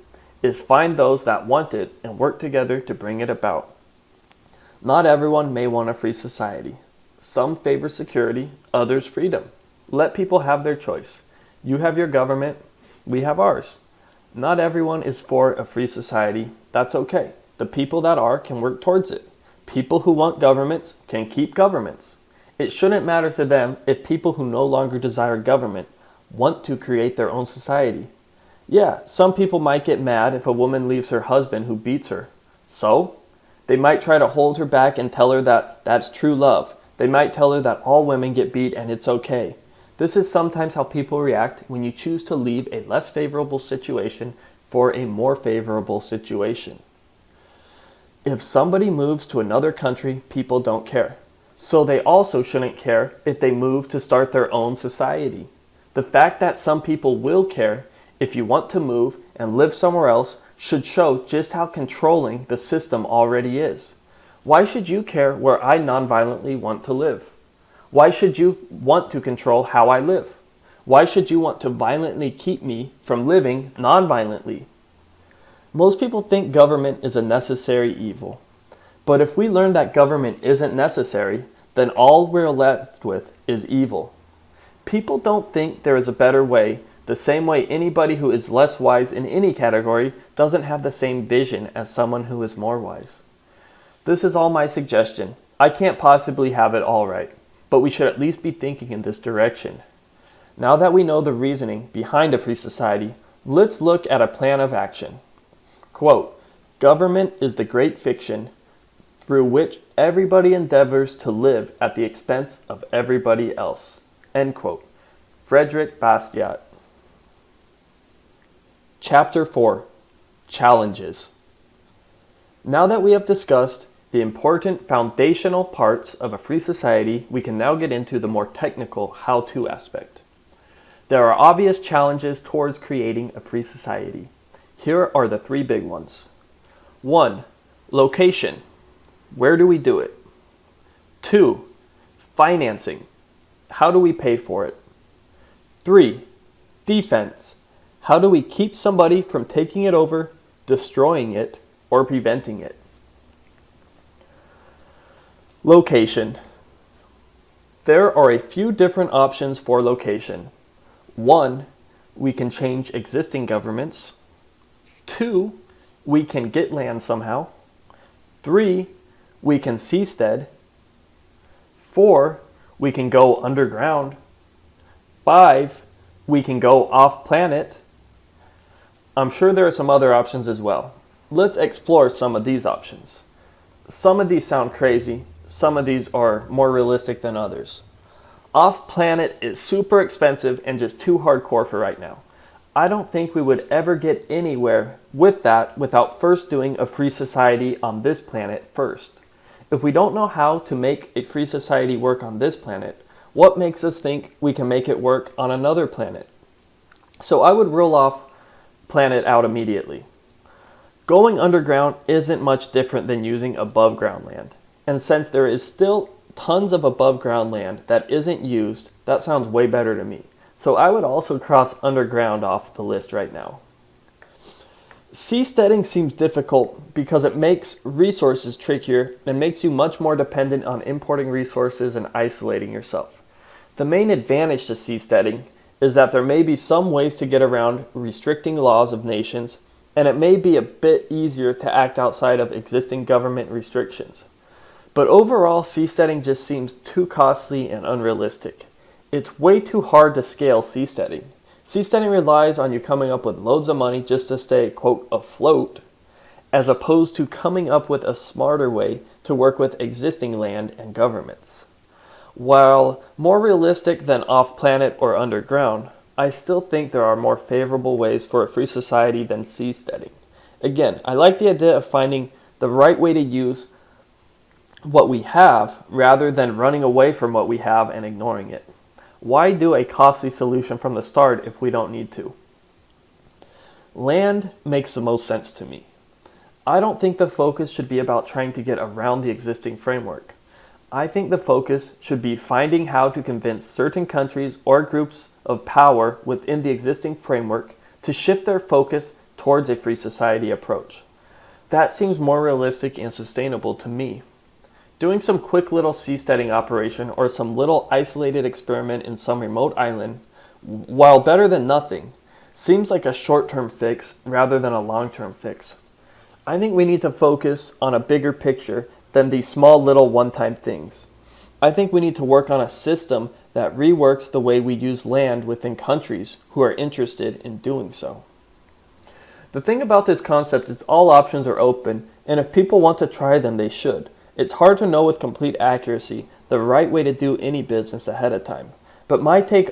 is find those that want it and work together to bring it about. Not everyone may want a free society. Some favor security, others freedom. Let people have their choice. You have your government, we have ours. Not everyone is for a free society. That's okay. The people that are can work towards it. People who want governments can keep governments. It shouldn't matter to them if people who no longer desire government want to create their own society. Yeah, some people might get mad if a woman leaves her husband who beats her. So, they might try to hold her back and tell her that that's true love. They might tell her that all women get beat and it's okay. This is sometimes how people react when you choose to leave a less favorable situation for a more favorable situation. If somebody moves to another country, people don't care. So they also shouldn't care if they move to start their own society. The fact that some people will care if you want to move and live somewhere else should show just how controlling the system already is. Why should you care where I nonviolently want to live? Why should you want to control how I live? Why should you want to violently keep me from living nonviolently? Most people think government is a necessary evil. But if we learn that government isn't necessary, then all we're left with is evil. People don't think there is a better way, the same way anybody who is less wise in any category doesn't have the same vision as someone who is more wise. This is all my suggestion. I can't possibly have it all right, but we should at least be thinking in this direction. Now that we know the reasoning behind a free society, let's look at a plan of action. Quote, "Government is the great fiction through which everybody endeavors to live at the expense of everybody else." End quote. Frederick Bastiat. Chapter 4. Challenges. Now that we have discussed the important foundational parts of a free society, we can now get into the more technical how-to aspect. There are obvious challenges towards creating a free society. Here are the three big ones. 1. Location. Where do we do it? 2. Financing. How do we pay for it? 3. Defense. How do we keep somebody from taking it over, destroying it, or preventing it? Location. There are a few different options for location. 1. We can change existing governments. 2. We can get land somehow. 3. We can seastead. 4. We can go underground. 5. We can go off-planet. I'm sure there are some other options as well. Let's explore some of these options. Some of these sound crazy. Some of these are more realistic than others. Off-planet is super expensive and just too hardcore for right now. I don't think we would ever get anywhere with that without first doing a free society on this planet first. If we don't know how to make a free society work on this planet, what makes us think we can make it work on another planet? So I would rule off planet out immediately. Going underground isn't much different than using above ground land. And since there is still tons of above ground land that isn't used, that sounds way better to me. So I would also cross underground off the list right now. Seasteading seems difficult because it makes resources trickier and makes you much more dependent on importing resources and isolating yourself. The main advantage to seasteading is that there may be some ways to get around restricting laws of nations, and it may be a bit easier to act outside of existing government restrictions. But overall, seasteading just seems too costly and unrealistic. It's way too hard to scale seasteading. Seasteading relies on you coming up with loads of money just to stay, quote, afloat, as opposed to coming up with a smarter way to work with existing land and governments. While more realistic than off-planet or underground, I still think there are more favorable ways for a free society than seasteading. Again, I like the idea of finding the right way to use what we have rather than running away from what we have and ignoring it. Why do a costly solution from the start if we don't need to? Land makes the most sense to me. I don't think the focus should be about trying to get around the existing framework. I think the focus should be finding how to convince certain countries or groups of power within the existing framework to shift their focus towards a free society approach. That seems more realistic and sustainable to me. Doing some quick little seasteading operation or some little isolated experiment in some remote island, while better than nothing, seems like a short-term fix rather than a long-term fix. I think we need to focus on a bigger picture than these small little one-time things. I think we need to work on a system that reworks the way we use land within countries who are interested in doing so. The thing about this concept is all options are open, and if people want to try them, they should. It's hard to know with complete accuracy the right way to do any business ahead of time. But my take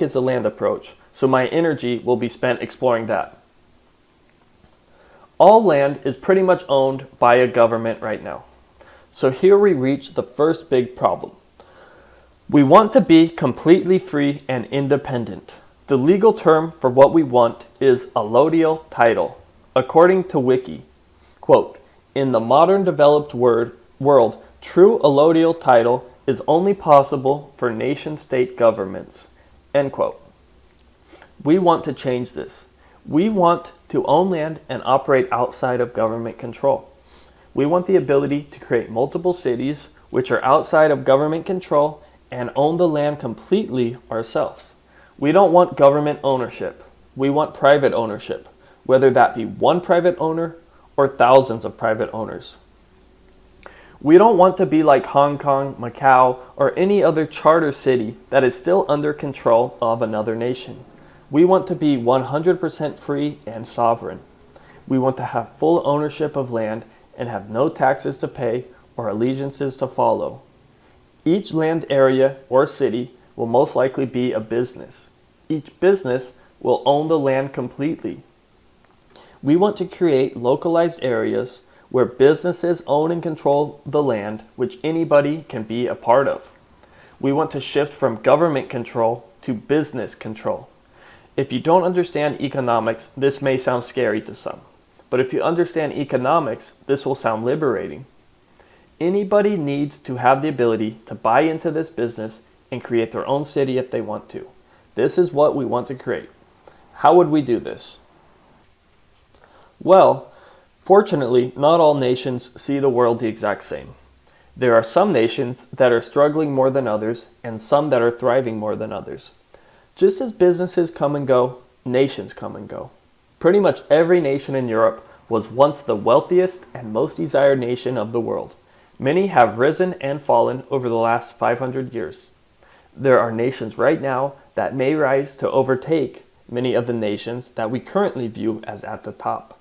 is the land approach, so my energy will be spent exploring that. All land is pretty much owned by a government right now. So here we reach the first big problem. We want to be completely free and independent. The legal term for what we want is allodial title. According to Wiki, quote, in the modern developed world, true allodial title is only possible for nation-state governments, end quote. We want to change this. We want to own land and operate outside of government control. We want the ability to create multiple cities which are outside of government control and own the land completely ourselves. We don't want government ownership. We want private ownership, whether that be one private owner or thousands of private owners. We don't want to be like Hong Kong, Macau, or any other charter city that is still under control of another nation. We want to be 100% free and sovereign. We want to have full ownership of land and have no taxes to pay or allegiances to follow. Each land area or city will most likely be a business. Each business will own the land completely. We want to create localized areas where businesses own and control the land which anybody can be a part of. We want to shift from government control to business control. If you don't understand economics, this may sound scary to some. But if you understand economics, this will sound liberating. Anybody needs to have the ability to buy into this business and create their own city if they want to. This is what we want to create. How would we do this? Well, fortunately, not all nations see the world the exact same. There are some nations that are struggling more than others and some that are thriving more than others. Just as businesses come and go, nations come and go. Pretty much every nation in Europe was once the wealthiest and most desired nation of the world. Many have risen and fallen over the last 500 years. There are nations right now that may rise to overtake many of the nations that we currently view as at the top.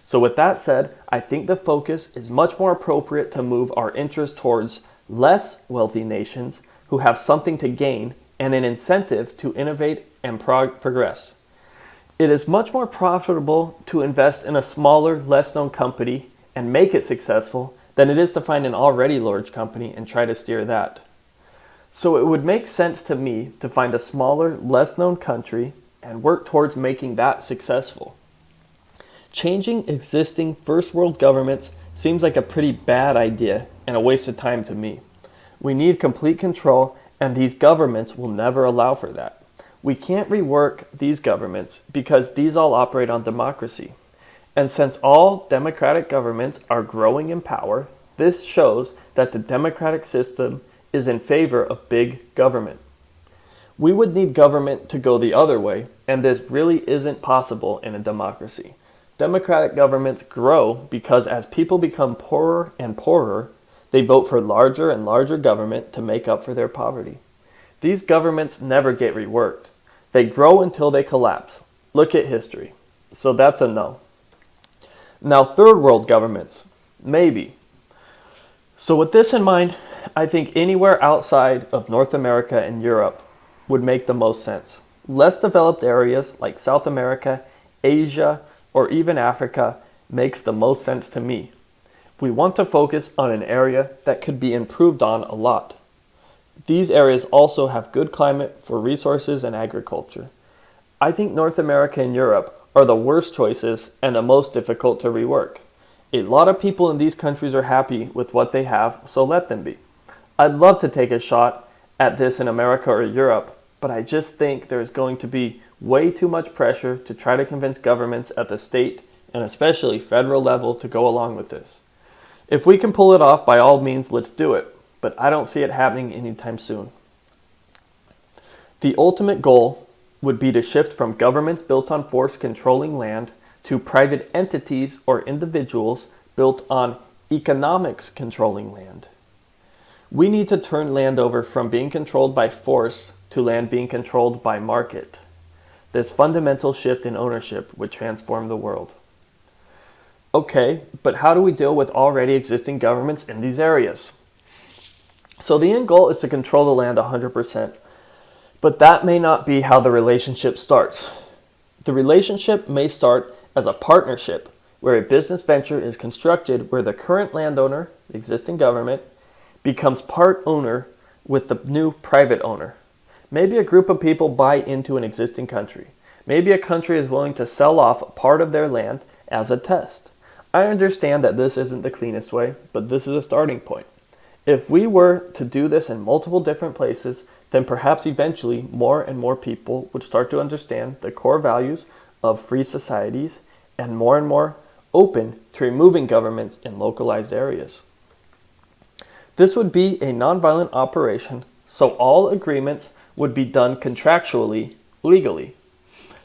So with that said, I think the focus is much more appropriate to move our interest towards less wealthy nations who have something to gain and an incentive to innovate and progress. It is much more profitable to invest in a smaller, less-known company and make it successful than it is to find an already large company and try to steer that. So it would make sense to me to find a smaller, less-known country and work towards making that successful. Changing existing first world governments seems like a pretty bad idea and a waste of time to me. We need complete control, and these governments will never allow for that. We can't rework these governments because these all operate on democracy. And since all democratic governments are growing in power, this shows that the democratic system is in favor of big government. We would need government to go the other way, and this really isn't possible in a democracy. Democratic governments grow because as people become poorer and poorer, they vote for larger and larger government to make up for their poverty. These governments never get reworked. They grow until they collapse. Look at history. So that's a no. Now, third world governments, maybe. So with this in mind, I think anywhere outside of North America and Europe would make the most sense. Less developed areas like South America, Asia, or even Africa makes the most sense to me. We want to focus on an area that could be improved on a lot. These areas also have good climate for resources and agriculture. I think North America and Europe are the worst choices and the most difficult to rework. A lot of people in these countries are happy with what they have, so let them be. I'd love to take a shot at this in America or Europe, but I just think there's going to be way too much pressure to try to convince governments at the state and especially federal level to go along with this. If we can pull it off, by all means, let's do it, but I don't see it happening anytime soon. The ultimate goal would be to shift from governments built on force controlling land to private entities or individuals built on economics controlling land. We need to turn land over from being controlled by force to land being controlled by market. This fundamental shift in ownership would transform the world. Okay, but how do we deal with already existing governments in these areas? So the end goal is to control the land 100%, but that may not be how the relationship starts. The relationship may start as a partnership where a business venture is constructed where the current landowner, the existing government, becomes part owner with the new private owner. Maybe a group of people buy into an existing country. Maybe a country is willing to sell off a part of their land as a test. I understand that this isn't the cleanest way, but this is a starting point. If we were to do this in multiple different places, then perhaps eventually more and more people would start to understand the core values of free societies and more open to removing governments in localized areas. This would be a nonviolent operation, so all agreements would be done contractually, legally.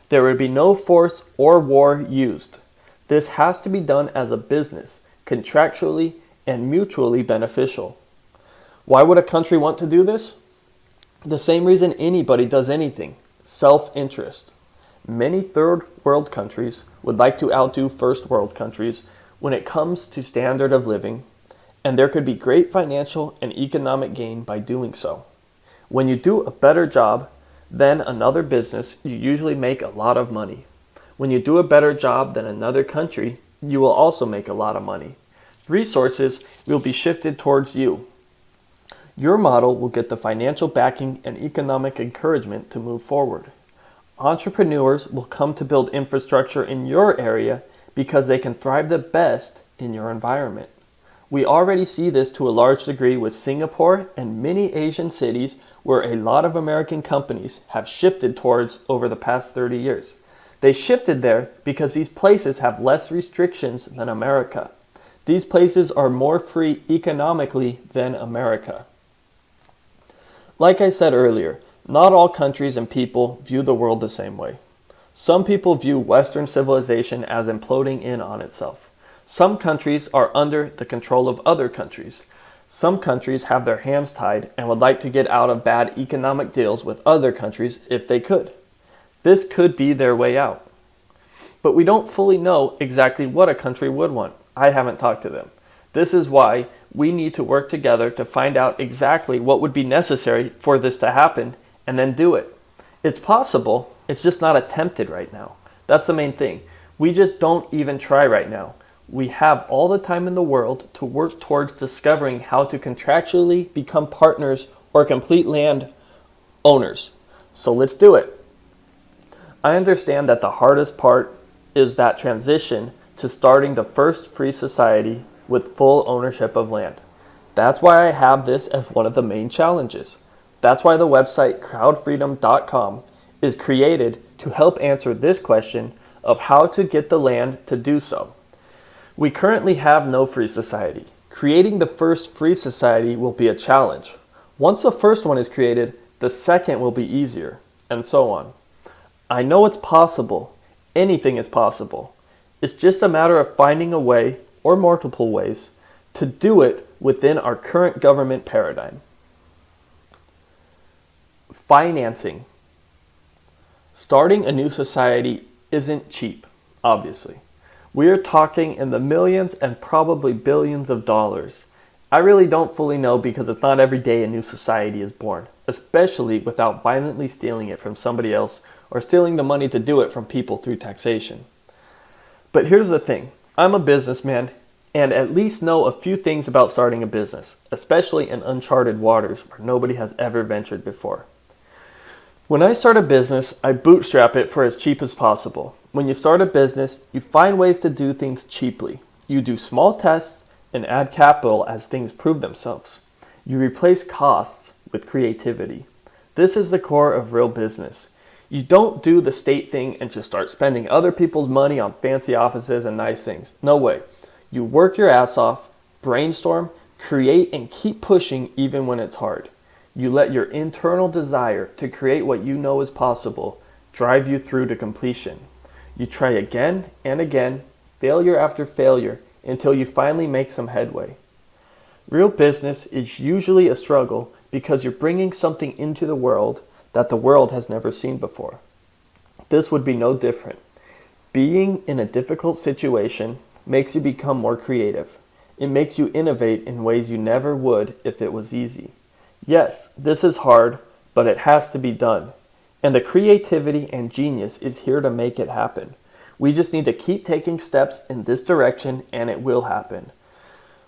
There would be no force or war used. This has to be done as a business, contractually and mutually beneficial. Why would a country want to do this? The same reason anybody does anything, self-interest. Many third world countries would like to outdo first world countries when it comes to standard of living, and there could be great financial and economic gain by doing so. When you do a better job than another business, you usually make a lot of money. When you do a better job than another country, you will also make a lot of money. Resources will be shifted towards you. Your model will get the financial backing and economic encouragement to move forward. Entrepreneurs will come to build infrastructure in your area because they can thrive the best in your environment. We already see this to a large degree with Singapore and many Asian cities where a lot of American companies have shifted towards over the past 30 years. They shifted there because these places have less restrictions than America. These places are more free economically than America. Like I said earlier, not all countries and people view the world the same way. Some people view Western civilization as imploding in on itself. Some countries are under the control of other countries. Some countries have their hands tied and would like to get out of bad economic deals with other countries if they could. This could be their way out. But we don't fully know exactly what a country would want. I haven't talked to them. This is why we need to work together to find out exactly what would be necessary for this to happen and then do it. It's possible, it's just not attempted right now. That's the main thing. We just don't even try right now. We have all the time in the world to work towards discovering how to contractually become partners or complete land owners. So let's do it. I understand that the hardest part is that transition to starting the first free society with full ownership of land. That's why I have this as one of the main challenges. That's why the website crowdfreedom.com is created to help answer this question of how to get the land to do so. We currently have no free society. Creating the first free society will be a challenge. Once the first one is created, the second will be easier, and so on. I know it's possible. Anything is possible. It's just a matter of finding a way, or multiple ways, to do it within our current government paradigm. Financing. Starting a new society isn't cheap, obviously. We are talking in the millions and probably billions of dollars. I really don't fully know because it's not every day a new society is born, especially without violently stealing it from somebody else or stealing the money to do it from people through taxation. But here's the thing, I'm a businessman and at least know a few things about starting a business, especially in uncharted waters where nobody has ever ventured before. When I start a business, I bootstrap it for as cheap as possible. When you start a business, you find ways to do things cheaply. You do small tests and add capital as things prove themselves. You replace costs with creativity. This is the core of real business. You don't do the state thing and just start spending other people's money on fancy offices and nice things. No way. You work your ass off, brainstorm, create, and keep pushing even when it's hard. You let your internal desire to create what you know is possible drive you through to completion. You try again and again, failure after failure, until you finally make some headway. Real business is usually a struggle because you're bringing something into the world that the world has never seen before. This would be no different. Being in a difficult situation makes you become more creative. It makes you innovate in ways you never would if it was easy. Yes, this is hard, but it has to be done. And the creativity and genius is here to make it happen. We just need to keep taking steps in this direction and it will happen.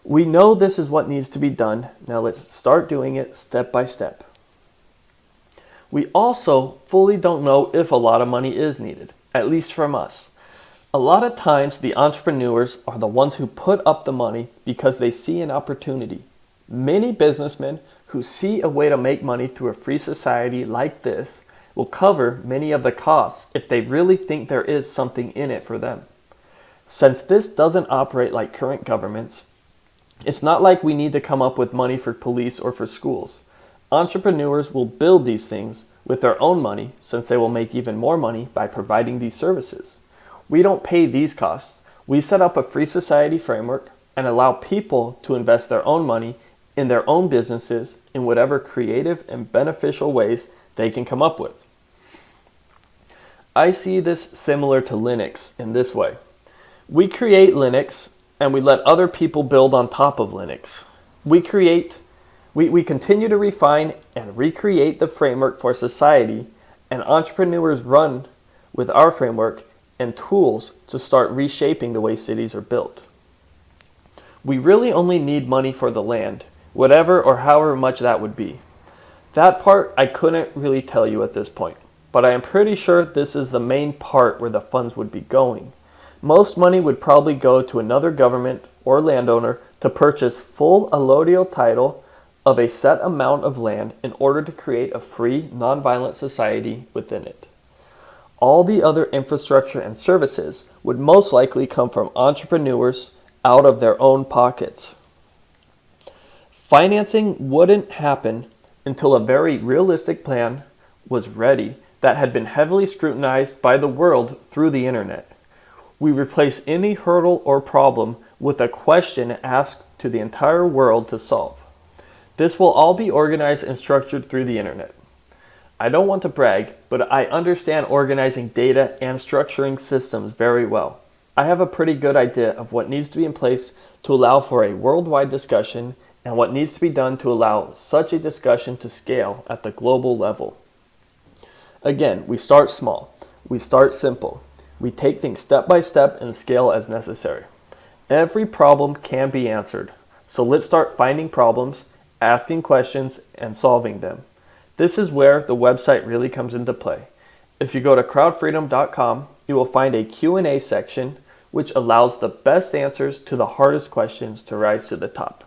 We know this is what needs to be done. Now let's start doing it step by step. We also fully don't know if a lot of money is needed, at least from us. A lot of times the entrepreneurs are the ones who put up the money because they see an opportunity. Many businessmen who see a way to make money through a free society like this will cover many of the costs if they really think there is something in it for them. Since this doesn't operate like current governments, it's not like we need to come up with money for police or for schools. Entrepreneurs will build these things with their own money since they will make even more money by providing these services. We don't pay these costs. We set up a free society framework and allow people to invest their own money in their own businesses in whatever creative and beneficial ways they can come up with. I see this similar to Linux in this way. We create Linux and we let other people build on top of Linux. We continue to refine and recreate the framework for society, and entrepreneurs run with our framework and tools to start reshaping the way cities are built. We really only need money for the land, whatever or however much that would be. That part I couldn't really tell you at this point, but I am pretty sure this is the main part where the funds would be going. Most money would probably go to another government or landowner to purchase full allodial title of a set amount of land in order to create a free, nonviolent society within it. All the other infrastructure and services would most likely come from entrepreneurs out of their own pockets. Financing wouldn't happen until a very realistic plan was ready that had been heavily scrutinized by the world through the internet. We replace any hurdle or problem with a question asked to the entire world to solve. This will all be organized and structured through the internet. I don't want to brag, but I understand organizing data and structuring systems very well. I have a pretty good idea of what needs to be in place to allow for a worldwide discussion and what needs to be done to allow such a discussion to scale at the global level. Again, we start small. We start simple. We take things step by step and scale as necessary. Every problem can be answered. So let's start finding problems, asking questions, and solving them. This is where the website really comes into play. If you go to crowdfreedom.com, you will find a Q&A section which allows the best answers to the hardest questions to rise to the top.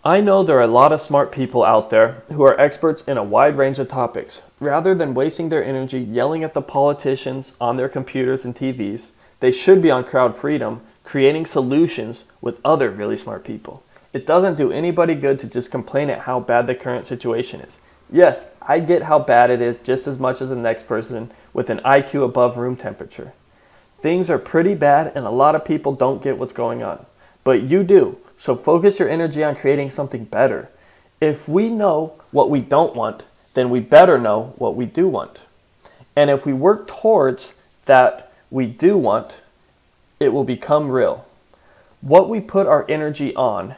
I know there are a lot of smart people out there who are experts in a wide range of topics. Rather than wasting their energy yelling at the politicians on their computers and TVs, they should be on Crowd Freedom creating solutions with other really smart people. It doesn't do anybody good to just complain at how bad the current situation is. Yes, I get how bad it is just as much as the next person with an IQ above room temperature. Things are pretty bad and a lot of people don't get what's going on. But you do, so focus your energy on creating something better. If we know what we don't want, then we better know what we do want. And if we work towards that we do want, it will become real. What we put our energy on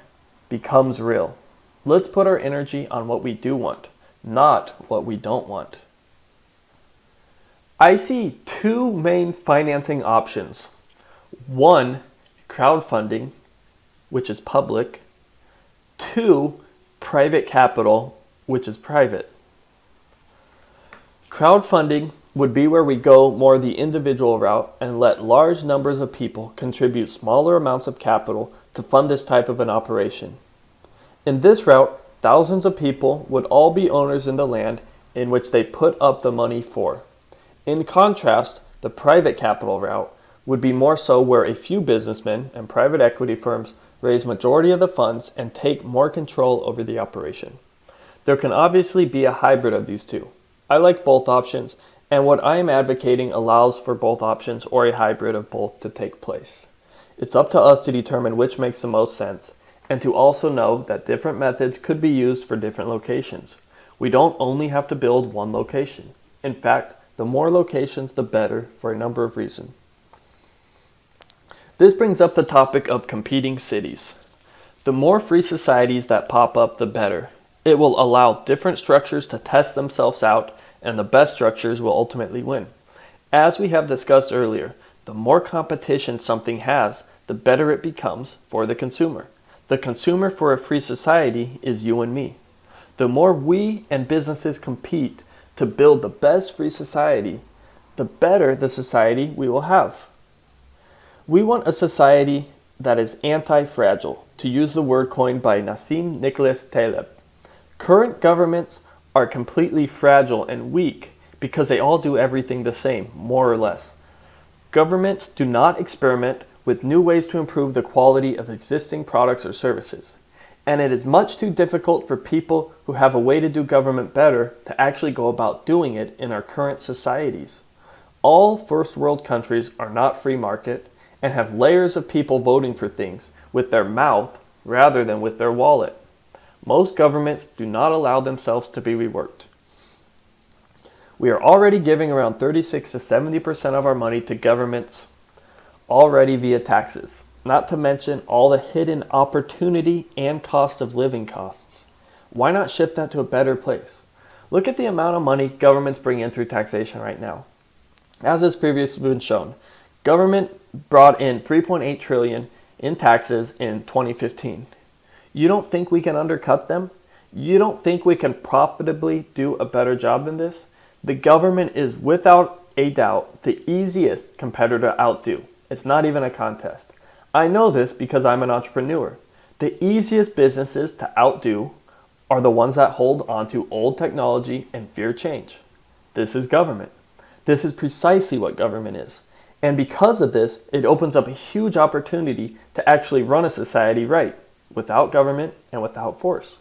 becomes real. Let's put our energy on what we do want, not what we don't want. I see two main financing options. One, crowdfunding, which is public. Two, private capital, which is private. Crowdfunding would be where we go more the individual route and let large numbers of people contribute smaller amounts of capital to fund this type of an operation. In this route, thousands of people would all be owners in the land in which they put up the money for. In contrast, the private capital route would be more so where a few businessmen and private equity firms raise majority of the funds and take more control over the operation. There can obviously be a hybrid of these two. I like both options, and what I am advocating allows for both options or a hybrid of both to take place. It's up to us to determine which makes the most sense, and to also know that different methods could be used for different locations. We don't only have to build one location. In fact, the more locations, the better for a number of reasons. This brings up the topic of competing cities. The more free societies that pop up, the better. It will allow different structures to test themselves out, and the best structures will ultimately win. As we have discussed earlier, the more competition something has, the better it becomes for the consumer. The consumer for a free society is you and me. The more we and businesses compete to build the best free society, the better the society we will have. We want a society that is anti-fragile, to use the word coined by Nassim Nicholas Taleb. Current governments are completely fragile and weak because they all do everything the same, more or less. Governments do not experiment with new ways to improve the quality of existing products or services. And it is much too difficult for people who have a way to do government better to actually go about doing it in our current societies. All first world countries are not free market and have layers of people voting for things with their mouth rather than with their wallet. Most governments do not allow themselves to be reworked. We are already giving around 36 to 70% of our money to governments already via taxes, not to mention all the hidden opportunity and cost of living costs. Why not shift that to a better place? Look at the amount of money governments bring in through taxation right now. As has previously been shown, government brought in $3.8 trillion in taxes in 2015. You don't think we can undercut them? You don't think we can profitably do a better job than this? The government is without a doubt the easiest competitor to outdo. It's not even a contest. I know this because I'm an entrepreneur. The easiest businesses to outdo are the ones that hold onto old technology and fear change. This is government. This is precisely what government is. And because of this, it opens up a huge opportunity to actually run a society right, without government and without force.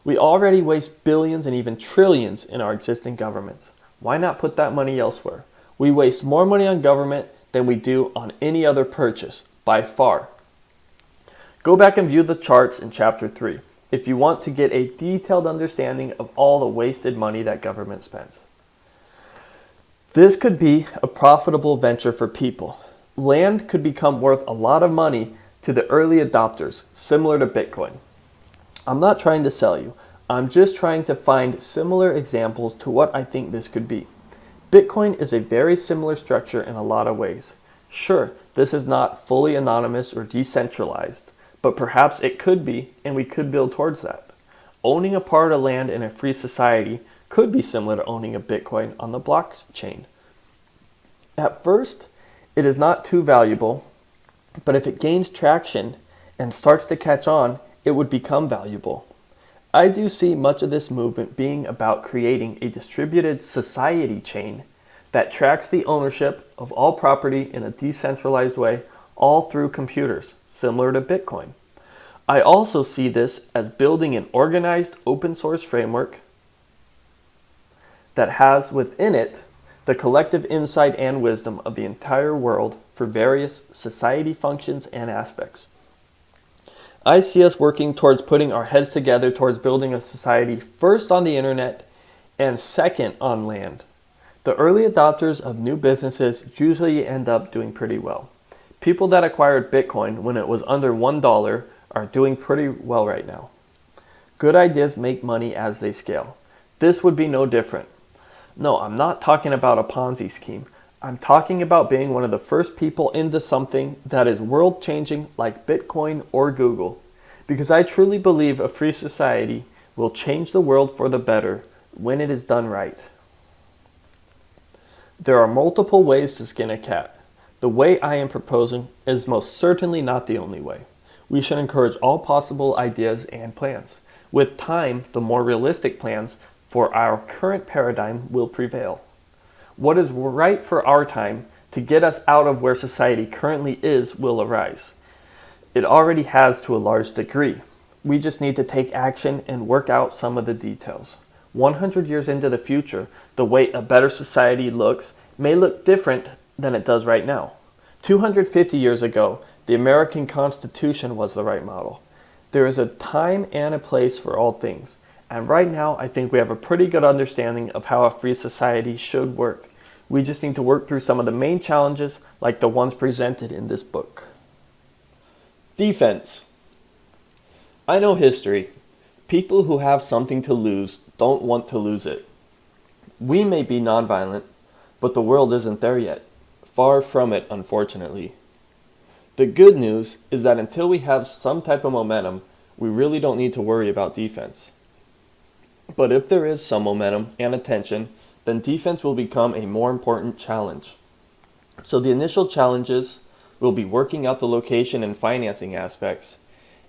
We already waste billions and even trillions in our existing governments. Why not put that money elsewhere? We waste more money on government than we do on any other purchase, by far. Go back and view the charts in Chapter 3 if you want to get a detailed understanding of all the wasted money that government spends. This could be a profitable venture for people. Land could become worth a lot of money to the early adopters, similar to Bitcoin. I'm not trying to sell you. I'm just trying to find similar examples to what I think this could be. Bitcoin is a very similar structure in a lot of ways. Sure, this is not fully anonymous or decentralized, but perhaps it could be, and we could build towards that. Owning a part of land in a free society could be similar to owning a Bitcoin on the blockchain. At first, it is not too valuable, but if it gains traction and starts to catch on, it would become valuable. I do see much of this movement being about creating a distributed society chain that tracks the ownership of all property in a decentralized way, all through computers, similar to Bitcoin. I also see this as building an organized open source framework that has within it the collective insight and wisdom of the entire world for various society functions and aspects. I see us working towards putting our heads together towards building a society first on the internet and second on land. The early adopters of new businesses usually end up doing pretty well. People that acquired Bitcoin when it was under $1 are doing pretty well right now. Good ideas make money as they scale. This would be no different. No, I'm not talking about a Ponzi scheme. I'm talking about being one of the first people into something that is world-changing like Bitcoin or Google. Because I truly believe a free society will change the world for the better when it is done right. There are multiple ways to skin a cat. The way I am proposing is most certainly not the only way. We should encourage all possible ideas and plans. With time, the more realistic plans for our current paradigm will prevail. What is right for our time to get us out of where society currently is will arise. It already has to a large degree. We just need to take action and work out some of the details. 100 years into the future, the way a better society looks may look different than it does right now. 250 years ago, the American Constitution was the right model. There is a time and a place for all things. And right now, I think we have a pretty good understanding of how a free society should work. We just need to work through some of the main challenges like the ones presented in this book. Defense. I know history. People who have something to lose don't want to lose it. We may be nonviolent, But the world isn't there yet. Far from it, unfortunately. The good news is that until we have some type of momentum, we really don't need to worry about defense. But if there is some momentum and attention, then defense will become a more important challenge. So the initial challenges will be working out the location and financing aspects,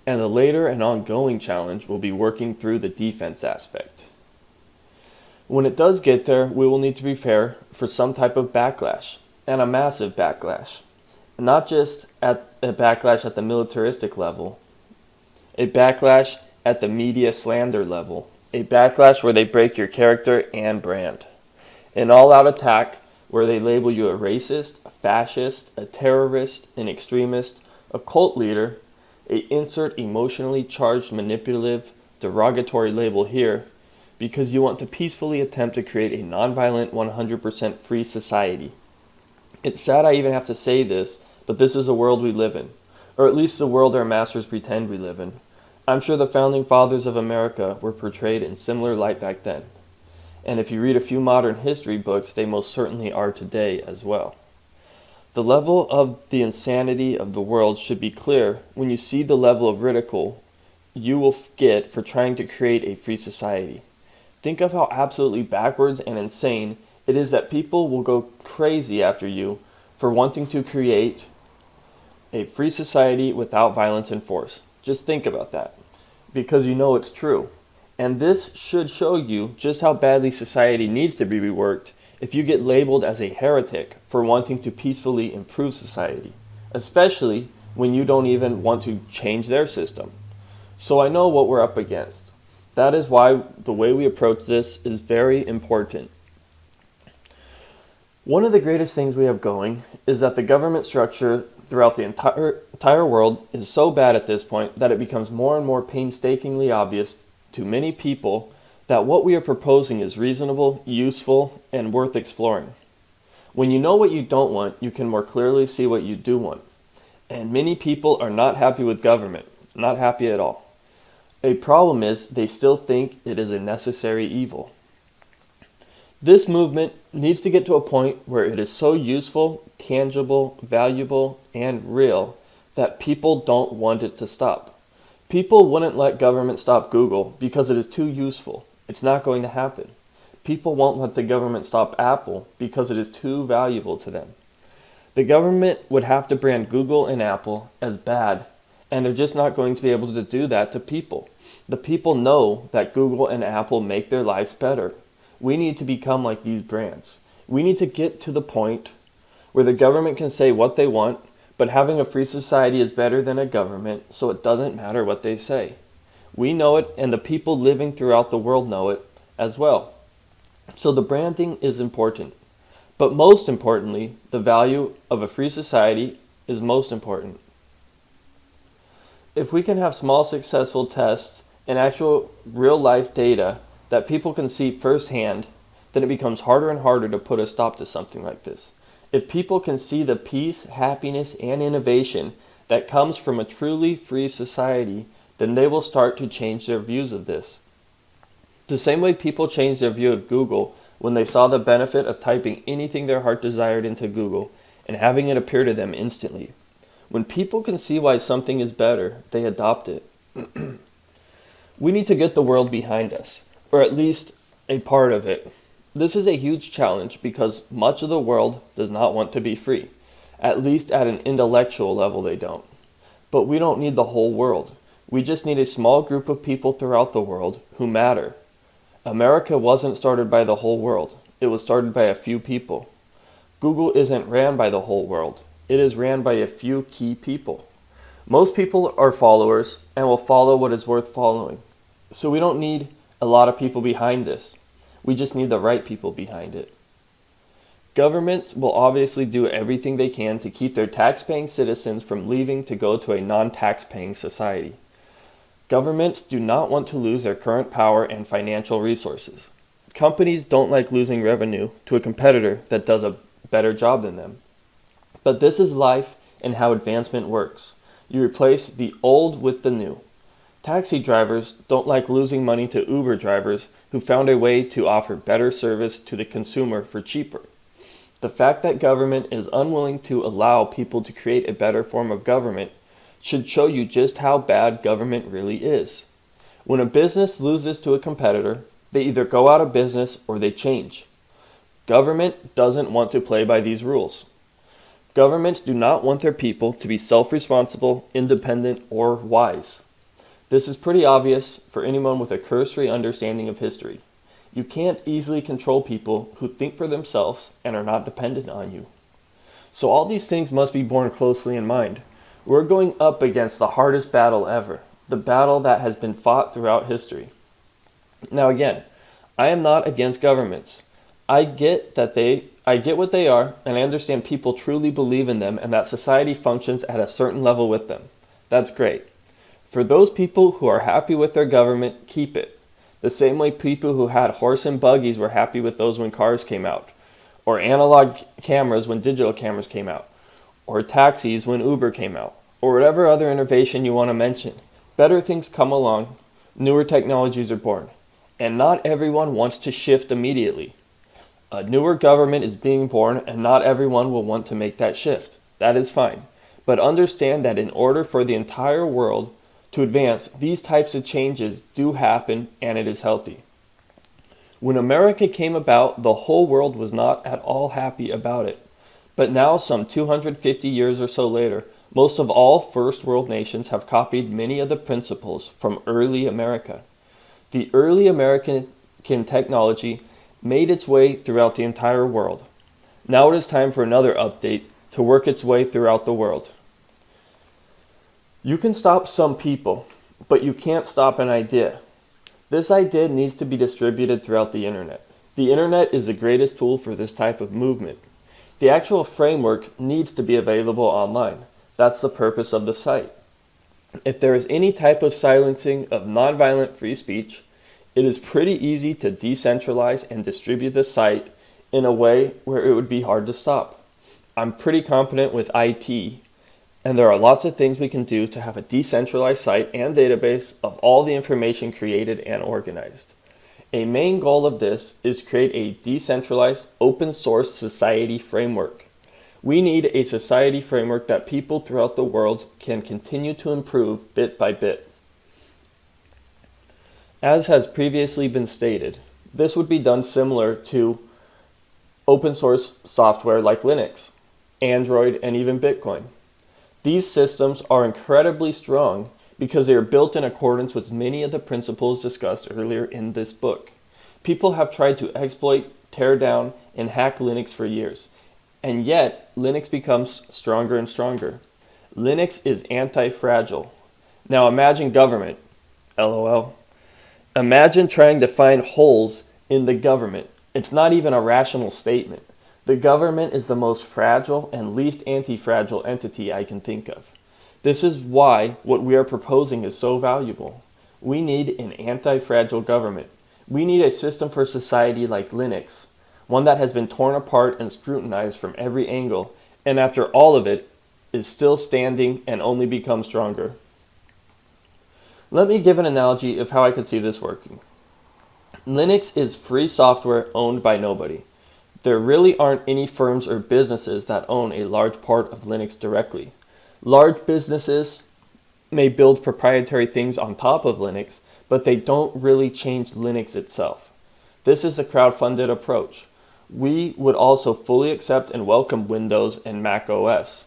and the later and ongoing challenge will be working through the defense aspect. When it does get there, we will need to prepare for some type of backlash, and a massive backlash. Not just at a backlash at the militaristic level, a backlash at the media slander level, a backlash where they break your character and brand. An all-out attack where they label you a racist, a fascist, a terrorist, an extremist, a cult leader, insert emotionally charged, manipulative, derogatory label here, because you want to peacefully attempt to create a nonviolent, 100% free society. It's sad I even have to say this, but this is the world we live in, or at least the world our masters pretend we live in. I'm sure the founding fathers of America were portrayed in similar light back then. And if you read a few modern history books, they most certainly are today as well. The level of the insanity of the world should be clear when you see the level of ridicule you will get for trying to create a free society. Think of how absolutely backwards and insane it is that people will go crazy after you for wanting to create a free society without violence and force. Just think about that, because you know it's true. And this should show you just how badly society needs to be reworked if you get labeled as a heretic for wanting to peacefully improve society, especially when you don't even want to change their system. So I know what we're up against. That is why the way we approach this is very important. One of the greatest things we have going is that the government structure throughout the entire world is so bad at this point that it becomes more and more painstakingly obvious to many people that what we are proposing is reasonable, useful, and worth exploring. When you know what you don't want, you can more clearly see what you do want. And many people are not happy with government, not happy at all. A problem is they still think it is a necessary evil. This movement needs to get to a point where it is so useful, tangible, valuable, and real that people don't want it to stop. People wouldn't let government stop Google because it is too useful. It's not going to happen. People won't let the government stop Apple because it is too valuable to them. The government would have to brand Google and Apple as bad, and they're just not going to be able to do that to people. The people know that Google and Apple make their lives better. We need to become like these brands. We need to get to the point where the government can say what they want, but having a free society is better than a government, so it doesn't matter what they say. We know it, and the people living throughout the world know it as well. So the branding is important. But most importantly, the value of a free society is most important. If we can have small successful tests and actual real-life data that people can see firsthand, then it becomes harder and harder to put a stop to something like this. If people can see the peace, happiness, and innovation that comes from a truly free society, then they will start to change their views of this. The same way people changed their view of Google when they saw the benefit of typing anything their heart desired into Google and having it appear to them instantly. When people can see why something is better, they adopt it. We need to get the world behind us, or at least a part of it. This is a huge challenge because much of the world does not want to be free. At least at an intellectual level they don't. But we don't need the whole world. We just need a small group of people throughout the world who matter. America wasn't started by the whole world. It was started by a few people. Google isn't ran by the whole world. It is ran by a few key people. Most people are followers and will follow what is worth following. So we don't need a lot of people behind this. We just need the right people behind it. Governments will obviously do everything they can to keep their tax-paying citizens from leaving to go to a non-tax-paying society. Governments do not want to lose their current power and financial resources. Companies don't like losing revenue to a competitor that does a better job than them. But this is life and how advancement works. You replace the old with the new. Taxi drivers don't like losing money to Uber drivers who found a way to offer better service to the consumer for cheaper. The fact that government is unwilling to allow people to create a better form of government should show you just how bad government really is. When a business loses to a competitor, they either go out of business or they change. Government doesn't want to play by these rules. Governments do not want their people to be self-responsible, independent, or wise. This is pretty obvious for anyone with a cursory understanding of history. You can't easily control people who think for themselves and are not dependent on you. So all these things must be borne closely in mind. We're going up against the hardest battle ever, the battle that has been fought throughout history. Now again, I am not against governments. I get what they are, and I understand people truly believe in them and that society functions at a certain level with them. That's great. For those people who are happy with their government, keep it. The same way people who had horse and buggies were happy with those when cars came out, or analog cameras when digital cameras came out, or taxis when Uber came out, or whatever other innovation you want to mention. Better things come along, newer technologies are born, and not everyone wants to shift immediately. A newer government is being born and not everyone will want to make that shift. That is fine. But understand that in order for the entire world to advance, these types of changes do happen and it is healthy. When America came about, the whole world was not at all happy about it. But now, some 250 years or so later, most of all first world nations have copied many of the principles from early America. The early American technology made its way throughout the entire world. Now it is time for another update to work its way throughout the world. You can stop some people, but you can't stop an idea. This idea needs to be distributed throughout the internet. The internet is the greatest tool for this type of movement. The actual framework needs to be available online. That's the purpose of the site. If there is any type of silencing of nonviolent free speech, it is pretty easy to decentralize and distribute the site in a way where it would be hard to stop. I'm pretty competent with IT, and there are lots of things we can do to have a decentralized site and database of all the information created and organized. A main goal of this is to create a decentralized, open source society framework. We need a society framework that people throughout the world can continue to improve bit by bit. As has previously been stated, this would be done similar to open source software like Linux, Android, and even Bitcoin. These systems are incredibly strong because they are built in accordance with many of the principles discussed earlier in this book. People have tried to exploit, tear down, and hack Linux for years, and yet Linux becomes stronger and stronger. Linux is anti-fragile. Now imagine government. LOL. Imagine trying to find holes in the government. It's not even a rational statement. The government is the most fragile and least anti-fragile entity I can think of. This is why what we are proposing is so valuable. We need an anti-fragile government. We need a system for society like Linux, one that has been torn apart and scrutinized from every angle, and after all of it, is still standing and only becomes stronger. Let me give an analogy of how I could see this working. Linux is free software owned by nobody. There really aren't any firms or businesses that own a large part of Linux directly. Large businesses may build proprietary things on top of Linux, but they don't really change Linux itself. This is a crowdfunded approach. We would also fully accept and welcome Windows and Mac OS.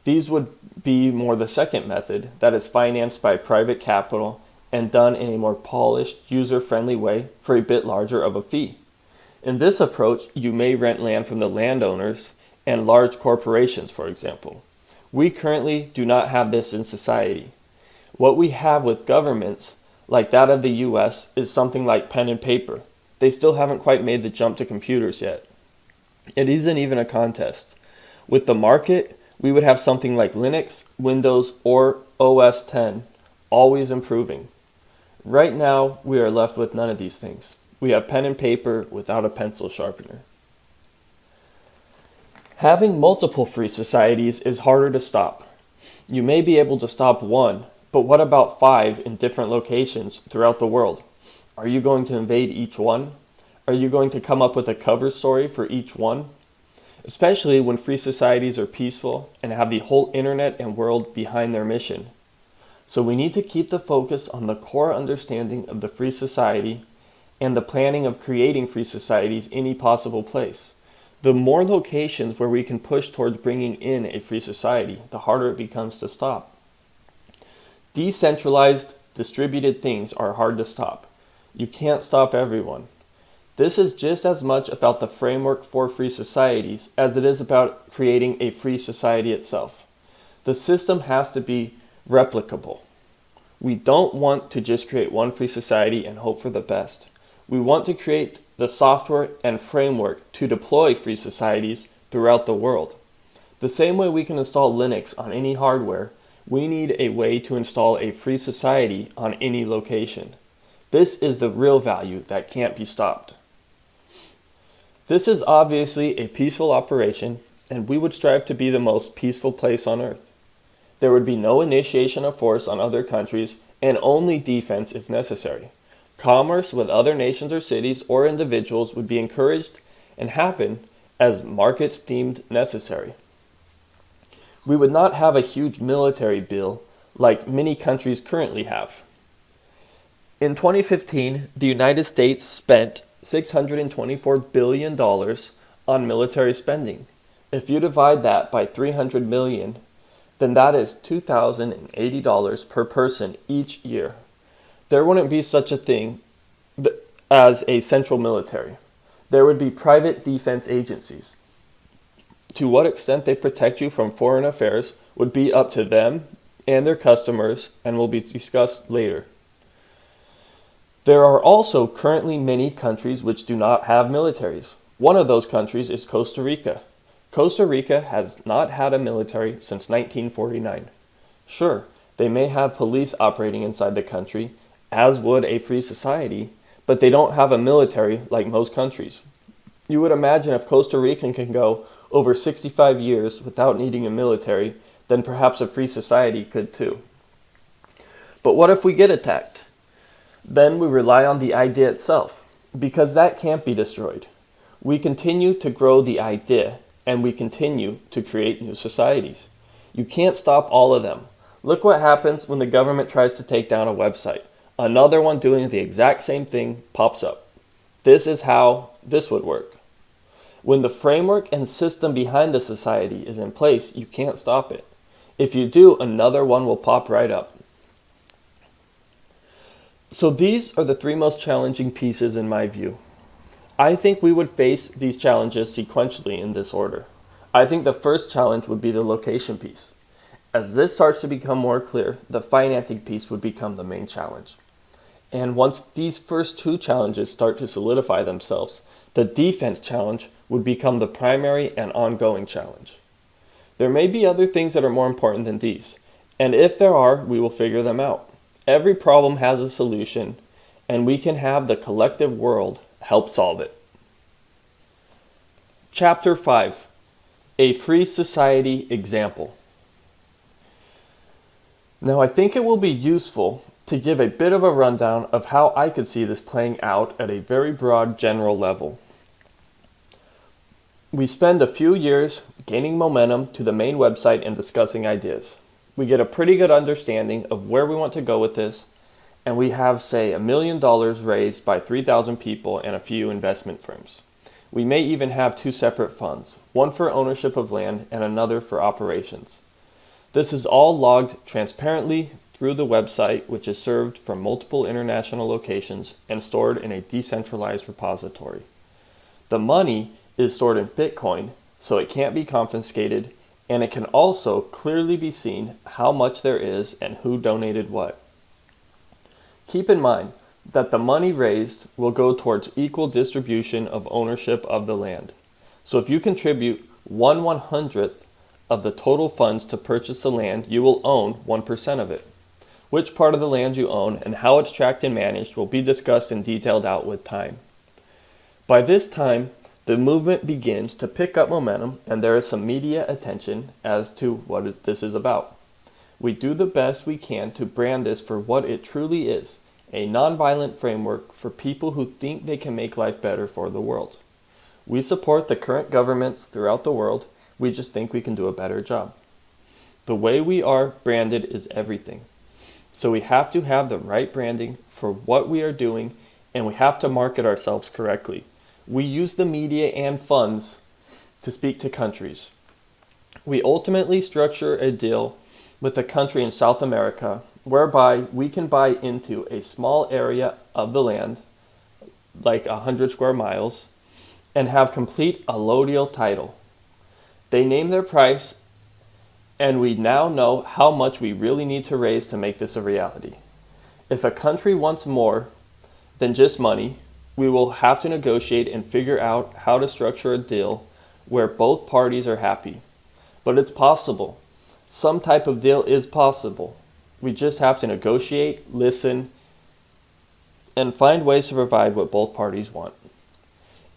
These would be more the second method that is financed by private capital and done in a more polished, user-friendly way for a bit larger of a fee. In this approach, you may rent land from the landowners and large corporations, for example. We currently do not have this in society. What we have with governments, like that of the US, is something like pen and paper. They still haven't quite made the jump to computers yet. It isn't even a contest. With the market, we would have something like Linux, Windows, or OS 10, always improving. Right now, we are left with none of these things. We have pen and paper without a pencil sharpener. Having multiple free societies is harder to stop. You may be able to stop one, but what about 5 in different locations throughout the world? Are you going to invade each one? Are you going to come up with a cover story for each one? especially when free societies are peaceful and have the whole internet and world behind their mission. So we need to keep the focus on the core understanding of the free society and the planning of creating free societies any possible place. The more locations where we can push towards bringing in a free society, the harder it becomes to stop. Decentralized, distributed things are hard to stop. You can't stop everyone. This is just as much about the framework for free societies as it is about creating a free society itself. The system has to be replicable. We don't want to just create one free society and hope for the best. We want to create the software and framework to deploy free societies throughout the world. The same way we can install Linux on any hardware, we need a way to install a free society on any location. This is the real value that can't be stopped. This is obviously a peaceful operation, and we would strive to be the most peaceful place on earth. There would be no initiation of force on other countries and only defense if necessary. Commerce with other nations or cities or individuals would be encouraged and happen as markets deemed necessary. We would not have a huge military bill like many countries currently have. In 2015, the United States spent $624 billion on military spending. If you divide that by 300 million, then that is $2,080 per person each year. There wouldn't be such a thing as a central military. There would be private defense agencies. To what extent they protect you from foreign affairs would be up to them and their customers and will be discussed later. There are also currently many countries which do not have militaries. One of those countries is Costa Rica. Costa Rica has not had a military since 1949. Sure, they may have police operating inside the country, as would a free society, but they don't have a military like most countries. You would imagine if Costa Rican can go over 65 years without needing a military, then perhaps a free society could too. But what if we get attacked? Then we rely on the idea itself, because that can't be destroyed. We continue to grow the idea, and we continue to create new societies. You can't stop all of them. Look what happens when the government tries to take down a website. Another one doing the exact same thing pops up. This is how this would work. When the framework and system behind the society is in place, you can't stop it. If you do, another one will pop right up. So these are the three most challenging pieces in my view. I think we would face these challenges sequentially in this order. I think the first challenge would be the location piece. As this starts to become more clear, the financing piece would become the main challenge. And once these first two challenges start to solidify themselves, the defense challenge would become the primary and ongoing challenge. There may be other things that are more important than these, and if there are, we will figure them out. Every problem has a solution, and we can have the collective world help solve it. Chapter 5. A Free Society Example. Now I think it will be useful to give a bit of a rundown of how I could see this playing out at a very broad general level. We spend a few years gaining momentum to the main website and discussing ideas. We get a pretty good understanding of where we want to go with this, and we have, say, $1 million raised by 3,000 people and a few investment firms. We may even have two separate funds, one for ownership of land and another for operations. This is all logged transparently through the website, which is served from multiple international locations and stored in a decentralized repository. The money is stored in Bitcoin, so it can't be confiscated, and it can also clearly be seen how much there is and who donated what. Keep in mind that the money raised will go towards equal distribution of ownership of the land. So if you contribute 1/100th of the total funds to purchase the land, you will own 1% of it. Which part of the land you own and how it's tracked and managed will be discussed and detailed out with time. By this time, the movement begins to pick up momentum, and there is some media attention as to what this is about. We do the best we can to brand this for what it truly is, a nonviolent framework for people who think they can make life better for the world. We support the current governments throughout the world. We just think we can do a better job. The way we are branded is everything. So we have to have the right branding for what we are doing, and we have to market ourselves correctly. We use the media and funds to speak to countries. We ultimately structure a deal with a country in South America whereby we can buy into a small area of the land, like 100 square miles, and have complete allodial title. They name their price, and we now know how much we really need to raise to make this a reality. If a country wants more than just money, we will have to negotiate and figure out how to structure a deal where both parties are happy. But it's possible. Some type of deal is possible. We just have to negotiate, listen, and find ways to provide what both parties want.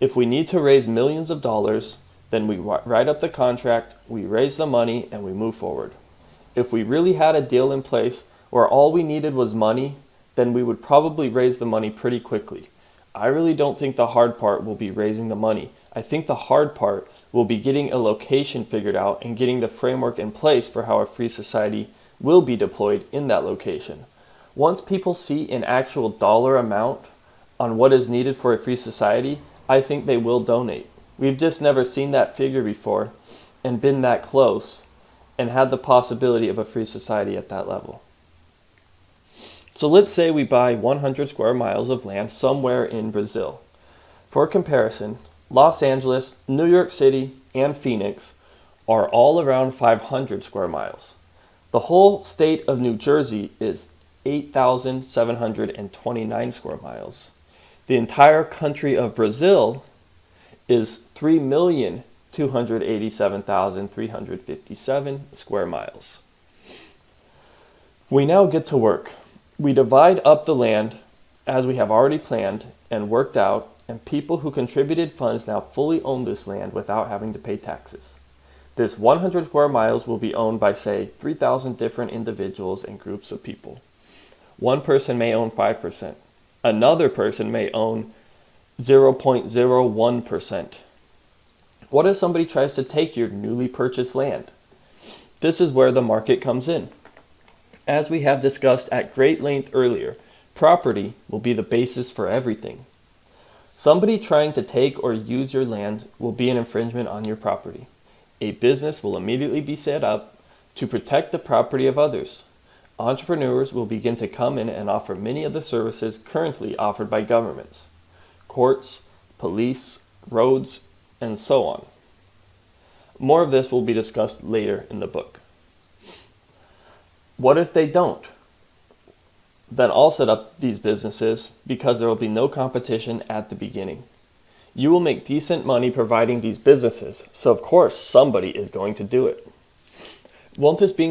If we need to raise millions of dollars, then we write up the contract, we raise the money, and we move forward. If we really had a deal in place where all we needed was money, then we would probably raise the money pretty quickly. I really don't think the hard part will be raising the money. I think the hard part will be getting a location figured out and getting the framework in place for how a free society will be deployed in that location. Once people see an actual dollar amount on what is needed for a free society, I think they will donate. We've just never seen that figure before and been that close and had the possibility of a free society at that level. So let's say we buy 100 square miles of land somewhere in Brazil. For comparison, Los Angeles, New York City, and Phoenix are all around 500 square miles. The whole state of New Jersey is 8,729 square miles. The entire country of Brazil is 3,287,357 square miles. We now get to work. We divide up the land as we have already planned and worked out, and people who contributed funds now fully own this land without having to pay taxes. This 100 square miles will be owned by, say, 3,000 different individuals and groups of people. One person may own 5%. Another person may own 0.01%. What if somebody tries to take your newly purchased land? This is where the market comes in. As we have discussed at great length earlier, property will be the basis for everything. Somebody trying to take or use your land will be an infringement on your property. A business will immediately be set up to protect the property of others. Entrepreneurs will begin to come in and offer many of the services currently offered by governments, courts, police, roads, and so on. More of this will be discussed later in the book. What if they don't? Then I'll set up these businesses because there will be no competition at the beginning. You will make decent money providing these businesses, so of course somebody is going to do it. Won't this be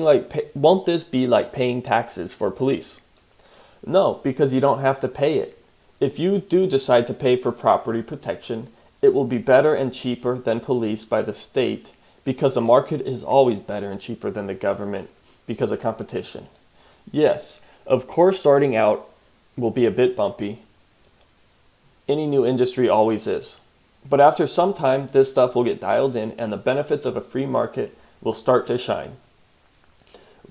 like paying taxes for police? No, because you don't have to pay it. If you do decide to pay for property protection, it will be better and cheaper than police by the state, because the market is always better and cheaper than the government because of competition. Yes, of course starting out will be a bit bumpy. Any new industry always is. But after some time, this stuff will get dialed in and the benefits of a free market will start to shine.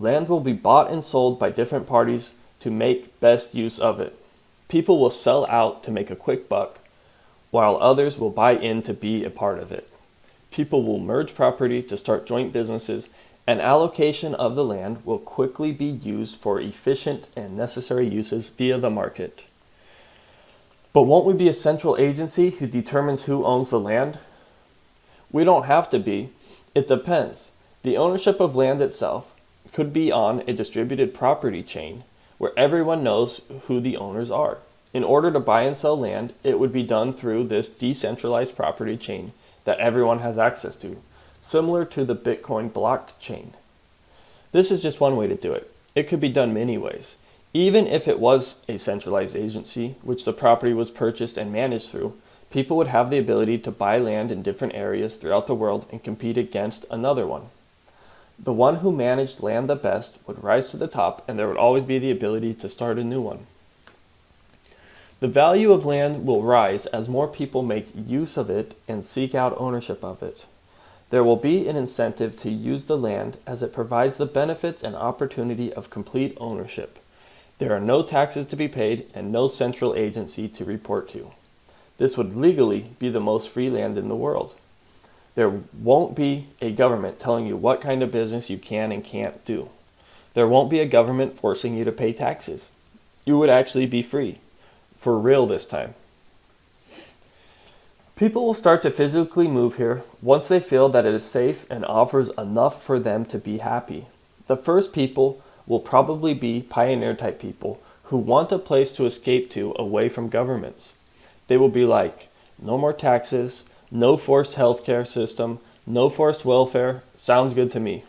Land will be bought and sold by different parties to make best use of it. People will sell out to make a quick buck, while others will buy in to be a part of it. People will merge property to start joint businesses, and allocation of the land will quickly be used for efficient and necessary uses via the market. But won't we be a central agency who determines who owns the land? We don't have to be. It depends. The ownership of land itself could be on a distributed property chain where everyone knows who the owners are. In order to buy and sell land, it would be done through this decentralized property chain that everyone has access to, similar to the Bitcoin blockchain. This is just one way to do it. It could be done many ways. Even if it was a centralized agency, which the property was purchased and managed through, people would have the ability to buy land in different areas throughout the world and compete against another one. The one who managed land the best would rise to the top, and there would always be the ability to start a new one. The value of land will rise as more people make use of it and seek out ownership of it. There will be an incentive to use the land as it provides the benefits and opportunity of complete ownership. There are no taxes to be paid and no central agency to report to. This would legally be the most free land in the world. There won't be a government telling you what kind of business you can and can't do. There won't be a government forcing you to pay taxes. You would actually be free. For real this time. People will start to physically move here once they feel that it is safe and offers enough for them to be happy. The first people will probably be pioneer type people who want a place to escape to away from governments. They will be like, no more taxes, no forced healthcare system, no forced welfare, sounds good to me.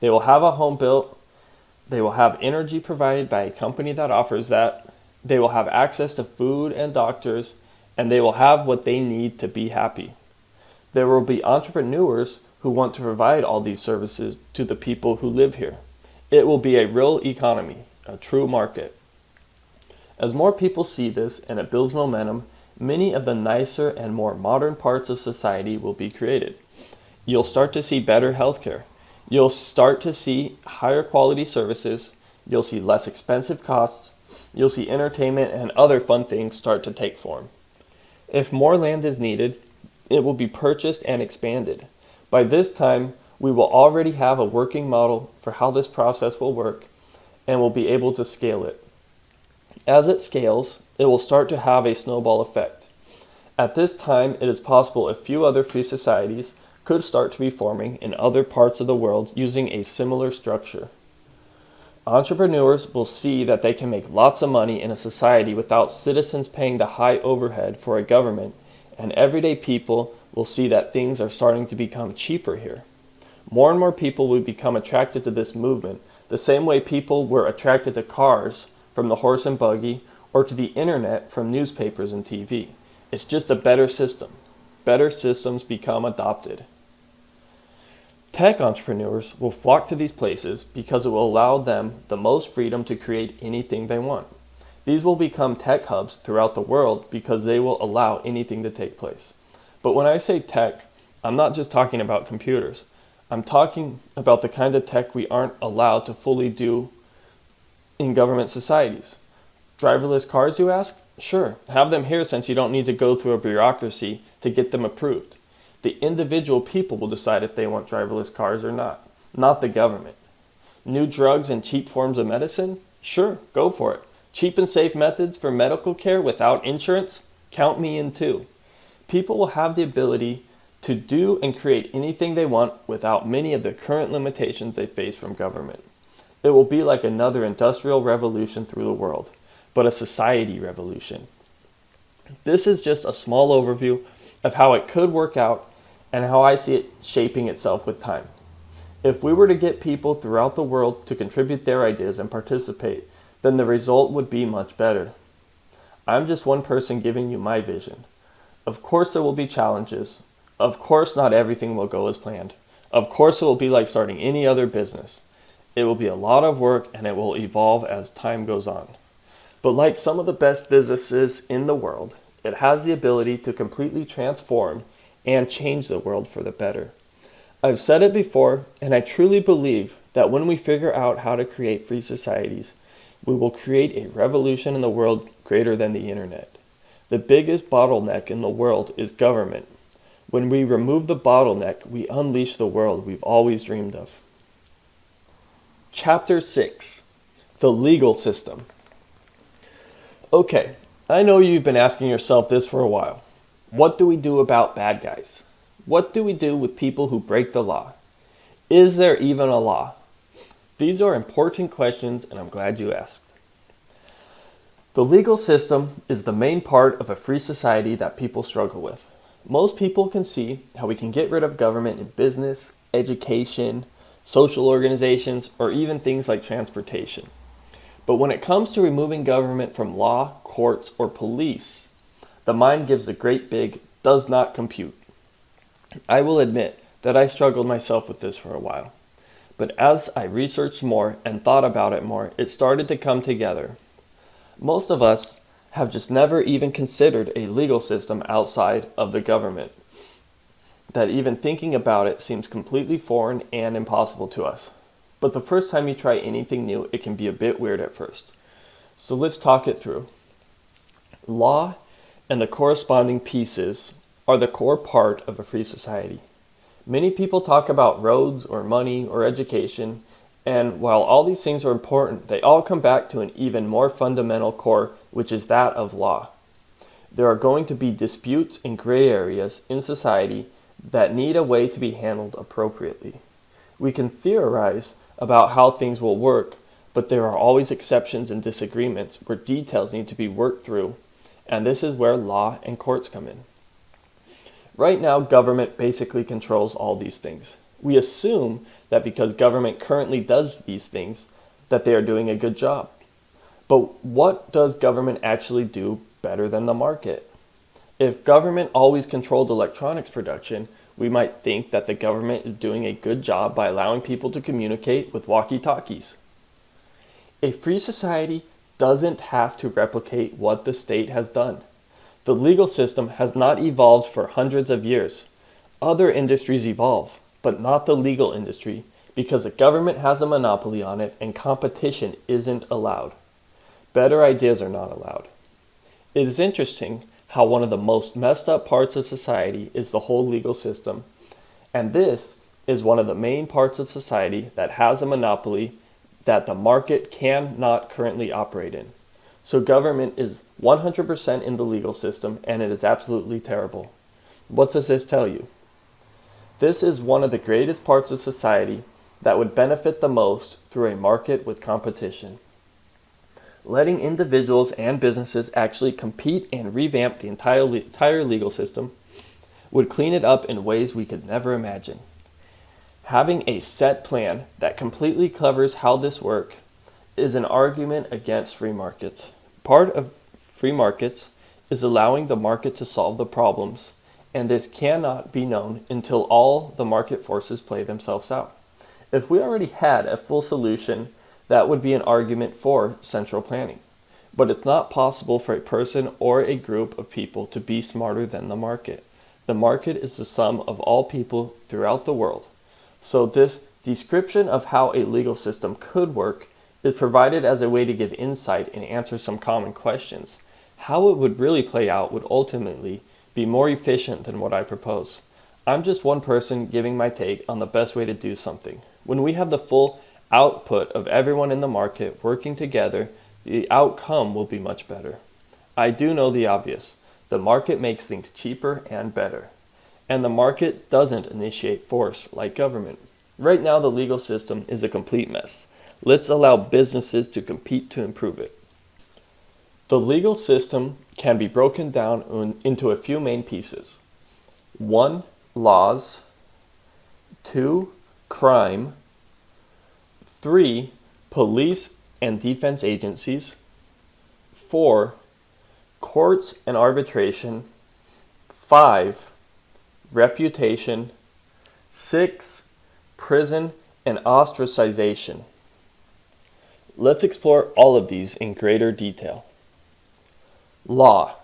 They will have a home built, they will have energy provided by a company that offers that, they will have access to food and doctors, and they will have what they need to be happy. There will be entrepreneurs who want to provide all these services to the people who live here. It will be a real economy, a true market. As more people see this and it builds momentum, many of the nicer and more modern parts of society will be created. You'll start to see better healthcare. You'll start to see higher quality services. You'll see less expensive costs. You'll see entertainment and other fun things start to take form. If more land is needed, it will be purchased and expanded. By this time, we will already have a working model for how this process will work and will be able to scale it. As it scales, it will start to have a snowball effect. At this time, it is possible a few other free societies could start to be forming in other parts of the world using a similar structure. Entrepreneurs will see that they can make lots of money in a society without citizens paying the high overhead for a government, and everyday people will see that things are starting to become cheaper here. More and more people will become attracted to this movement, the same way people were attracted to cars from the horse and buggy or to the internet from newspapers and TV. It's just a better system. Better systems become adopted. Tech entrepreneurs will flock to these places because it will allow them the most freedom to create anything they want. These will become tech hubs throughout the world because they will allow anything to take place. But when I say tech, I'm not just talking about computers. I'm talking about the kind of tech we aren't allowed to fully do in government societies. Driverless cars, you ask? Sure, have them here since you don't need to go through a bureaucracy to get them approved. The individual people will decide if they want driverless cars or not the government. New drugs and cheap forms of medicine? Sure, go for it. Cheap and safe methods for medical care without insurance? Count me in too. People will have the ability to do and create anything they want without many of the current limitations they face from government. It will be like another industrial revolution through the world, but a society revolution. This is just a small overview of how it could work out and how I see it shaping itself with time. If we were to get people throughout the world to contribute their ideas and participate, then the result would be much better. I'm just one person giving you my vision. Of course there will be challenges. Of course not everything will go as planned. Of course it will be like starting any other business. It will be a lot of work and it will evolve as time goes on. But like some of the best businesses in the world, it has the ability to completely transform and change the world for the better. I've said it before, and I truly believe that when we figure out how to create free societies, we will create a revolution in the world greater than the internet. The biggest bottleneck in the world is government. When we remove the bottleneck, we unleash the world we've always dreamed of. Chapter 6. The Legal System. Okay, I know you've been asking yourself this for a while. What do we do about bad guys? What do we do with people who break the law? Is there even a law? These are important questions, and I'm glad you asked. The legal system is the main part of a free society that people struggle with. Most people can see how we can get rid of government in business, education, social organizations, or even things like transportation. But when it comes to removing government from law, courts, or police, the mind gives a great big does not compute. I will admit that I struggled myself with this for a while. But as I researched more and thought about it more, it started to come together. Most of us have just never even considered a legal system outside of the government. That even thinking about it seems completely foreign and impossible to us. But the first time you try anything new, it can be a bit weird at first. So let's talk it through. Law and the corresponding pieces are the core part of a free society. Many people talk about roads or money or education, and while all these things are important, they all come back to an even more fundamental core, which is that of law. There are going to be disputes and gray areas in society that need a way to be handled appropriately. We can theorize about how things will work, but there are always exceptions and disagreements where details need to be worked through, and this is where law and courts come in. Right now, government basically controls all these things. We assume that because government currently does these things, that they are doing a good job. But what does government actually do better than the market? If government always controlled electronics production, we might think that the government is doing a good job by allowing people to communicate with walkie-talkies. A free society doesn't have to replicate what the state has done. The legal system has not evolved for hundreds of years. Other industries evolve, but not the legal industry, because the government has a monopoly on it and competition isn't allowed. Better ideas are not allowed. It is interesting how one of the most messed up parts of society is the whole legal system, and this is one of the main parts of society that has a monopoly that the market cannot currently operate in. So government is 100% in the legal system, and it is absolutely terrible. What does this tell you? This is one of the greatest parts of society that would benefit the most through a market with competition. Letting individuals and businesses actually compete and revamp the entire legal system would clean it up in ways we could never imagine. Having a set plan that completely covers how this works is an argument against free markets. Part of free markets is allowing the market to solve the problems, and this cannot be known until all the market forces play themselves out. If we already had a full solution, that would be an argument for central planning. But it's not possible for a person or a group of people to be smarter than the market. The market is the sum of all people throughout the world. So this description of how a legal system could work is provided as a way to give insight and answer some common questions. How it would really play out would ultimately be more efficient than what I propose. I'm just one person giving my take on the best way to do something. When we have the full output of everyone in the market working together, the outcome will be much better. I do know the obvious. The market makes things cheaper and better. And the market doesn't initiate force like government. Right now, the legal system is a complete mess. Let's allow businesses to compete to improve it. The legal system can be broken down into a few main pieces. 1. Laws. 2. Crime. 3. Police and defense agencies. 4. Courts and arbitration. 5. Reputation. 6. Prison and ostracization. Let's explore all of these in greater detail. Law.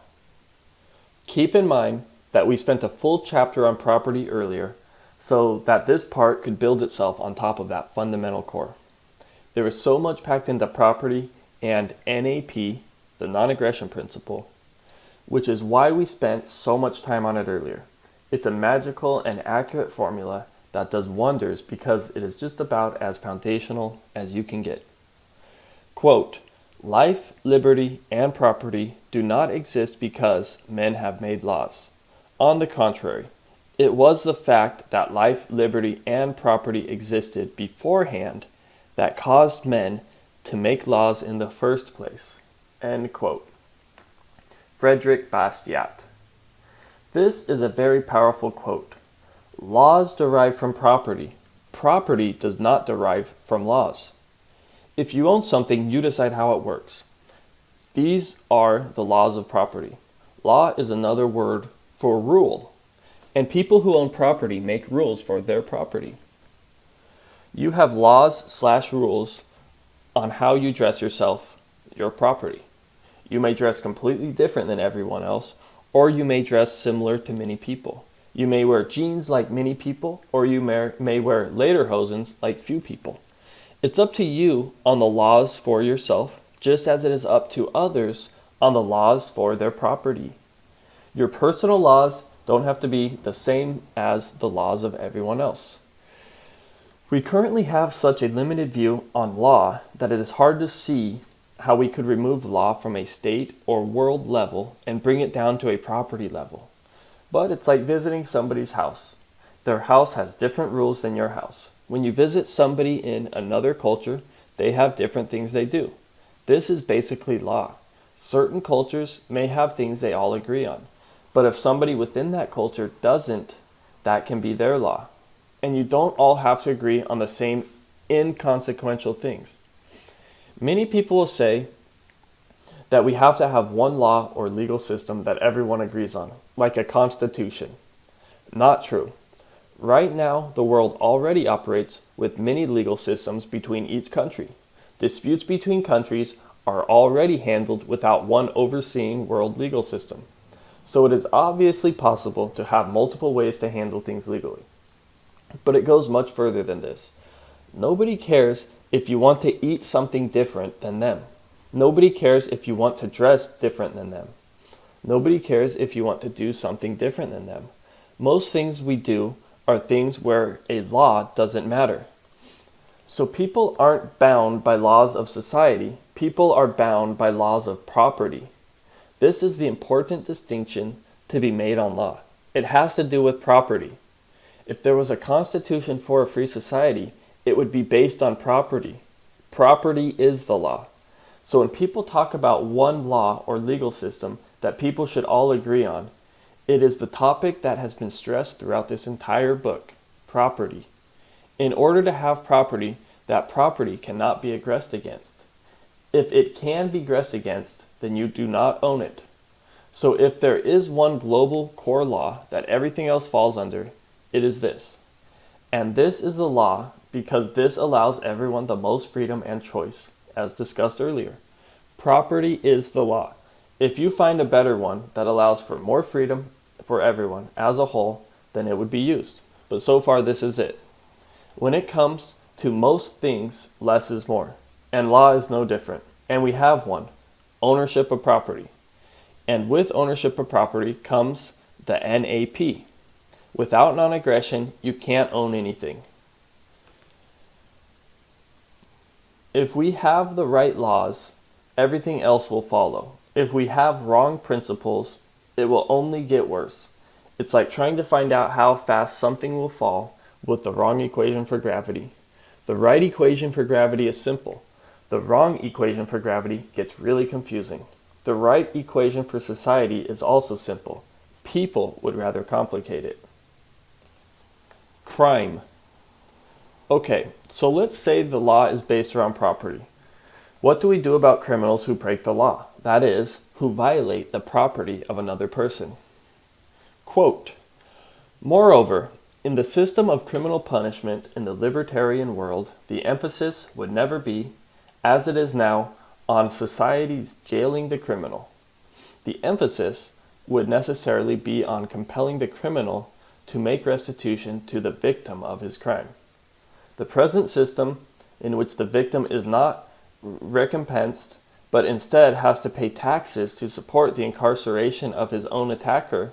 Keep in mind that we spent a full chapter on property earlier, so that this part could build itself on top of that fundamental core. There is so much packed into property and NAP, the non-aggression principle, which is why we spent so much time on it earlier. It's a magical and accurate formula that does wonders because it is just about as foundational as you can get. Quote, life, liberty, and property do not exist because men have made laws. On the contrary, it was the fact that life, liberty, and property existed beforehand that caused men to make laws in the first place. End quote. Frederick Bastiat. This is a very powerful quote. Laws derive from property. Property does not derive from laws. If you own something, you decide how it works. These are the laws of property. Law is another word for rule. And people who own property make rules for their property. You have laws/rules on how you dress yourself, your property. You may dress completely different than everyone else, or you may dress similar to many people. You may wear jeans like many people, or you may wear lederhosen like few people. It's up to you on the laws for yourself, just as it is up to others on the laws for their property. Your personal laws don't have to be the same as the laws of everyone else. We currently have such a limited view on law that it is hard to see how we could remove law from a state or world level and bring it down to a property level. But it's like visiting somebody's house. Their house has different rules than your house. When you visit somebody in another culture, they have different things they do. This is basically law. Certain cultures may have things they all agree on. But if somebody within that culture doesn't, that can be their law. And you don't all have to agree on the same inconsequential things. Many people will say that we have to have one law or legal system that everyone agrees on, like a constitution. Not true. Right now, the world already operates with many legal systems between each country. Disputes between countries are already handled without one overseeing world legal system. So it is obviously possible to have multiple ways to handle things legally. But it goes much further than this. Nobody cares if you want to eat something different than them. Nobody cares if you want to dress different than them. Nobody cares if you want to do something different than them. Most things we do are things where a law doesn't matter. So people aren't bound by laws of society. People are bound by laws of property. This is the important distinction to be made on law. It has to do with property. If there was a constitution for a free society, it would be based on property. Property is the law. So when people talk about one law or legal system that people should all agree on, it is the topic that has been stressed throughout this entire book, property. In order to have property, that property cannot be aggressed against. If it can be aggressed against, then you do not own it. So if there is one global core law that everything else falls under, it is this. And this is the law because this allows everyone the most freedom and choice, as discussed earlier. Property is the law. If you find a better one that allows for more freedom for everyone as a whole, then it would be used. But so far, this is it. When it comes to most things, less is more. And law is no different. And we have one, ownership of property. And with ownership of property comes the NAP. Without non-aggression, you can't own anything. If we have the right laws, everything else will follow. If we have wrong principles, it will only get worse. It's like trying to find out how fast something will fall with the wrong equation for gravity. The right equation for gravity is simple. The wrong equation for gravity gets really confusing. The right equation for society is also simple. People would rather complicate it. Crime. Okay, so let's say the law is based around property. What do we do about criminals who break the law? That is, who violate the property of another person. Quote, moreover, in the system of criminal punishment in the libertarian world, the emphasis would never be, as it is now, on society's jailing the criminal. The emphasis would necessarily be on compelling the criminal to make restitution to the victim of his crime. The present system, in which the victim is not recompensed, but instead has to pay taxes to support the incarceration of his own attacker,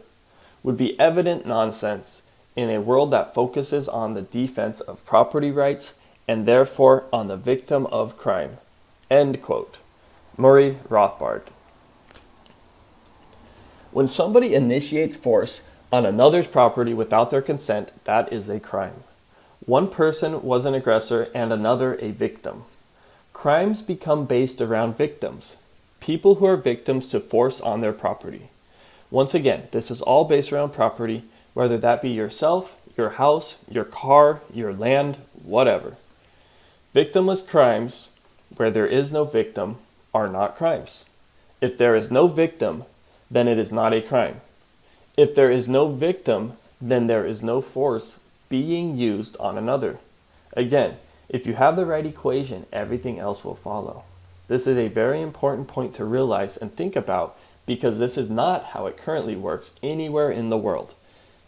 would be evident nonsense in a world that focuses on the defense of property rights and therefore on the victim of crime. End quote. Murray Rothbard. When somebody initiates force on another's property without their consent, that is a crime. One person was an aggressor and another a victim. Crimes become based around victims, people who are victims to force on their property. Once again, this is all based around property, whether that be yourself, your house, your car, your land, whatever. Victimless crimes, where there is no victim, are not crimes. If there is no victim, then it is not a crime. If there is no victim, then there is no force being used on another. Again, if you have the right equation, everything else will follow. This is a very important point to realize and think about because this is not how it currently works anywhere in the world.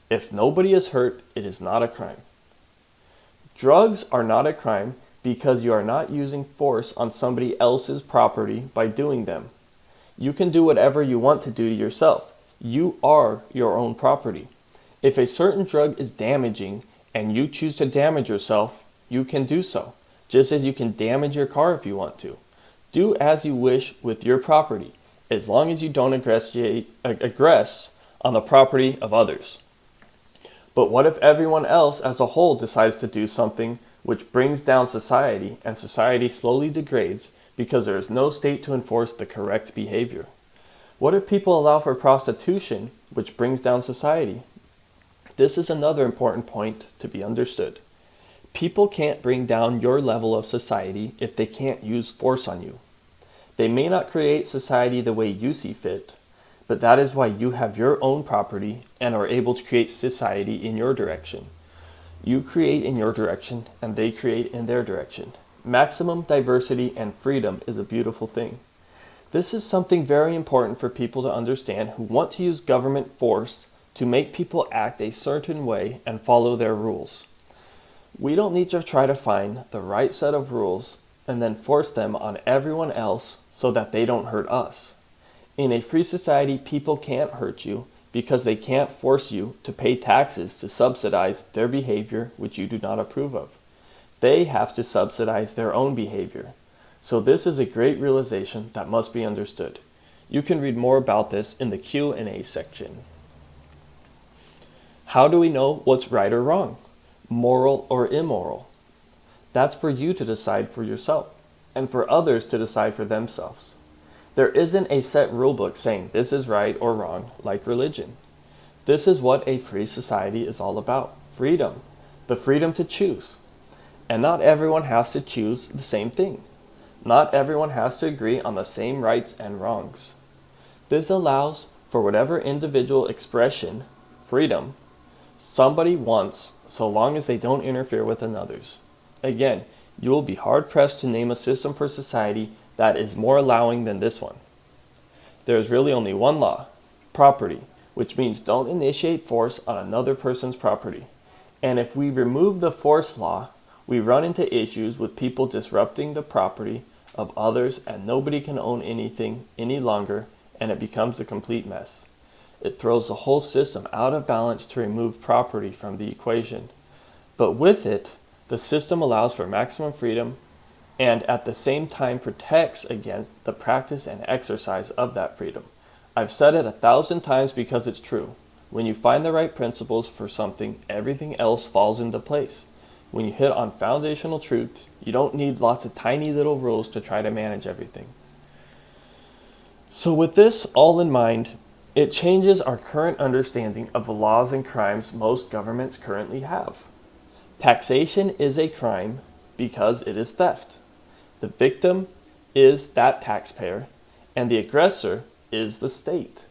If nobody is hurt, it is not a crime. Drugs are not a crime because you are not using force on somebody else's property by doing them. You can do whatever you want to do to yourself. You are your own property. If a certain drug is damaging and you choose to damage yourself, you can do so, just as you can damage your car if you want to. Do as you wish with your property, as long as you don't aggress on the property of others. But what if everyone else as a whole decides to do something which brings down society and society slowly degrades because there is no state to enforce the correct behavior? What if people allow for prostitution, which brings down society? This is another important point to be understood. People can't bring down your level of society if they can't use force on you. They may not create society the way you see fit, but that is why you have your own property and are able to create society in your direction. You create in your direction and they create in their direction. Maximum diversity and freedom is a beautiful thing. This is something very important for people to understand who want to use government force to make people act a certain way and follow their rules. We don't need to try to find the right set of rules and then force them on everyone else so that they don't hurt us. In a free society, people can't hurt you because they can't force you to pay taxes to subsidize their behavior which you do not approve of. They have to subsidize their own behavior. So this is a great realization that must be understood. You can read more about this in the Q&A section. How do we know what's right or wrong? Moral or immoral? That's for you to decide for yourself, and for others to decide for themselves. There isn't a set rulebook saying this is right or wrong like religion. This is what a free society is all about. Freedom. The freedom to choose. And not everyone has to choose the same thing. Not everyone has to agree on the same rights and wrongs. This allows for whatever individual expression, freedom, somebody wants, so long as they don't interfere with another's. Again, you will be hard-pressed to name a system for society that is more allowing than this one. There is really only one law, property, which means don't initiate force on another person's property. And if we remove the force law, we run into issues with people disrupting the property of others and nobody can own anything any longer and it becomes a complete mess. It throws the whole system out of balance to remove property from the equation. But with it, the system allows for maximum freedom and at the same time protects against the practice and exercise of that freedom. I've said it 1,000 times because it's true. When you find the right principles for something, everything else falls into place. When you hit on foundational truths, you don't need lots of tiny little rules to try to manage everything. So with this all in mind, it changes our current understanding of the laws and crimes most governments currently have. Taxation is a crime because it is theft. The victim is that taxpayer, and the aggressor is the state.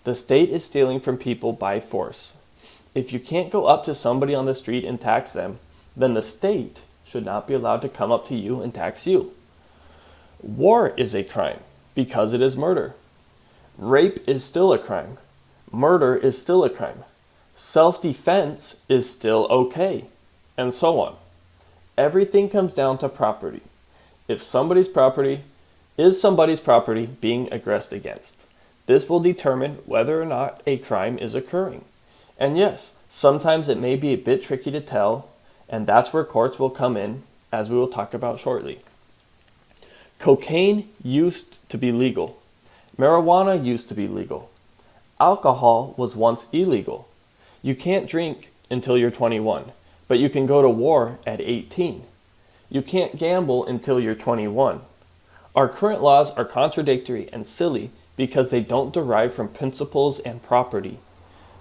The state is stealing from people by force. If you can't go up to somebody on the street and tax them, then the state should not be allowed to come up to you and tax you. War is a crime because it is murder. Rape is still a crime. Murder is still a crime. Self-defense is still okay, and so on. Everything comes down to property. If somebody's property is somebody's property being aggressed against, this will determine whether or not a crime is occurring. And yes, sometimes it may be a bit tricky to tell, and that's where courts will come in, as we will talk about shortly. Cocaine used to be legal. Marijuana used to be legal. Alcohol was once illegal. You can't drink until you're 21, but you can go to war at 18. You can't gamble until you're 21. Our current laws are contradictory and silly because they don't derive from principles and property.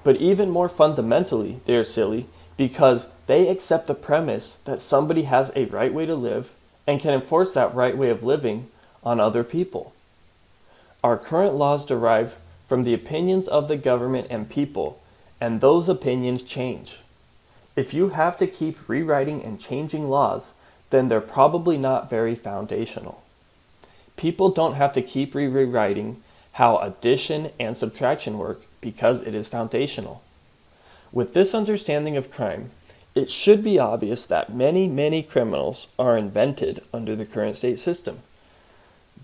But even more fundamentally, they are silly because they accept the premise that somebody has a right way to live and can enforce that right way of living on other people. Our current laws derive from the opinions of the government and people, and those opinions change. If you have to keep rewriting and changing laws, then they're probably not very foundational. People don't have to keep rewriting how addition and subtraction work because it is foundational. With this understanding of crime, it should be obvious that many criminals are invented under the current state system.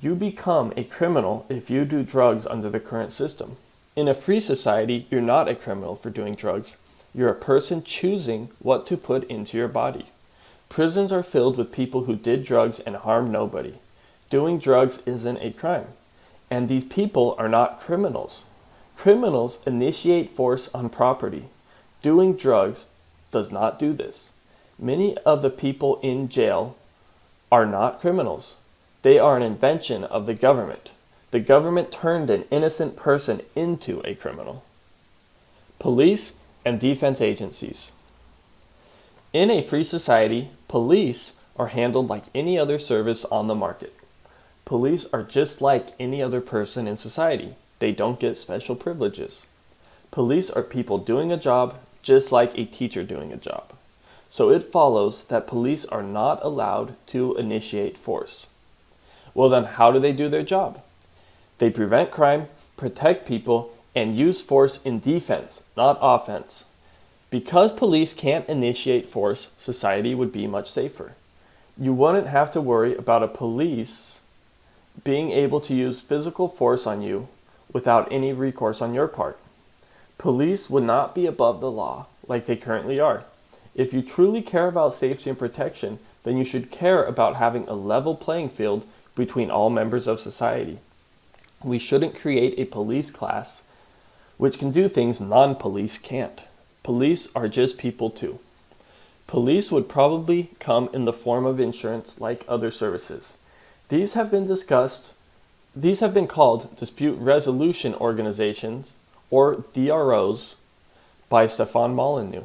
You become a criminal if you do drugs under the current system. In a free society, you're not a criminal for doing drugs. You're a person choosing what to put into your body. Prisons are filled with people who did drugs and harmed nobody. Doing drugs isn't a crime. And these people are not criminals. Criminals initiate force on property. Doing drugs does not do this. Many of the people in jail are not criminals. They are an invention of the government. The government turned an innocent person into a criminal. Police and defense agencies. In a free society, police are handled like any other service on the market. Police are just like any other person in society. They don't get special privileges. Police are people doing a job just like a teacher doing a job. So it follows that police are not allowed to initiate force. Well then, how do they do their job? They prevent crime, protect people, and use force in defense, not offense. Because police can't initiate force, society would be much safer. You wouldn't have to worry about a police being able to use physical force on you without any recourse on your part. Police would not be above the law like they currently are. If you truly care about safety and protection, then you should care about having a level playing field between all members of society. We shouldn't create a police class which can do things non-police can't. Police are just people too. Police would probably come in the form of insurance like other services. These have been called dispute resolution organizations, or DROs, by Stefan Molyneux.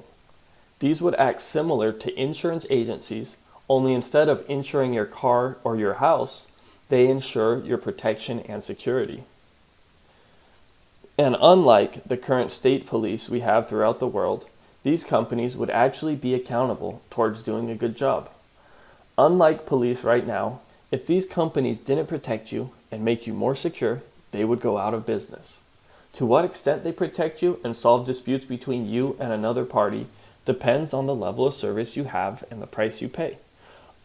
These would act similar to insurance agencies, only instead of insuring your car or your house, they insure your protection and security. And unlike the current state police we have throughout the world, these companies would actually be accountable towards doing a good job. Unlike police right now, if these companies didn't protect you and make you more secure, they would go out of business. To what extent they protect you and solve disputes between you and another party depends on the level of service you have and the price you pay.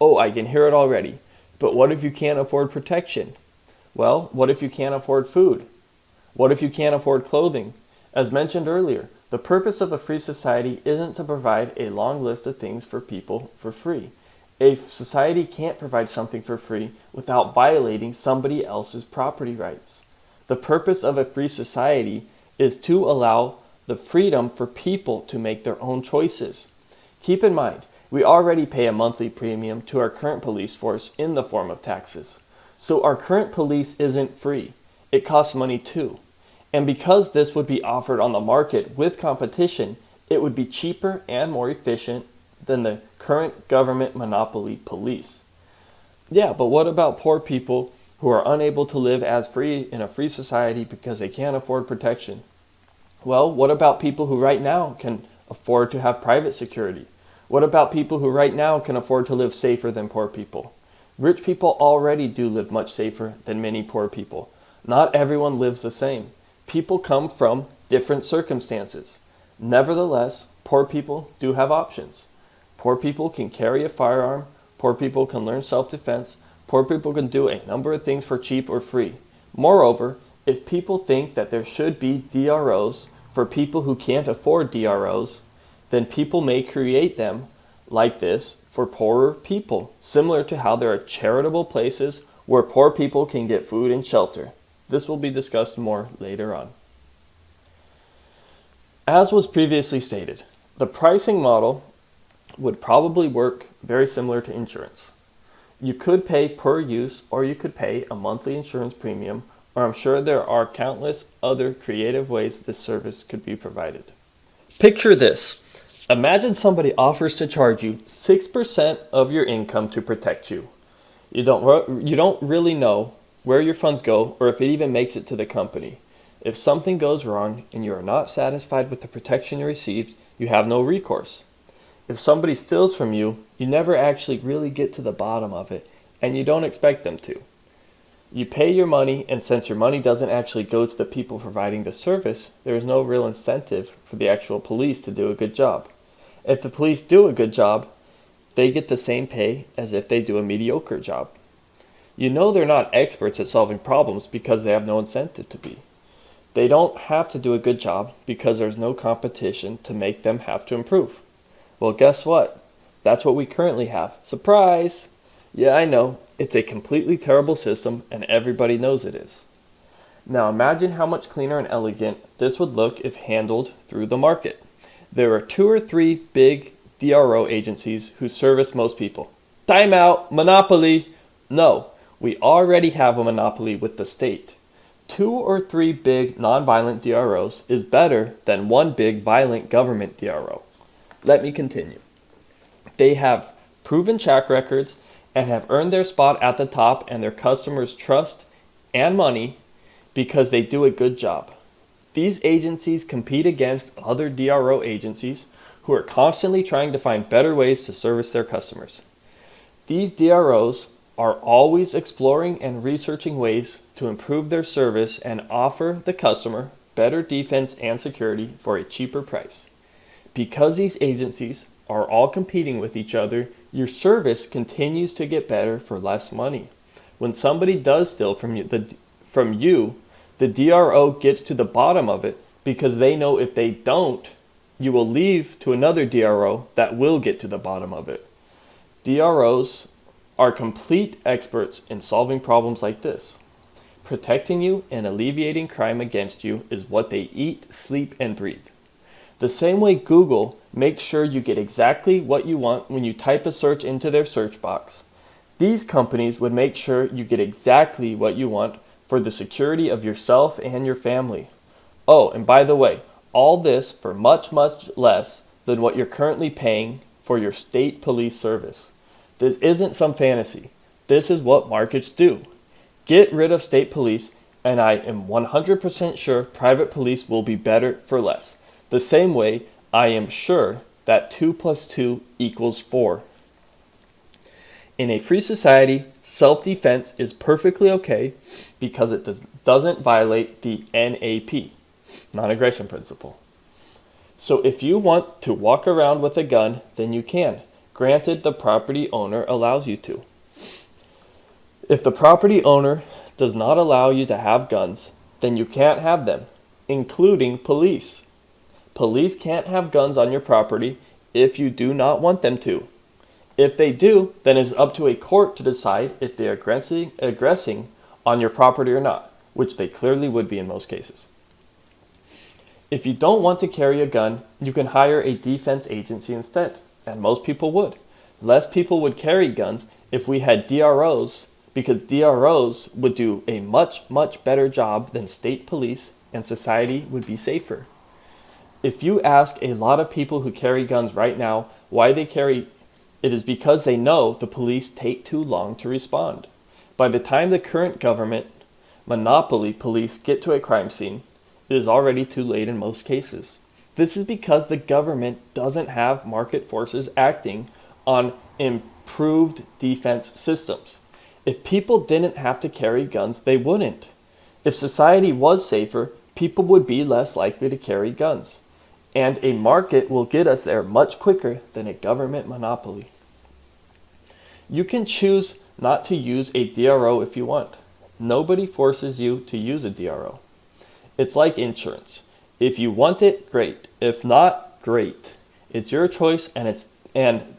Oh, I can hear it already. But what if you can't afford protection? Well, what if you can't afford food? What if you can't afford clothing? As mentioned earlier, the purpose of a free society isn't to provide a long list of things for people for free. A society can't provide something for free without violating somebody else's property rights. The purpose of a free society is to allow the freedom for people to make their own choices. Keep in mind, we already pay a monthly premium to our current police force in the form of taxes. So our current police isn't free. It costs money too. And because this would be offered on the market with competition, it would be cheaper and more efficient than the current government monopoly police. Yeah, but what about poor people who are unable to live as free in a free society because they can't afford protection? Well, what about people who right now can afford to have private security? What about people who right now can afford to live safer than poor people? Rich people already do live much safer than many poor people. Not everyone lives the same. People come from different circumstances. Nevertheless, poor people do have options. Poor people can carry a firearm. Poor people can learn self-defense. Poor people can do a number of things for cheap or free. Moreover, if people think that there should be DROs for people who can't afford DROs, then people may create them like this for poorer people, similar to how there are charitable places where poor people can get food and shelter. This will be discussed more later on. As was previously stated, the pricing model would probably work very similar to insurance. You could pay per use, or you could pay a monthly insurance premium, or I'm sure there are countless other creative ways this service could be provided. Picture this. Imagine somebody offers to charge you 6% of your income to protect you. You don't really know where your funds go or if it even makes it to the company. If something goes wrong and you are not satisfied with the protection you received, you have no recourse. If somebody steals from you, you never actually really get to the bottom of it, and you don't expect them to. You pay your money, and since your money doesn't actually go to the people providing the service, there is no real incentive for the actual police to do a good job. If the police do a good job, they get the same pay as if they do a mediocre job. You know they're not experts at solving problems because they have no incentive to be. They don't have to do a good job because there's no competition to make them have to improve. Well, guess what? That's what we currently have. Surprise! Yeah, I know. It's a completely terrible system, and everybody knows it is. Now imagine how much cleaner and elegant this would look if handled through the market. There are 2 or 3 big DRO agencies who service most people. Time out! Monopoly! No, we already have a monopoly with the state. 2 or 3 big nonviolent DROs is better than 1 big violent government DRO. Let me continue. They have proven track records and have earned their spot at the top and their customers' trust and money because they do a good job. These agencies compete against other DRO agencies who are constantly trying to find better ways to service their customers. These DROs are always exploring and researching ways to improve their service and offer the customer better defense and security for a cheaper price. Because these agencies are all competing with each other, your service continues to get better for less money. When somebody does steal from you, the DRO gets to the bottom of it because they know if they don't, you will leave to another DRO that will get to the bottom of it. DROs are complete experts in solving problems like this. Protecting you and alleviating crime against you is what they eat, sleep, and breathe. The same way Google makes sure you get exactly what you want when you type a search into their search box, these companies would make sure you get exactly what you want for the security of yourself and your family. Oh, and by the way, all this for much, much less than what you're currently paying for your state police service. This isn't some fantasy. This is what markets do. Get rid of state police, and I am 100% sure private police will be better for less. The same way I am sure that 2 plus 2 equals 4. In a free society, self-defense is perfectly okay because it doesn't violate the NAP, non-aggression principle. So if you want to walk around with a gun, then you can, granted the property owner allows you to. If the property owner does not allow you to have guns, then you can't have them, including police. Police can't have guns on your property if you do not want them to. If they do, then it's up to a court to decide if they are aggressing on your property or not, which they clearly would be in most cases. If you don't want to carry a gun, you can hire a defense agency instead, and most people would. Less people would carry guns if we had DROs, because DROs would do a much, much better job than state police, and society would be safer. If you ask a lot of people who carry guns right now why they carry, it is because they know the police take too long to respond. By the time the current government monopoly police get to a crime scene, it is already too late in most cases. This is because the government doesn't have market forces acting on improved defense systems. If people didn't have to carry guns, they wouldn't. If society was safer, people would be less likely to carry guns. And a market will get us there much quicker than a government monopoly. You can choose not to use a DRO if you want. Nobody forces you to use a DRO. It's like insurance. If you want it, great. If not, great. It's your choice, and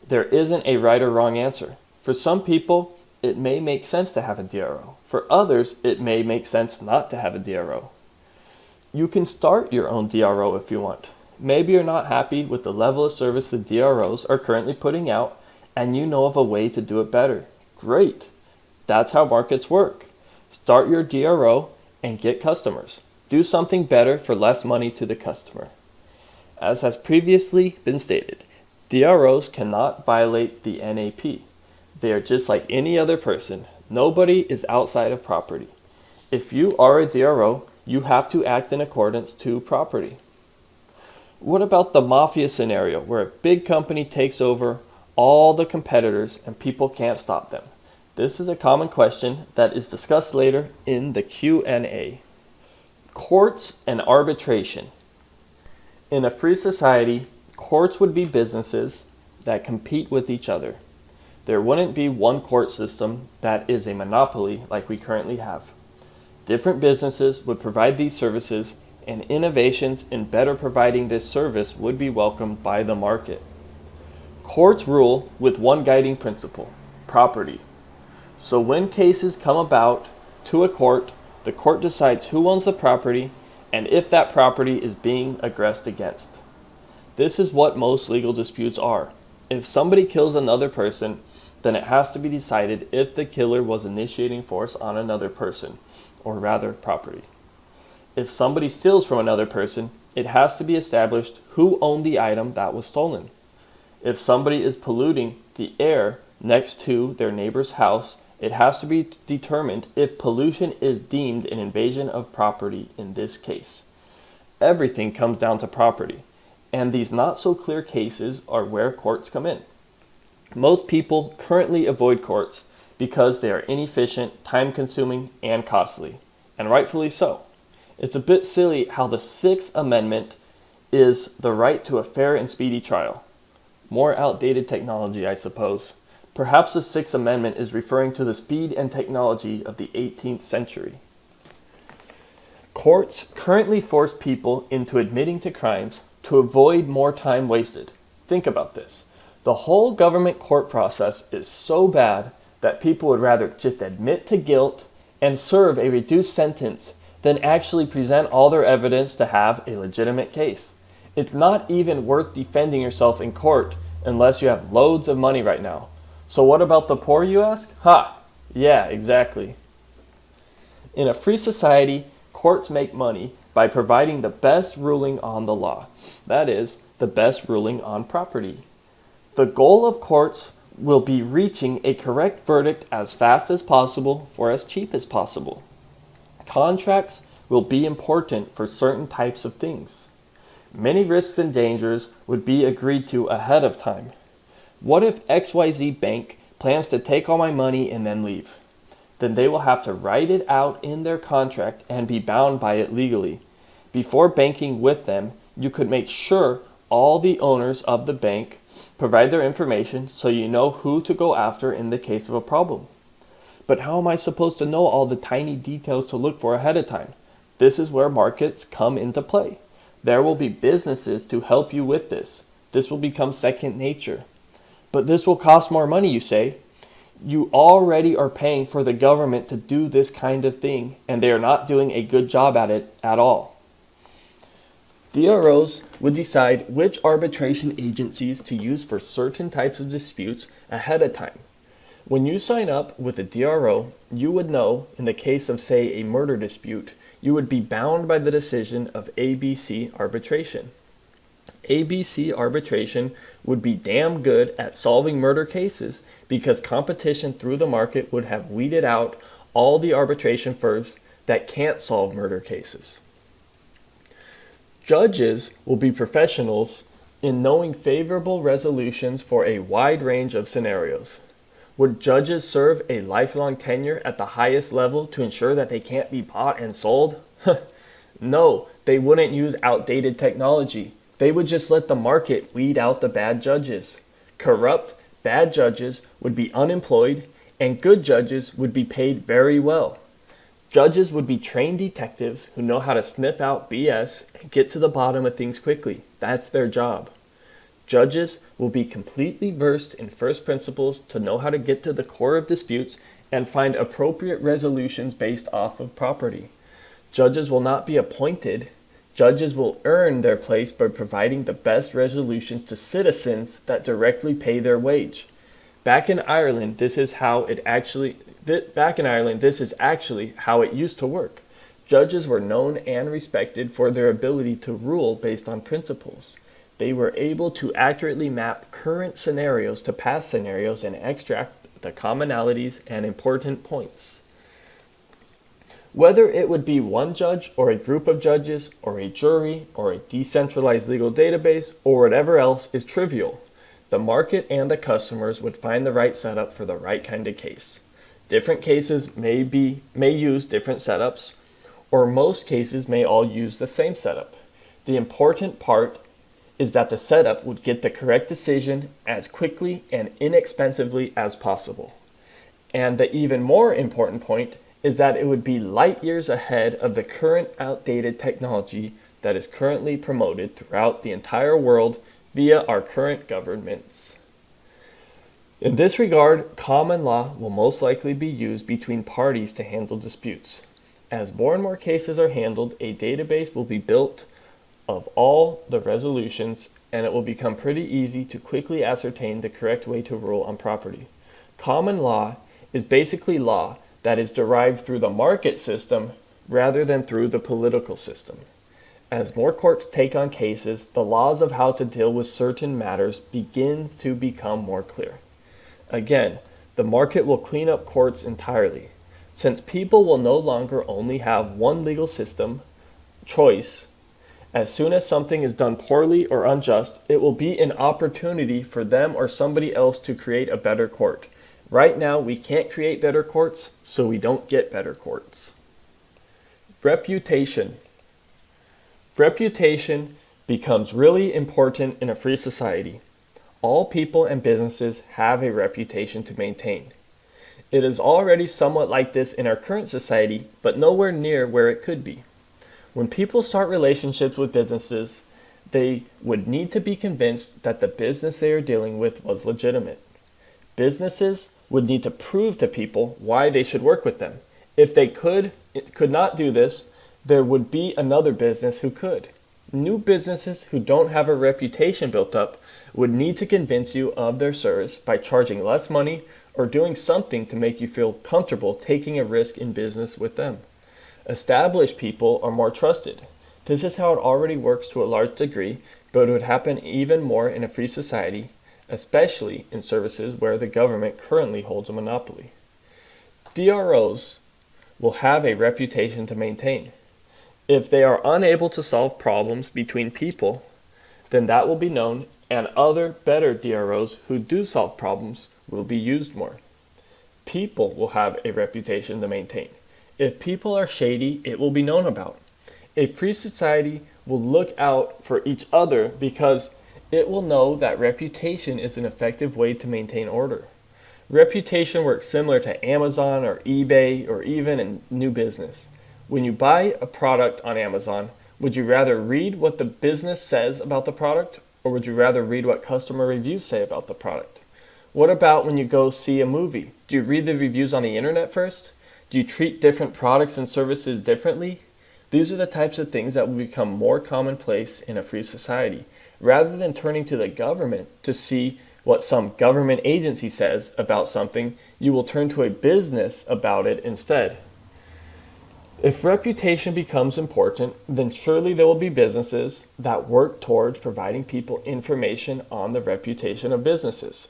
there isn't a right or wrong answer. For some people, it may make sense to have a DRO. For others, it may make sense not to have a DRO. You can start your own DRO if you want. Maybe you're not happy with the level of service the DROs are currently putting out, and you know of a way to do it better. Great. That's how markets work. Start your DRO and get customers. Do something better for less money to the customer. As has previously been stated, DROs cannot violate the NAP. They are just like any other person. Nobody is outside of property. If you are a DRO, you have to act in accordance to property. What about the mafia scenario where a big company takes over all the competitors and people can't stop them? This is a common question that is discussed later in the Q&A. Courts and arbitration. In a free society, courts would be businesses that compete with each other. There wouldn't be one court system that is a monopoly like we currently have. Different businesses would provide these services, and innovations in better providing this service would be welcomed by the market. Courts rule with one guiding principle: property. So when cases come about to a court, the court decides who owns the property and if that property is being aggressed against. This is what most legal disputes are. If somebody kills another person, then it has to be decided if the killer was initiating force on another person, or rather property. If somebody steals from another person, it has to be established who owned the item that was stolen. If somebody is polluting the air next to their neighbor's house, it has to be determined if pollution is deemed an invasion of property in this case. Everything comes down to property, and these not so clear cases are where courts come in. Most people currently avoid courts because they are inefficient, time-consuming, and costly, and rightfully so. It's a bit silly how the Sixth Amendment is the right to a fair and speedy trial. More outdated technology, I suppose. Perhaps the Sixth Amendment is referring to the speed and technology of the 18th century. Courts currently force people into admitting to crimes to avoid more time wasted. Think about this. The whole government court process is so bad that people would rather just admit to guilt and serve a reduced sentence than actually present all their evidence to have a legitimate case. It's not even worth defending yourself in court unless you have loads of money right now. So what about the poor, you ask? Yeah, exactly. In a free society, courts make money by providing the best ruling on the law. That is, the best ruling on property. The goal of courts will be reaching a correct verdict as fast as possible for as cheap as possible. Contracts will be important for certain types of things. Many risks and dangers would be agreed to ahead of time. What if XYZ Bank plans to take all my money and then leave? Then they will have to write it out in their contract and be bound by it legally. Before banking with them, you could make sure all the owners of the bank provide their information so you know who to go after in the case of a problem. But how am I supposed to know all the tiny details to look for ahead of time? This is where markets come into play. There will be businesses to help you with this. This will become second nature. But this will cost more money, you say. You already are paying for the government to do this kind of thing, and they are not doing a good job at it at all. DROs would decide which arbitration agencies to use for certain types of disputes ahead of time. When you sign up with a DRO, you would know, in the case of, say, a murder dispute, you would be bound by the decision of ABC Arbitration. ABC Arbitration would be damn good at solving murder cases because competition through the market would have weeded out all the arbitration firms that can't solve murder cases. Judges will be professionals in knowing favorable resolutions for a wide range of scenarios. Would judges serve a lifelong tenure at the highest level to ensure that they can't be bought and sold? No, they wouldn't use outdated technology. They would just let the market weed out the bad judges. Corrupt, bad judges would be unemployed, and good judges would be paid very well. Judges would be trained detectives who know how to sniff out BS and get to the bottom of things quickly. That's their job. Judges will be completely versed in first principles to know how to get to the core of disputes and find appropriate resolutions based off of property. Judges will not be appointed. Judges will earn their place by providing the best resolutions to citizens that directly pay their wage. Back in Ireland, this is actually how it used to work. Judges were known and respected for their ability to rule based on principles. They were able to accurately map current scenarios to past scenarios and extract the commonalities and important points. Whether it would be one judge or a group of judges or a jury or a decentralized legal database or whatever else is trivial. The market and the customers would find the right setup for the right kind of case. Different cases may use different setups, or most cases may all use the same setup. The important part is that the setup would get the correct decision as quickly and inexpensively as possible. And the even more important point is that it would be light years ahead of the current outdated technology that is currently promoted throughout the entire world via our current governments. In this regard, common law will most likely be used between parties to handle disputes. As more and more cases are handled, a database will be built of all the resolutions, and it will become pretty easy to quickly ascertain the correct way to rule on property. Common law is basically law that is derived through the market system rather than through the political system. As more courts take on cases, the laws of how to deal with certain matters begin to become more clear. Again, the market will clean up courts entirely, since people will no longer only have one legal system choice. As soon as something is done poorly or unjust, it will be an opportunity for them or somebody else to create a better court. Right now, we can't create better courts, so we don't get better courts. Reputation. Reputation becomes really important in a free society. All people and businesses have a reputation to maintain. It is already somewhat like this in our current society, but nowhere near where it could be. When people start relationships with businesses, they would need to be convinced that the business they are dealing with was legitimate. Businesses would need to prove to people why they should work with them. If they could not do this, there would be another business who could. New businesses who don't have a reputation built up would need to convince you of their service by charging less money or doing something to make you feel comfortable taking a risk in business with them. Established people are more trusted. This is how it already works to a large degree, but it would happen even more in a free society, especially in services where the government currently holds a monopoly. DROs will have a reputation to maintain. If they are unable to solve problems between people, then that will be known, and other better DROs who do solve problems will be used more. People will have a reputation to maintain. If people are shady, it will be known about. A free society will look out for each other because it will know that reputation is an effective way to maintain order. Reputation works similar to Amazon or eBay or even a new business. When you buy a product on Amazon, would you rather read what the business says about the product, or would you rather read what customer reviews say about the product? What about when you go see a movie? Do you read the reviews on the internet first? Do you treat different products and services differently? These are the types of things that will become more commonplace in a free society. Rather than turning to the government to see what some government agency says about something, you will turn to a business about it instead. If reputation becomes important, then surely there will be businesses that work towards providing people information on the reputation of businesses.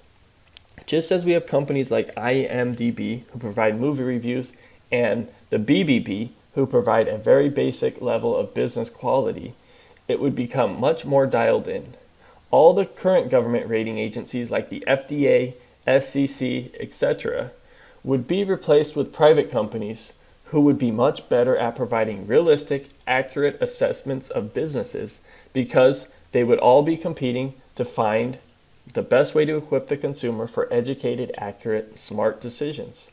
Just as we have companies like IMDb who provide movie reviews and the BBB who provide a very basic level of business quality, it would become much more dialed in. All the current government rating agencies like the FDA, FCC, etc. would be replaced with private companies who would be much better at providing realistic, accurate assessments of businesses because they would all be competing to find the best way to equip the consumer for educated, accurate, smart decisions.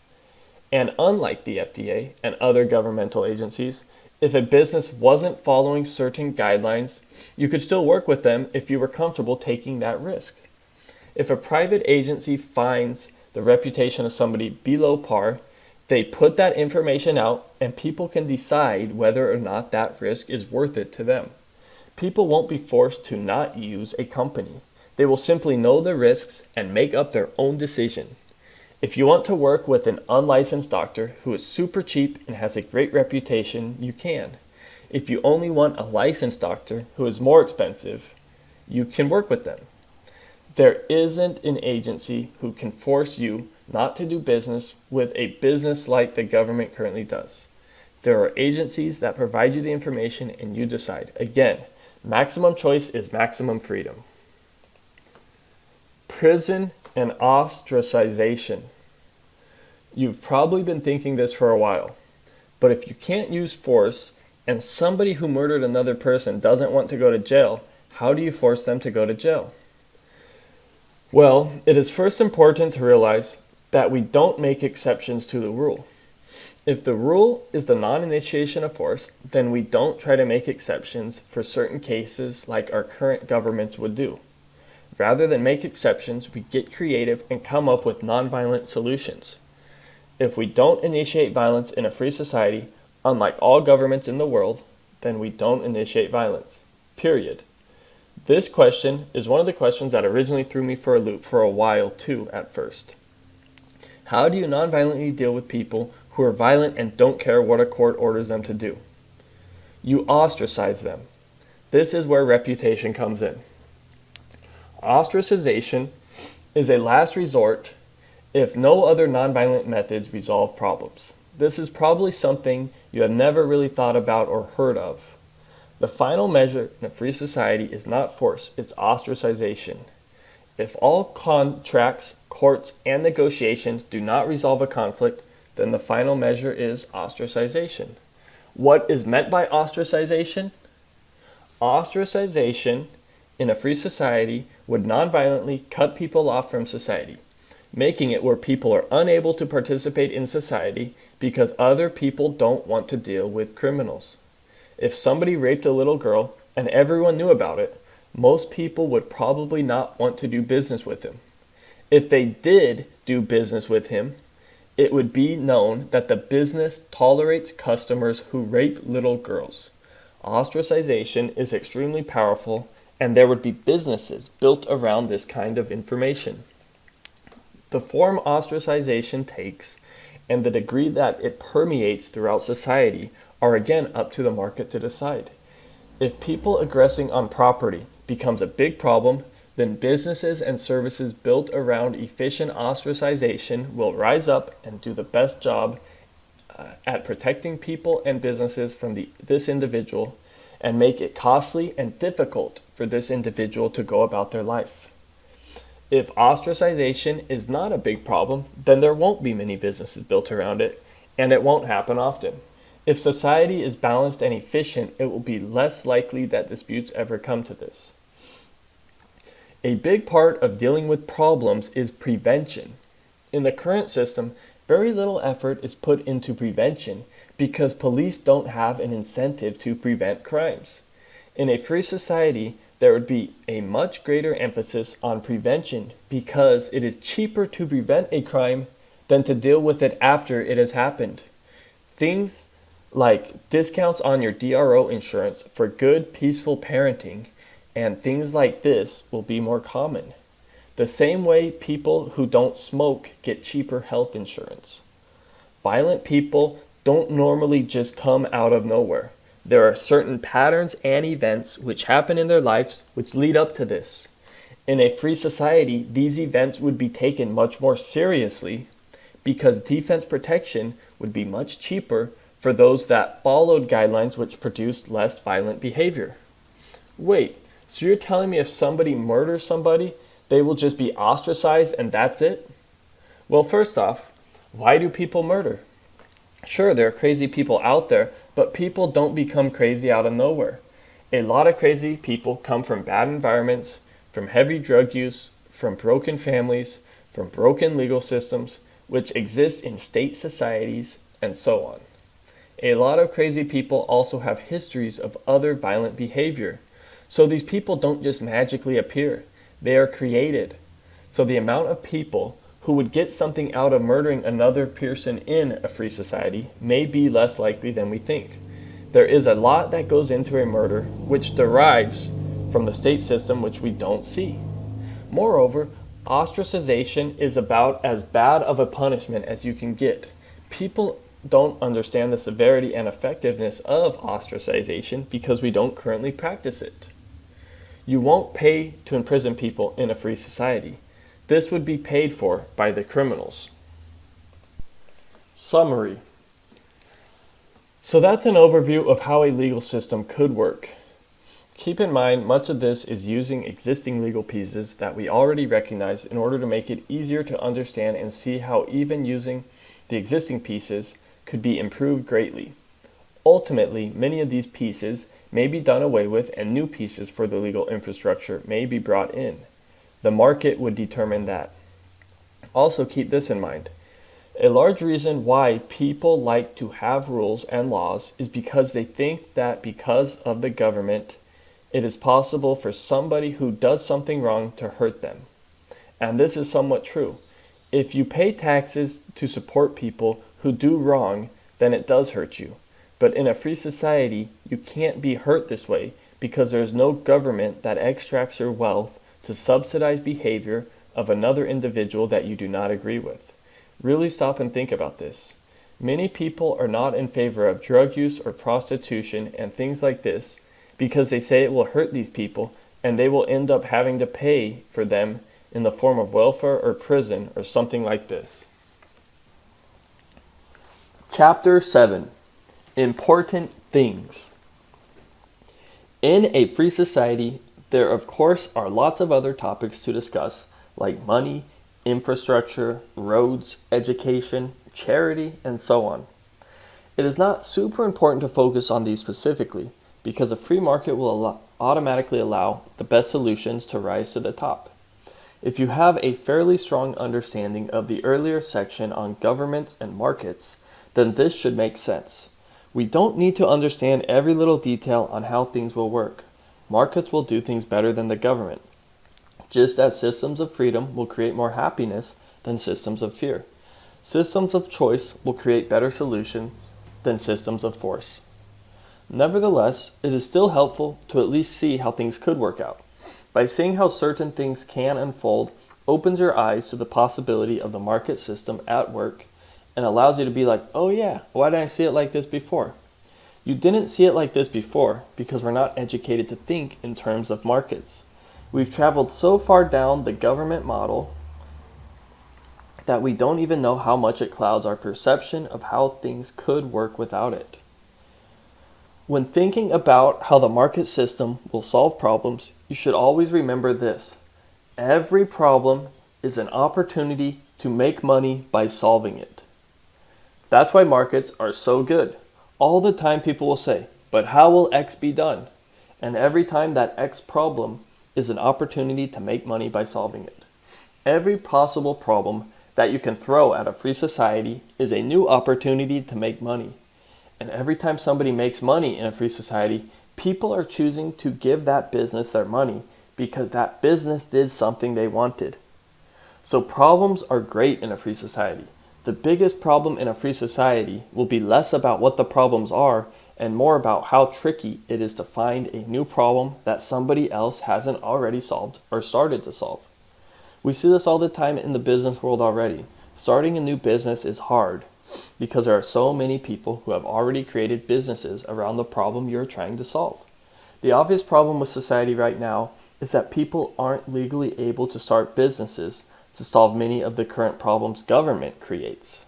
And unlike the FDA and other governmental agencies, if a business wasn't following certain guidelines, you could still work with them if you were comfortable taking that risk. If a private agency finds the reputation of somebody below par, they put that information out and people can decide whether or not that risk is worth it to them. People won't be forced to not use a company. They will simply know the risks and make up their own decision. If you want to work with an unlicensed doctor who is super cheap and has a great reputation, you can. If you only want a licensed doctor who is more expensive, you can work with them. There isn't an agency who can force you not to do business with a business like the government currently does. There are agencies that provide you the information and you decide. Again, maximum choice is maximum freedom. Prison and ostracization. You've probably been thinking this for a while, but if you can't use force and somebody who murdered another person doesn't want to go to jail, how do you force them to go to jail? Well, it is first important to realize that we don't make exceptions to the rule. If the rule is the non-initiation of force, then we don't try to make exceptions for certain cases like our current governments would do. Rather than make exceptions, we get creative and come up with nonviolent solutions. If we don't initiate violence in a free society, unlike all governments in the world, then we don't initiate violence. Period. This question is one of the questions that originally threw me for a loop for a while too at first. How do you nonviolently deal with people who are violent and don't care what a court orders them to do? You ostracize them. This is where reputation comes in. Ostracization is a last resort if no other nonviolent methods resolve problems. This is probably something you have never really thought about or heard of. The final measure in a free society is not force, it's ostracization. If all contracts, courts, and negotiations do not resolve a conflict, then the final measure is ostracization. What is meant by ostracization? Ostracization in a free society would nonviolently cut people off from society, making it where people are unable to participate in society because other people don't want to deal with criminals. If somebody raped a little girl and everyone knew about it, most people would probably not want to do business with him. If they did do business with him, it would be known that the business tolerates customers who rape little girls. Ostracization is extremely powerful, and there would be businesses built around this kind of information. The form ostracization takes and the degree that it permeates throughout society are again up to the market to decide. If people aggressing on property becomes a big problem, then businesses and services built around efficient ostracization will rise up and do the best job at protecting people and businesses from this individual and make it costly and difficult for this individual to go about their life. If ostracization is not a big problem, then there won't be many businesses built around it, and it won't happen often. If society is balanced and efficient, it will be less likely that disputes ever come to this. A big part of dealing with problems is prevention. In the current system, very little effort is put into prevention because police don't have an incentive to prevent crimes. In a free society, there would be a much greater emphasis on prevention because it is cheaper to prevent a crime than to deal with it after it has happened. Things like discounts on your DRO insurance for good, peaceful parenting and things like this will be more common. The same way people who don't smoke get cheaper health insurance. Violent people don't normally just come out of nowhere. There are certain patterns and events which happen in their lives which lead up to this. In a free society, these events would be taken much more seriously because defense protection would be much cheaper for those that followed guidelines which produced less violent behavior. Wait, so you're telling me if somebody murders somebody, they will just be ostracized and that's it? Well, first off, why do people murder? Sure, there are crazy people out there, but people don't become crazy out of nowhere. A lot of crazy people come from bad environments, from heavy drug use, from broken families, from broken legal systems, which exist in state societies, and so on. A lot of crazy people also have histories of other violent behavior. So these people don't just magically appear. They are created. So the amount of people who would get something out of murdering another person in a free society may be less likely than we think. There is a lot that goes into a murder which derives from the state system which we don't see. Moreover, ostracization is about as bad of a punishment as you can get. People don't understand the severity and effectiveness of ostracization because we don't currently practice it. You won't pay to imprison people in a free society. This would be paid for by the criminals. Summary. So that's an overview of how a legal system could work. Keep in mind, much of this is using existing legal pieces that we already recognize in order to make it easier to understand and see how even using the existing pieces, could be improved greatly. Ultimately, many of these pieces may be done away with and new pieces for the legal infrastructure may be brought in. The market would determine that. Also keep this in mind. A large reason why people like to have rules and laws is because they think that because of the government, it is possible for somebody who does something wrong to hurt them. And this is somewhat true. If you pay taxes to support people who do wrong, then it does hurt you. But in a free society, you can't be hurt this way because there is no government that extracts your wealth to subsidize behavior of another individual that you do not agree with. Really stop and think about this. Many people are not in favor of drug use or prostitution and things like this because they say it will hurt these people and they will end up having to pay for them in the form of welfare or prison or something like this. Chapter 7. Important things. In a free society, there of course are lots of other topics to discuss, like money, infrastructure, roads, education, charity, and so on. It is not super important to focus on these specifically, because a free market will automatically allow the best solutions to rise to the top. If you have a fairly strong understanding of the earlier section on governments and markets, then this should make sense. We don't need to understand every little detail on how things will work. Markets will do things better than the government, just as systems of freedom will create more happiness than systems of fear. Systems of choice will create better solutions than systems of force. Nevertheless, it is still helpful to at least see how things could work out. By seeing how certain things can unfold, opens your eyes to the possibility of the market system at work and allows you to be like, oh yeah, why didn't I see it like this before? You didn't see it like this before because we're not educated to think in terms of markets. We've traveled so far down the government model that we don't even know how much it clouds our perception of how things could work without it. When thinking about how the market system will solve problems, you should always remember this. Every problem is an opportunity to make money by solving it. That's why markets are so good. All the time people will say, but how will X be done? And every time that X problem is an opportunity to make money by solving it. Every possible problem that you can throw at a free society is a new opportunity to make money. And every time somebody makes money in a free society, people are choosing to give that business their money because that business did something they wanted. So problems are great in a free society. The biggest problem in a free society will be less about what the problems are and more about how tricky it is to find a new problem that somebody else hasn't already solved or started to solve. We see this all the time in the business world already. Starting a new business is hard because there are so many people who have already created businesses around the problem you're trying to solve. The obvious problem with society right now is that people aren't legally able to start businesses to solve many of the current problems government creates.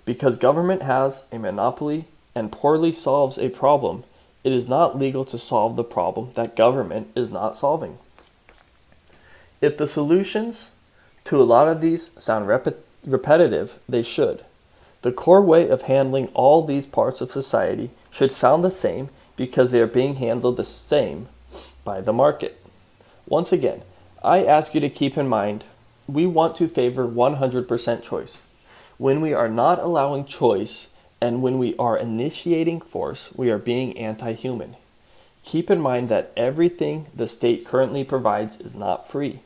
Because government has a monopoly and poorly solves a problem, it is not legal to solve the problem that government is not solving. If the solutions to a lot of these sound repetitive, they should. The core way of handling all these parts of society should sound the same because they are being handled the same by the market. Once again, I ask you to keep in mind, we want to favor 100% choice. When we are not allowing choice and when we are initiating force, we are being anti-human. Keep in mind that everything the state currently provides is not free.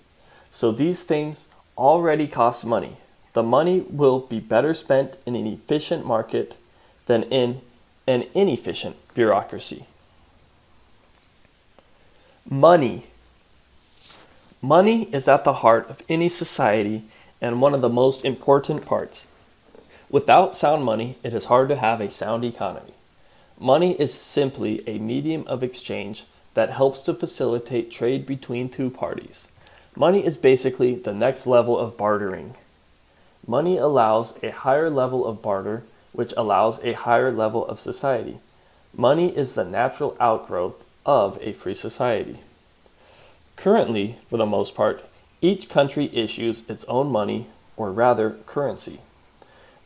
So these things already cost money. The money will be better spent in an efficient market than in an inefficient bureaucracy. Money. Money is at the heart of any society and one of the most important parts. Without sound money, it is hard to have a sound economy. Money is simply a medium of exchange that helps to facilitate trade between two parties. Money is basically the next level of bartering. Money allows a higher level of barter, which allows a higher level of society. Money is the natural outgrowth of a free society. Currently, for the most part, each country issues its own money, or rather, currency.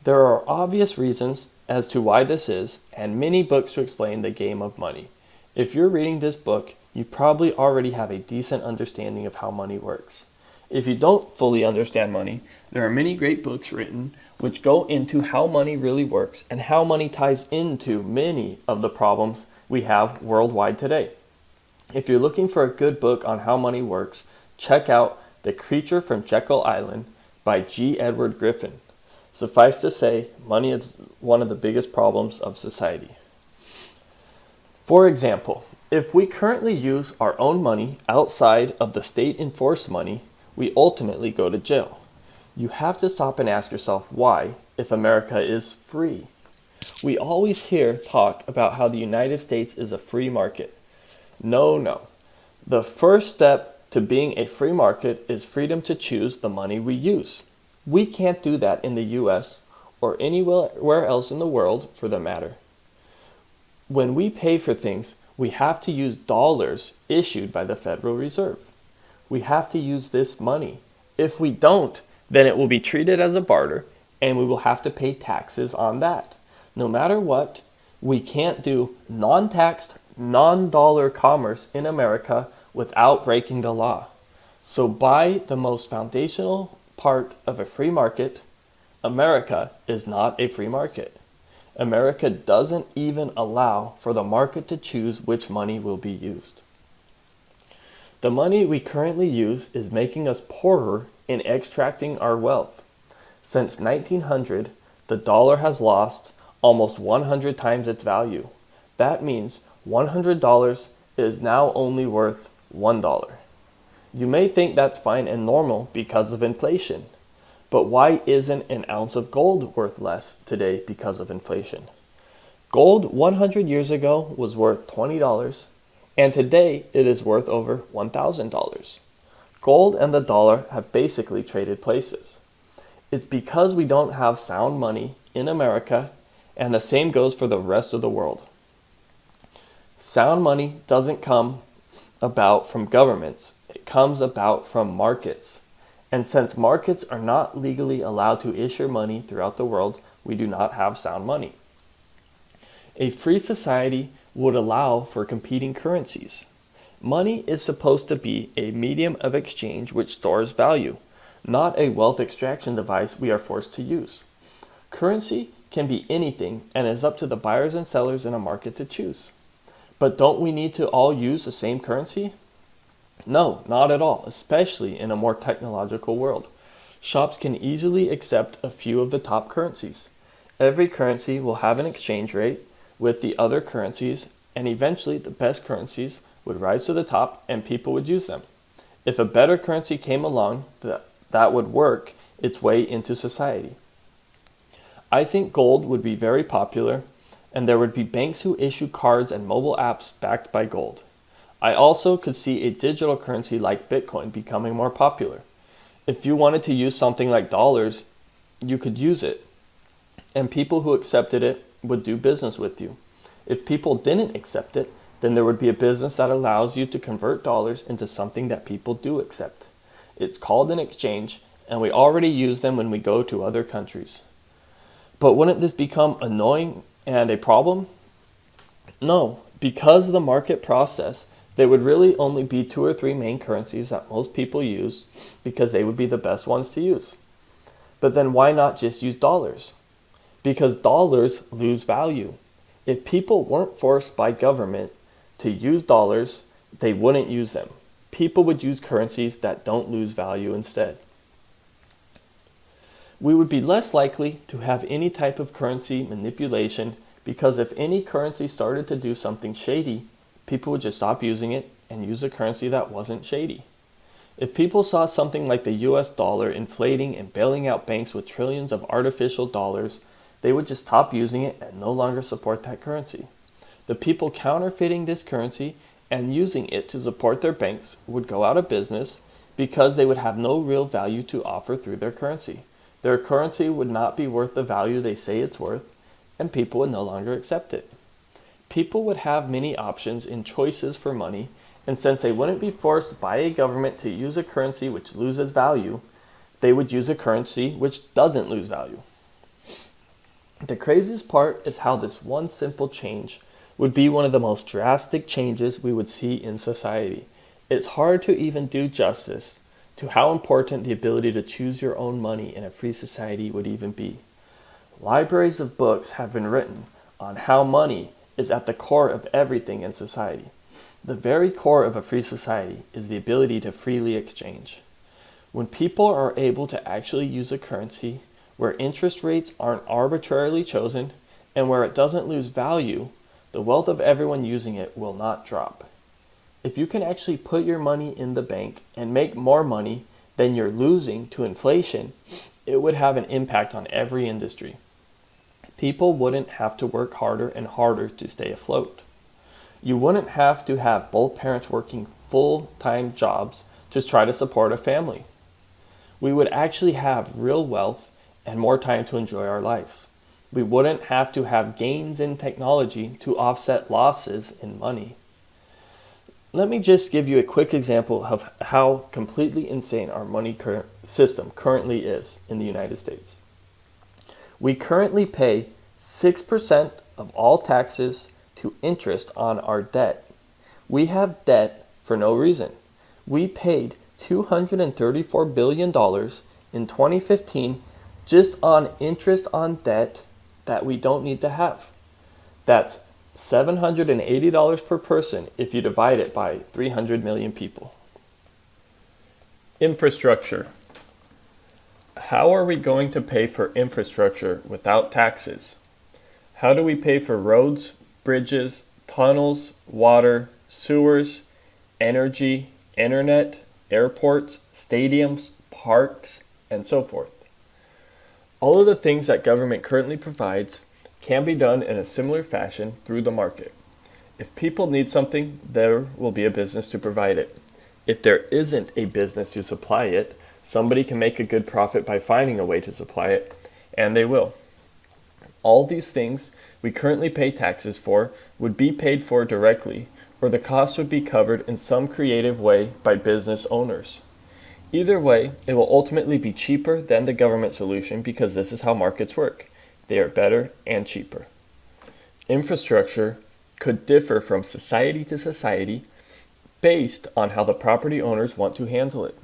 There are obvious reasons as to why this is, and many books to explain the game of money. If you're reading this book, you probably already have a decent understanding of how money works. If you don't fully understand money, there are many great books written which go into how money really works and how money ties into many of the problems we have worldwide today. If you're looking for a good book on how money works, check out The Creature from Jekyll Island by G. Edward Griffin. Suffice to say, money is one of the biggest problems of society. For example, if we currently use our own money outside of the state-enforced money, we ultimately go to jail. You have to stop and ask yourself why, if America is free. We always hear talk about how the United States is a free market. No. The first step to being a free market is freedom to choose the money we use. We can't do that in the US or anywhere else in the world for the matter. When we pay for things, we have to use dollars issued by the Federal Reserve. We have to use this money. If we don't, then it will be treated as a barter and we will have to pay taxes on that. No matter what, we can't do non-taxed, non-dollar commerce in America without breaking the law. So by the most foundational part of a free market, America is not a free market. America doesn't even allow for the market to choose which money will be used. The money we currently use is making us poorer in extracting our wealth. Since 1900, the dollar has lost almost 100 times its value. That means $100 is now only worth $1. You may think that's fine and normal because of inflation. But why isn't an ounce of gold worth less today because of inflation? Gold 100 years ago was worth $20, and today it is worth over $1,000. Gold and the dollar have basically traded places. It's because we don't have sound money in America, and the same goes for the rest of the world. Sound money doesn't come about from governments, it comes about from markets. And since markets are not legally allowed to issue money throughout the world, we do not have sound money. A free society would allow for competing currencies. Money is supposed to be a medium of exchange which stores value, not a wealth extraction device we are forced to use. Currency can be anything and is up to the buyers and sellers in a market to choose. But don't we need to all use the same currency? No, not at all, especially in a more technological world. Shops can easily accept a few of the top currencies. Every currency will have an exchange rate with the other currencies, and eventually the best currencies would rise to the top and people would use them. If a better currency came along, that would work its way into society. I think gold would be very popular, and there would be banks who issue cards and mobile apps backed by gold. I also could see a digital currency like Bitcoin becoming more popular. If you wanted to use something like dollars, you could use it, and people who accepted it would do business with you. If people didn't accept it, then there would be a business that allows you to convert dollars into something that people do accept. It's called an exchange, and we already use them when we go to other countries. But wouldn't this become annoying and a problem? No, because of the market process, there would really only be 2 or 3 main currencies that most people use because they would be the best ones to use. But then why not just use dollars? Because dollars lose value. If people weren't forced by government to use dollars, they wouldn't use them. People would use currencies that don't lose value instead. We would be less likely to have any type of currency manipulation because if any currency started to do something shady, people would just stop using it and use a currency that wasn't shady. If people saw something like the US dollar inflating and bailing out banks with trillions of artificial dollars, they would just stop using it and no longer support that currency. The people counterfeiting this currency and using it to support their banks would go out of business because they would have no real value to offer through their currency. Their currency would not be worth the value they say it's worth, and people would no longer accept it. People would have many options and choices for money, and since they wouldn't be forced by a government to use a currency which loses value, they would use a currency which doesn't lose value. The craziest part is how this one simple change would be one of the most drastic changes we would see in society. It's hard to even do justice to how important the ability to choose your own money in a free society would even be. Libraries of books have been written on how money is at the core of everything in society. The very core of a free society is the ability to freely exchange. When people are able to actually use a currency where interest rates aren't arbitrarily chosen and where it doesn't lose value, the wealth of everyone using it will not drop. If you can actually put your money in the bank and make more money than you're losing to inflation, it would have an impact on every industry. People wouldn't have to work harder and harder to stay afloat. You wouldn't have to have both parents working full-time jobs to try to support a family. We would actually have real wealth and more time to enjoy our lives. We wouldn't have to have gains in technology to offset losses in money. Let me just give you a quick example of how completely insane our money system currently is in the United States. We currently pay 6% of all taxes to interest on our debt. We have debt for no reason. We paid $234 billion in 2015 just on interest on debt that we don't need to have. That's $780 per person if you divide it by 300 million people. Infrastructure. How are we going to pay for infrastructure without taxes? How do we pay for roads, bridges, tunnels, water, sewers, energy, internet, airports, stadiums, parks, and so forth? All of the things that government currently provides can be done in a similar fashion through the market. If people need something, there will be a business to provide it. If there isn't a business to supply it, somebody can make a good profit by finding a way to supply it, and they will. All these things we currently pay taxes for would be paid for directly, or the cost would be covered in some creative way by business owners. Either way, it will ultimately be cheaper than the government solution because this is how markets work. They are better and cheaper. Infrastructure could differ from society to society based on how the property owners want to handle it.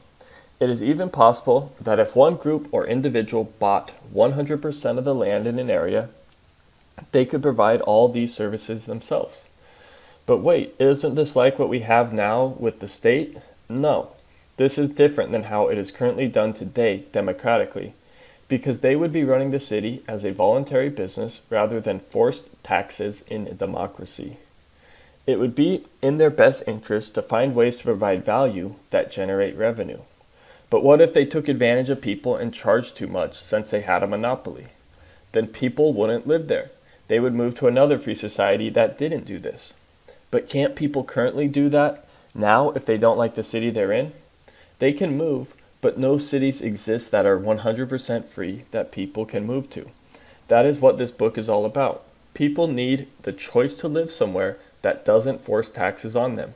It is even possible that if one group or individual bought 100% of the land in an area, they could provide all these services themselves. But wait, isn't this like what we have now with the state? No. This is different than how it is currently done today democratically, because they would be running the city as a voluntary business rather than forced taxes in a democracy. It would be in their best interest to find ways to provide value that generate revenue. But what if they took advantage of people and charged too much since they had a monopoly? Then people wouldn't live there. They would move to another free society that didn't do this. But can't people currently do that now if they don't like the city they're in? They can move, but no cities exist that are 100% free that people can move to. That is what this book is all about. People need the choice to live somewhere that doesn't force taxes on them.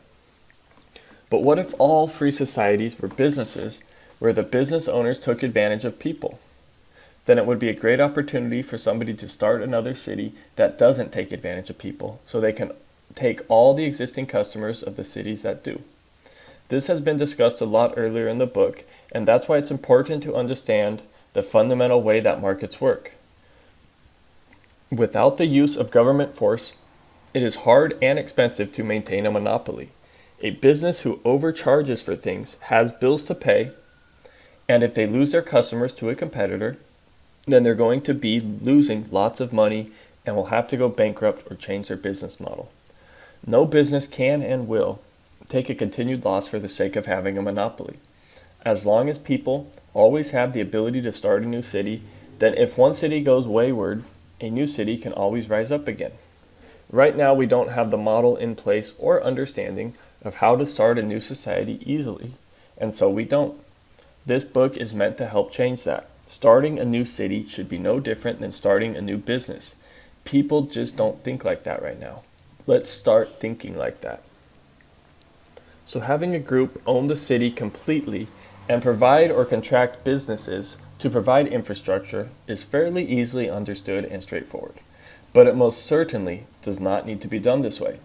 But what if all free societies were businesses where the business owners took advantage of people? Then it would be a great opportunity for somebody to start another city that doesn't take advantage of people, so they can take all the existing customers of the cities that do. This has been discussed a lot earlier in the book, and that's why it's important to understand the fundamental way that markets work. Without the use of government force, it is hard and expensive to maintain a monopoly. A business who overcharges for things has bills to pay, and if they lose their customers to a competitor, then they're going to be losing lots of money and will have to go bankrupt or change their business model. No business can and will take a continued loss for the sake of having a monopoly. As long as people always have the ability to start a new city, then if one city goes wayward, a new city can always rise up again. Right now, we don't have the model in place or understanding of how to start a new society easily, and so we don't. This book is meant to help change that. Starting a new city should be no different than starting a new business. People just don't think like that right now. Let's start thinking like that. So having a group own the city completely and provide or contract businesses to provide infrastructure is fairly easily understood and straightforward, but it most certainly does not need to be done this way.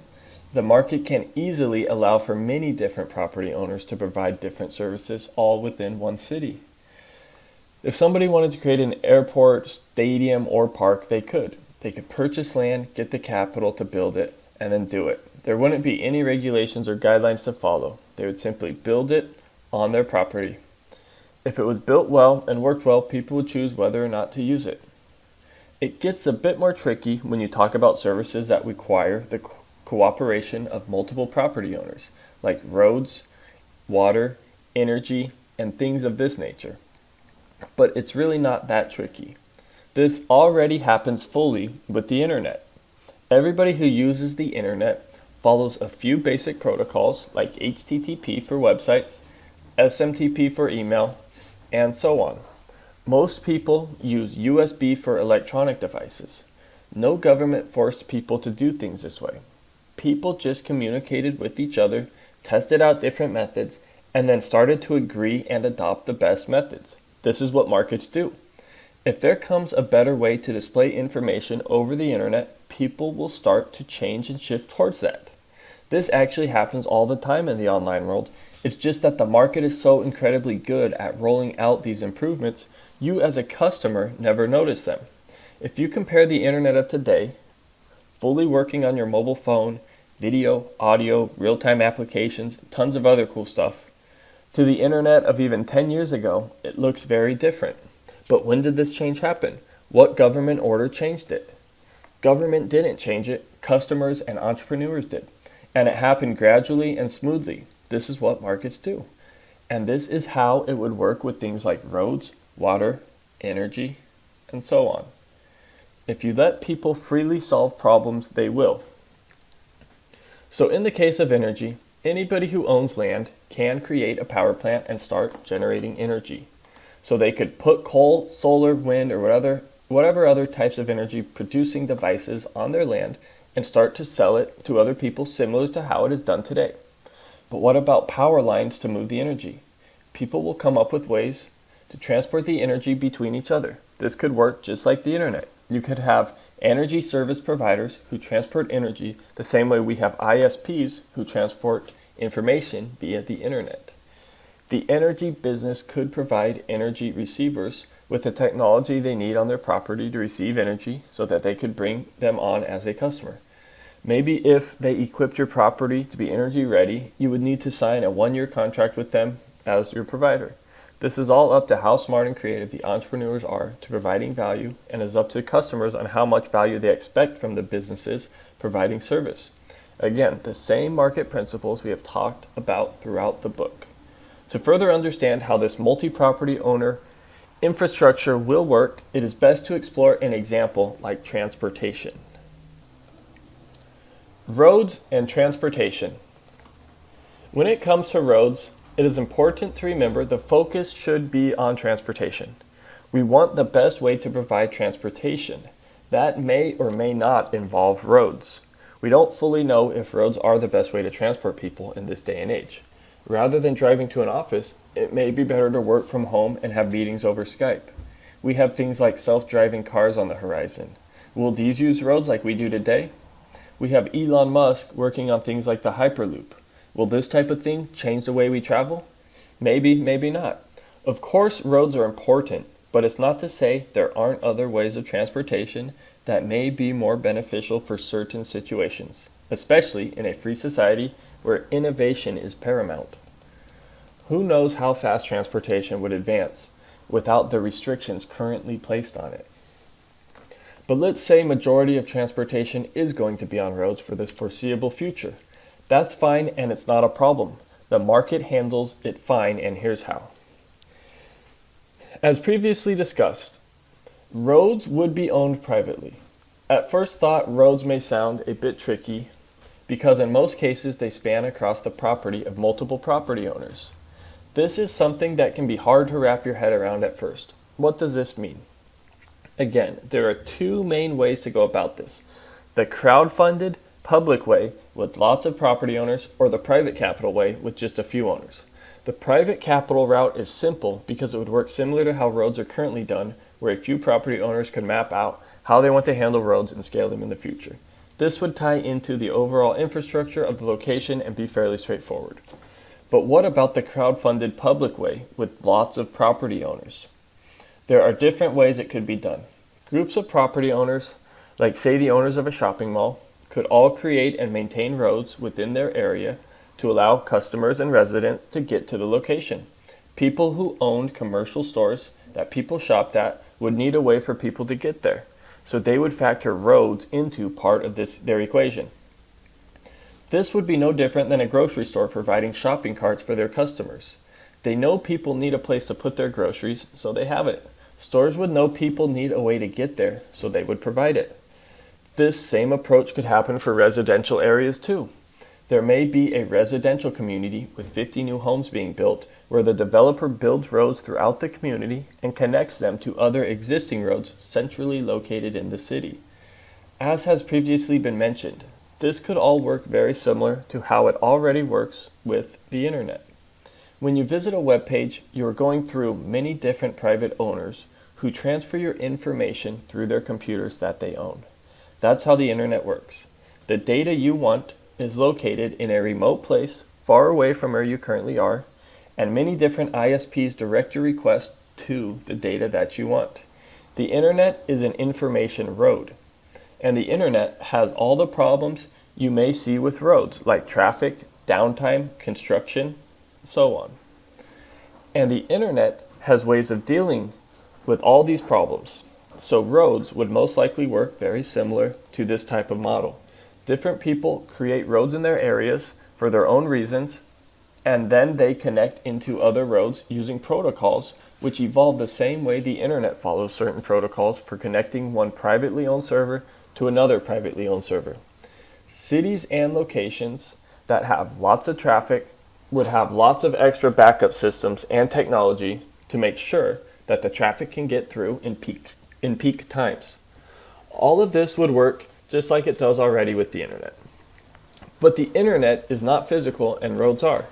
The market can easily allow for many different property owners to provide different services all within one city. If somebody wanted to create an airport, stadium, or park, they could. They could purchase land, get the capital to build it, and then do it. There wouldn't be any regulations or guidelines to follow. They would simply build it on their property. If it was built well and worked well, people would choose whether or not to use it. It gets a bit more tricky when you talk about services that require the cooperation of multiple property owners, like roads, water, energy, and things of this nature. But it's really not that tricky. This already happens fully with the internet. Everybody who uses the internet follows a few basic protocols like HTTP for websites, SMTP for email, and so on. Most people use USB for electronic devices. No government forced people to do things this way. People just communicated with each other, tested out different methods, and then started to agree and adopt the best methods. This is what markets do. If there comes a better way to display information over the internet, people will start to change and shift towards that. This actually happens all the time in the online world. It's just that the market is so incredibly good at rolling out these improvements, you as a customer never notice them. If you compare the internet of today, fully working on your mobile phone, video, audio, real-time applications, tons of other cool stuff, to the internet of even 10 years ago, it looks very different. But when did this change happen? What government order changed it? Government didn't change it, customers and entrepreneurs did. And it happened gradually and smoothly. This is what markets do. And this is how it would work with things like roads, water, energy, and so on. If you let people freely solve problems, they will. So in the case of energy, anybody who owns land can create a power plant and start generating energy. So they could put coal, solar, wind, or whatever other types of energy producing devices on their land and start to sell it to other people similar to how it is done today. But what about power lines to move the energy? People will come up with ways to transport the energy between each other. This could work just like the internet. You could have energy service providers who transport energy the same way we have ISPs who transport information via the internet. The energy business could provide energy receivers with the technology they need on their property to receive energy so that they could bring them on as a customer. Maybe if they equipped your property to be energy ready, you would need to sign a 1-year contract with them as your provider. This is all up to how smart and creative the entrepreneurs are to providing value, and is up to customers on how much value they expect from the businesses providing service. Again, the same market principles we have talked about throughout the book. To further understand how this multi-property owner infrastructure will work, it is best to explore an example like transportation. Roads and transportation. When it comes to roads, it is important to remember the focus should be on transportation. We want the best way to provide transportation. That may or may not involve roads. We don't fully know if roads are the best way to transport people in this day and age. Rather than driving to an office, it may be better to work from home and have meetings over Skype. We have things like self-driving cars on the horizon. Will these use roads like we do today? We have Elon Musk working on things like the Hyperloop. Will this type of thing change the way we travel? Maybe, maybe not. Of course, roads are important, but it's not to say there aren't other ways of transportation that may be more beneficial for certain situations, especially in a free society where innovation is paramount. Who knows how fast transportation would advance without the restrictions currently placed on it? But let's say majority of transportation is going to be on roads for this foreseeable future. That's fine, and it's not a problem. The market handles it fine, and here's how. As previously discussed, roads would be owned privately. At first thought, roads may sound a bit tricky because in most cases they span across the property of multiple property owners. This is something that can be hard to wrap your head around at first. What does this mean? Again, there are two main ways to go about this. The crowd-funded public way with lots of property owners, or the private capital way with just a few owners. The private capital route is simple because it would work similar to how roads are currently done, where a few property owners could map out how they want to handle roads and scale them in the future. This would tie into the overall infrastructure of the location and be fairly straightforward. But what about the crowd-funded public way with lots of property owners? There are different ways it could be done. Groups of property owners, like say the owners of a shopping mall, could all create and maintain roads within their area to allow customers and residents to get to the location. People who owned commercial stores that people shopped at would need a way for people to get there, so they would factor roads into part of their equation. This would be no different than a grocery store providing shopping carts for their customers. They know people need a place to put their groceries, so they have it. Stores would know people need a way to get there, so they would provide it. This same approach could happen for residential areas too. There may be a residential community with 50 new homes being built where the developer builds roads throughout the community and connects them to other existing roads centrally located in the city. As has previously been mentioned, this could all work very similar to how it already works with the internet. When you visit a web page, you are going through many different private owners who transfer your information through their computers that they own. That's how the internet works. The data you want is located in a remote place far away from where you currently are, and many different ISPs direct your request to the data that you want. The internet is an information road, and the internet has all the problems you may see with roads, like traffic, downtime, construction, so on. And the internet has ways of dealing with all these problems. So roads would most likely work very similar to this type of model. Different people create roads in their areas for their own reasons, and then they connect into other roads using protocols which evolve the same way the internet follows certain protocols for connecting one privately owned server to another privately owned server. Cities and locations that have lots of traffic would have lots of extra backup systems and technology to make sure that the traffic can get through in peak times. All of this would work just like it does already with the internet. But the internet is not physical and roads are.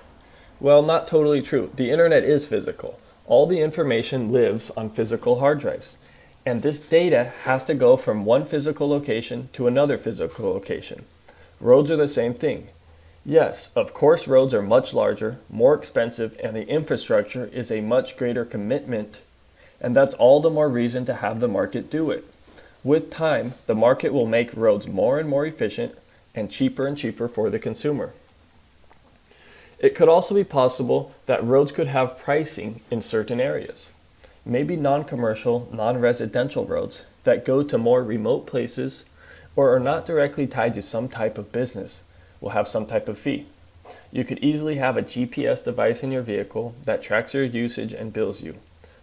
Well, not totally true. The internet is physical. All the information lives on physical hard drives. And this data has to go from one physical location to another physical location. Roads are the same thing. Yes, of course roads are much larger, more expensive, and the infrastructure is a much greater commitment, and that's all the more reason to have the market do it. With time, the market will make roads more and more efficient and cheaper for the consumer. It could also be possible that roads could have pricing in certain areas. Maybe non-commercial, non-residential roads that go to more remote places or are not directly tied to some type of business will have some type of fee. You could easily have a GPS device in your vehicle that tracks your usage and bills you.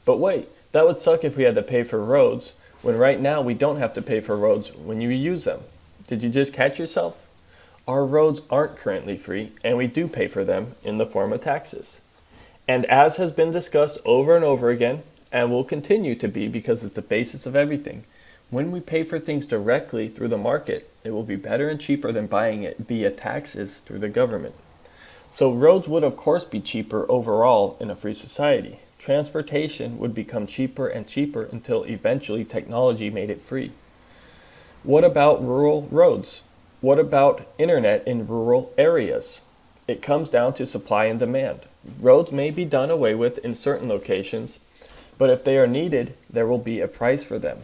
But wait, that would suck if we had to pay for roads when right now we don't have to pay for roads when you use them. Did you just catch yourself? Our roads aren't currently free, and we do pay for them in the form of taxes. And as has been discussed over and over again, and will continue to be because it's the basis of everything, when we pay for things directly through the market, it will be better and cheaper than buying it via taxes through the government. So roads would of course be cheaper overall in a free society. Transportation would become cheaper and cheaper until eventually technology made it free. What about rural roads? What about internet in rural areas? It comes down to supply and demand. Roads may be done away with in certain locations, but if they are needed, there will be a price for them.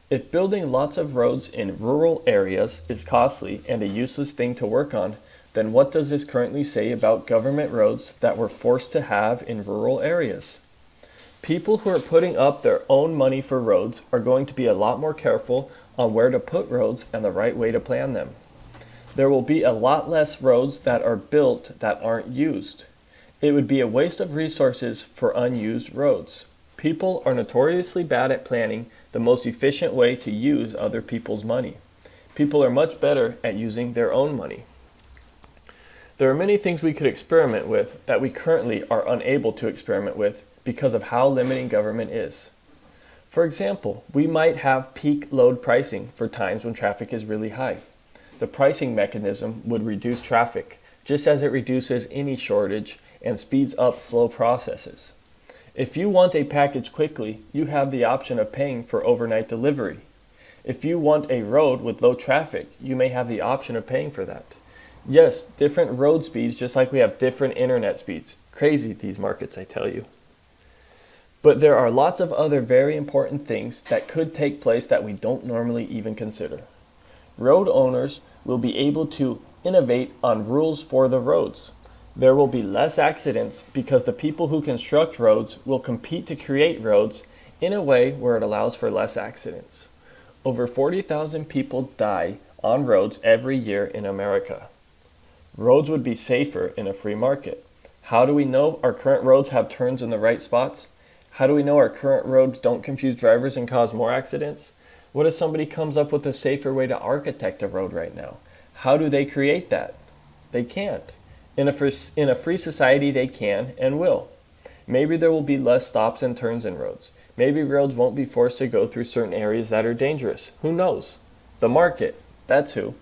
If building lots of roads in rural areas is costly and a useless thing to work on, then what does this currently say about government roads that we're forced to have in rural areas? People who are putting up their own money for roads are going to be a lot more careful on where to put roads and the right way to plan them. There will be a lot less roads that are built that aren't used. It would be a waste of resources for unused roads. People are notoriously bad at planning the most efficient way to use other people's money. People are much better at using their own money. There are many things we could experiment with that we currently are unable to experiment with because of how limiting government is. For example, we might have peak load pricing for times when traffic is really high. The pricing mechanism would reduce traffic, just as it reduces any shortage and speeds up slow processes. If you want a package quickly, you have the option of paying for overnight delivery. If you want a road with low traffic, you may have the option of paying for that. Yes, different road speeds just like we have different internet speeds. Crazy, these markets, I tell you. But there are lots of other very important things that could take place that we don't normally even consider. Road owners will be able to innovate on rules for the roads. There will be less accidents because the people who construct roads will compete to create roads in a way where it allows for less accidents. Over 40,000 people die on roads every year in America. Roads would be safer in a free market. How do we know our current roads have turns in the right spots? How do we know our current roads don't confuse drivers and cause more accidents? What if somebody comes up with a safer way to architect a road right now? How do they create that? They can't. In a free society, they can and will. Maybe there will be less stops and turns in roads. Maybe roads won't be forced to go through certain areas that are dangerous. Who knows? The market, that's who.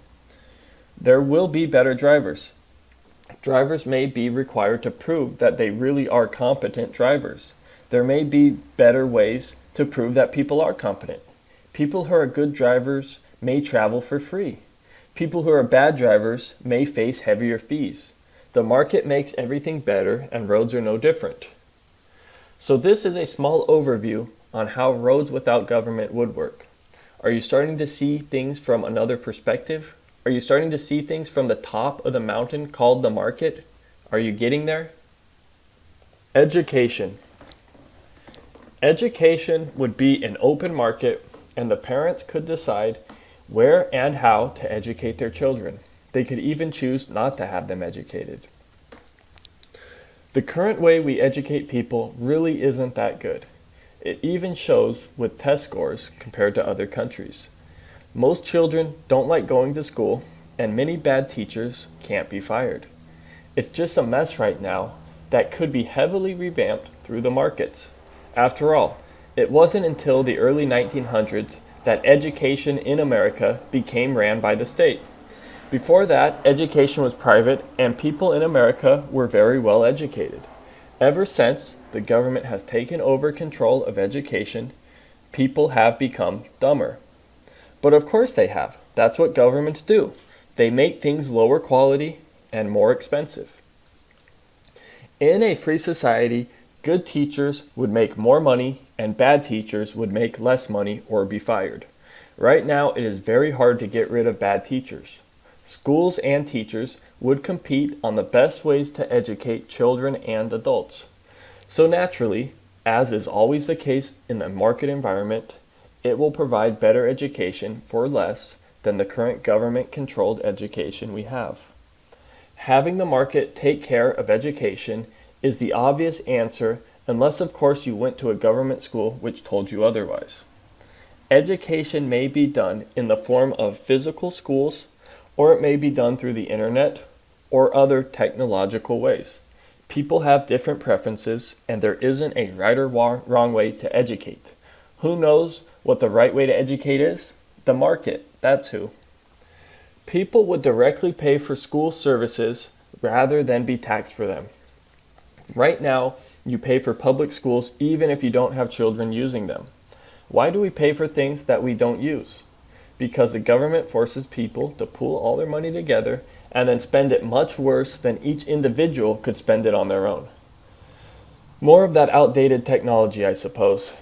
There will be better drivers. Drivers may be required to prove that they really are competent drivers. There may be better ways to prove that people are competent. People who are good drivers may travel for free. People who are bad drivers may face heavier fees. The market makes everything better, and roads are no different. So this is a small overview on how roads without government would work. Are you starting to see things from another perspective? Are you starting to see things from the top of the mountain called the market? Are you getting there? Education. Education would be an open market, and the parents could decide where and how to educate their children. They could even choose not to have them educated. The current way we educate people really isn't that good. It even shows with test scores compared to other countries. Most children don't like going to school, and many bad teachers can't be fired. It's just a mess right now that could be heavily revamped through the markets. After all, it wasn't until the early 1900s that education in America became ran by the state. Before that, education was private, and people in America were very well educated. Ever since the government has taken over control of education, people have become dumber. But of course they have. That's what governments do. They make things lower quality and more expensive. In a free society, good teachers would make more money and bad teachers would make less money or be fired. Right now, it is very hard to get rid of bad teachers. Schools and teachers would compete on the best ways to educate children and adults. So naturally, as is always the case in a market environment, it will provide better education for less than the current government-controlled education we have. Having the market take care of education is the obvious answer, unless of course you went to a government school which told you otherwise. Education may be done in the form of physical schools, or it may be done through the internet or other technological ways. People have different preferences, and there isn't a right or wrong way to educate. Who knows what the right way to educate is? The market, that's who. People would directly pay for school services rather than be taxed for them. Right now, you pay for public schools even if you don't have children using them. Why do we pay for things that we don't use? Because the government forces people to pool all their money together and then spend it much worse than each individual could spend it on their own. More of that outdated technology, I suppose.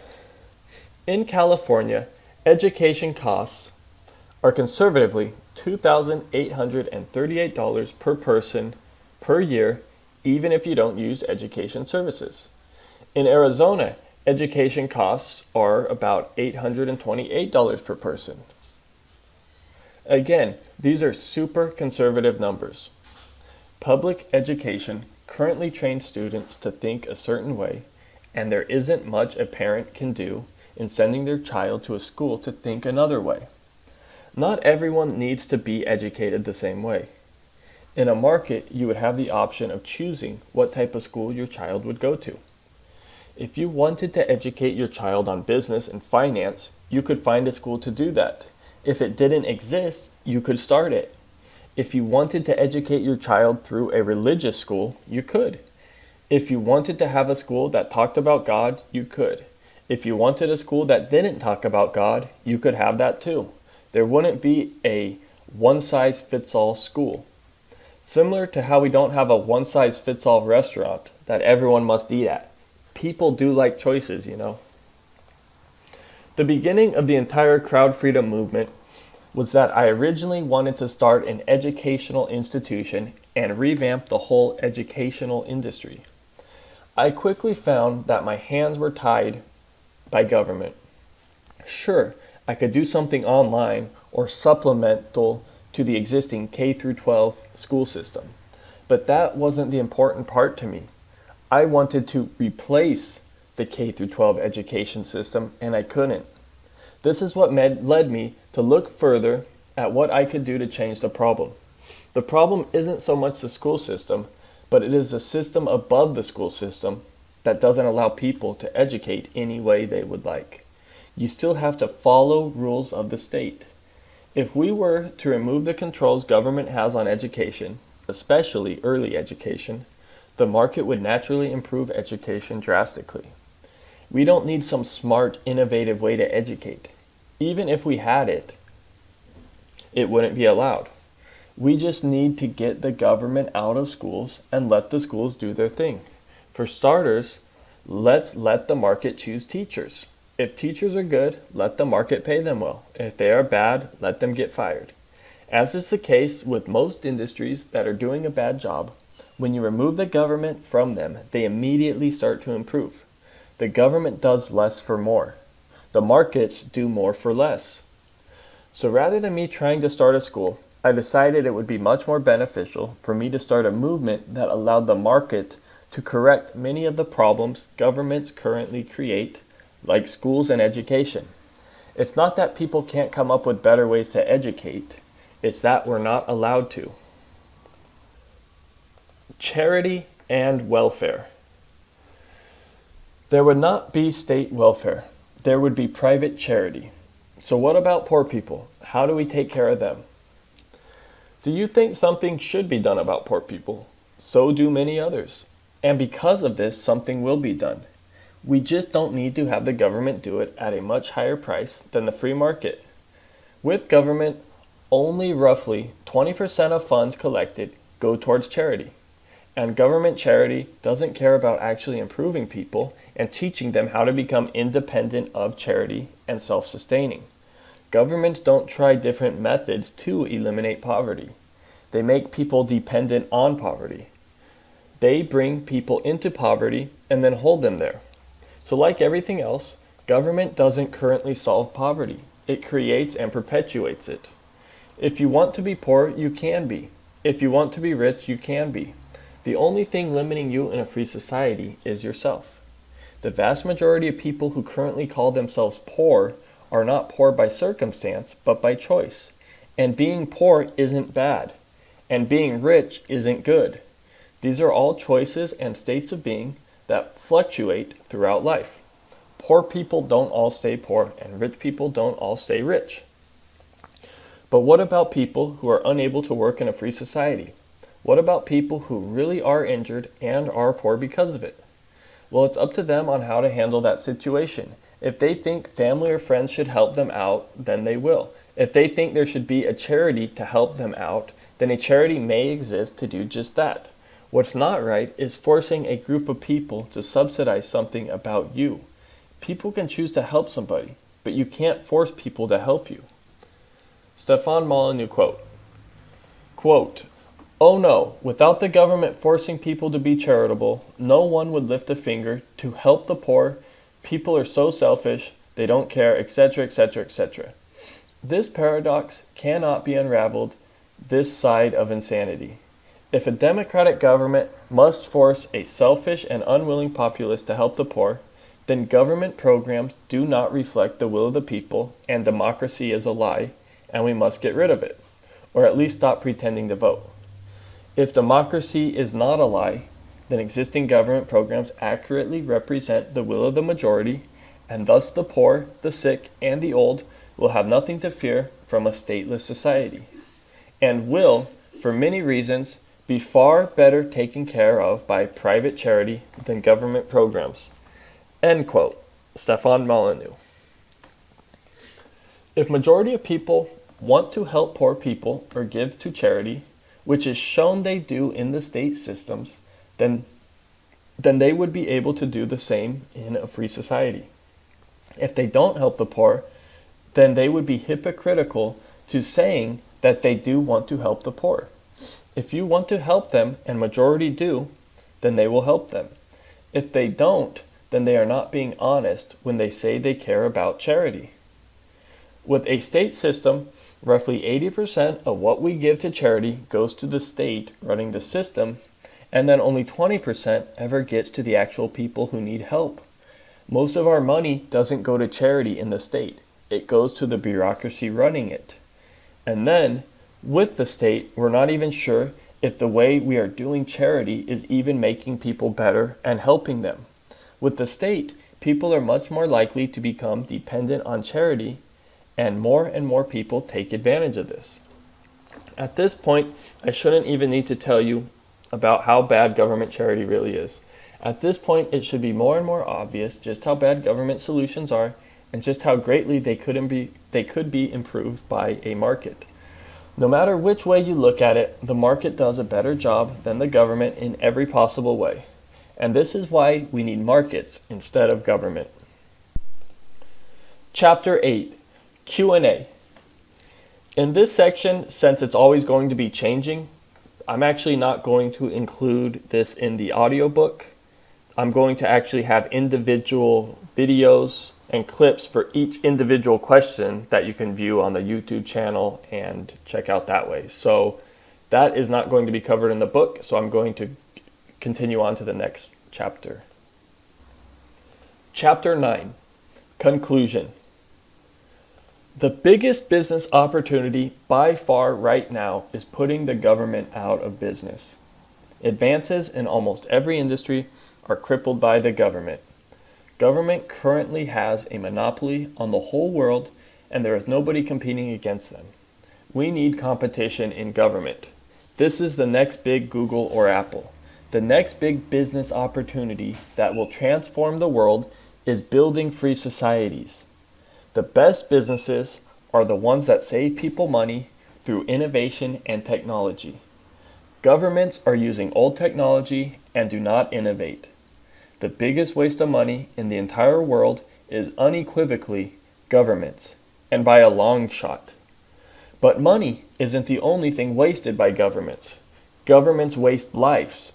In California, education costs are conservatively $2,838 per person per year, even if you don't use education services. In Arizona, education costs are about $828 per person. Again, these are super conservative numbers. Public education currently trains students to think a certain way, and there isn't much a parent can do in sending their child to a school to think another way. Not everyone needs to be educated the same way. In a market, you would have the option of choosing what type of school your child would go to. If you wanted to educate your child on business and finance, you could find a school to do that. If it didn't exist, you could start it. If you wanted to educate your child through a religious school, you could. If you wanted to have a school that talked about God, you could. If you wanted a school that didn't talk about God, you could have that too. There wouldn't be a one-size-fits-all school. Similar to how we don't have a one-size-fits-all restaurant that everyone must eat at. People do like choices, you know. The beginning of the entire crowd freedom movement was that I originally wanted to start an educational institution and revamp the whole educational industry. I quickly found that my hands were tied by government. Sure, I could do something online or supplemental to the existing K through 12 school system, but that wasn't the important part to me. I wanted to replace the K through 12 education system, and I couldn't. This is what led me to look further at what I could do to change the problem. The problem isn't so much the school system, but it is a system above the school system that doesn't allow people to educate any way they would like. You still have to follow rules of the state. If we were to remove the controls government has on education, especially early education, the market would naturally improve education drastically. We don't need some smart, innovative way to educate. Even if we had it, it wouldn't be allowed. We just need to get the government out of schools and let the schools do their thing. For starters, let's let the market choose teachers. If teachers are good, let the market pay them well. If they are bad, let them get fired. As is the case with most industries that are doing a bad job, when you remove the government from them, they immediately start to improve. The government does less for more. The markets do more for less. So rather than me trying to start a school, I decided it would be much more beneficial for me to start a movement that allowed the market to correct many of the problems governments currently create, like schools and education. It's not that people can't come up with better ways to educate, it's that we're not allowed to. Charity and welfare. There would not be state welfare. There would be private charity. So what about poor people? How do we take care of them? Do you think something should be done about poor people? So do many others. And because of this, something will be done. We just don't need to have the government do it at a much higher price than the free market. With government, only roughly 20% of funds collected go towards charity. And government charity doesn't care about actually improving people and teaching them how to become independent of charity and self-sustaining. Governments don't try different methods to eliminate poverty. They make people dependent on poverty. They bring people into poverty and then hold them there. So like everything else, government doesn't currently solve poverty. It creates and perpetuates it. If you want to be poor, you can be. If you want to be rich, you can be. The only thing limiting you in a free society is yourself. The vast majority of people who currently call themselves poor are not poor by circumstance, but by choice. And being poor isn't bad. And being rich isn't good. These are all choices and states of being that fluctuate throughout life. Poor people don't all stay poor, and rich people don't all stay rich. But what about people who are unable to work in a free society? What about people who really are injured and are poor because of it? Well, it's up to them on how to handle that situation. If they think family or friends should help them out, then they will. If they think there should be a charity to help them out, then a charity may exist to do just that. What's not right is forcing a group of people to subsidize something about you. People can choose to help somebody, but you can't force people to help you. Stefan Molyneux quote, "Oh no, without the government forcing people to be charitable, no one would lift a finger to help the poor. People are so selfish, they don't care, etc., etc., etc." This paradox cannot be unraveled this side of insanity. If a democratic government must force a selfish and unwilling populace to help the poor, then government programs do not reflect the will of the people, and democracy is a lie, and we must get rid of it, or at least stop pretending to vote. If democracy is not a lie, then existing government programs accurately represent the will of the majority, and thus the poor, the sick, and the old will have nothing to fear from a stateless society, and will, for many reasons, be far better taken care of by private charity than government programs. End quote. Stefan Molyneux. If majority of people want to help poor people or give to charity, which is shown they do in the state systems, then they would be able to do the same in a free society. If they don't help the poor, then they would be hypocritical to saying that they do want to help the poor. If you want to help them, and majority do, then they will help them. If they don't, then they are not being honest when they say they care about charity. With a state system, roughly 80% of what we give to charity goes to the state running the system, and then only 20% ever gets to the actual people who need help. Most of our money doesn't go to charity in the state. It goes to the bureaucracy running it. And then, with the state, we're not even sure if the way we are doing charity is even making people better and helping them. With the state, people are much more likely to become dependent on charity, and more people take advantage of this. At this point, I shouldn't even need to tell you about how bad government charity really is. At this point, it should be more and more obvious just how bad government solutions are and just how greatly they could be improved by a market. No matter which way you look at it, the market does a better job than the government in every possible way. And this is why we need markets instead of government. Chapter 8, Q&A. In this section, since it's always going to be changing, I'm actually not going to include this in the audiobook. I'm going to actually have individual videos and clips for each individual question that you can view on the YouTube channel and check out that way. So that is not going to be covered in the book, so I'm going to continue on to the next chapter. Chapter 9, Conclusion. The biggest business opportunity by far right now is putting the government out of business. Advances in almost every industry are crippled by the government. Government currently has a monopoly on the whole world, and there is nobody competing against them. We need competition in government. This is the next big Google or Apple. The next big business opportunity that will transform the world is building free societies. The best businesses are the ones that save people money through innovation and technology. Governments are using old technology and do not innovate. The biggest waste of money in the entire world is unequivocally governments, and by a long shot. But money isn't the only thing wasted by governments. Governments waste lives.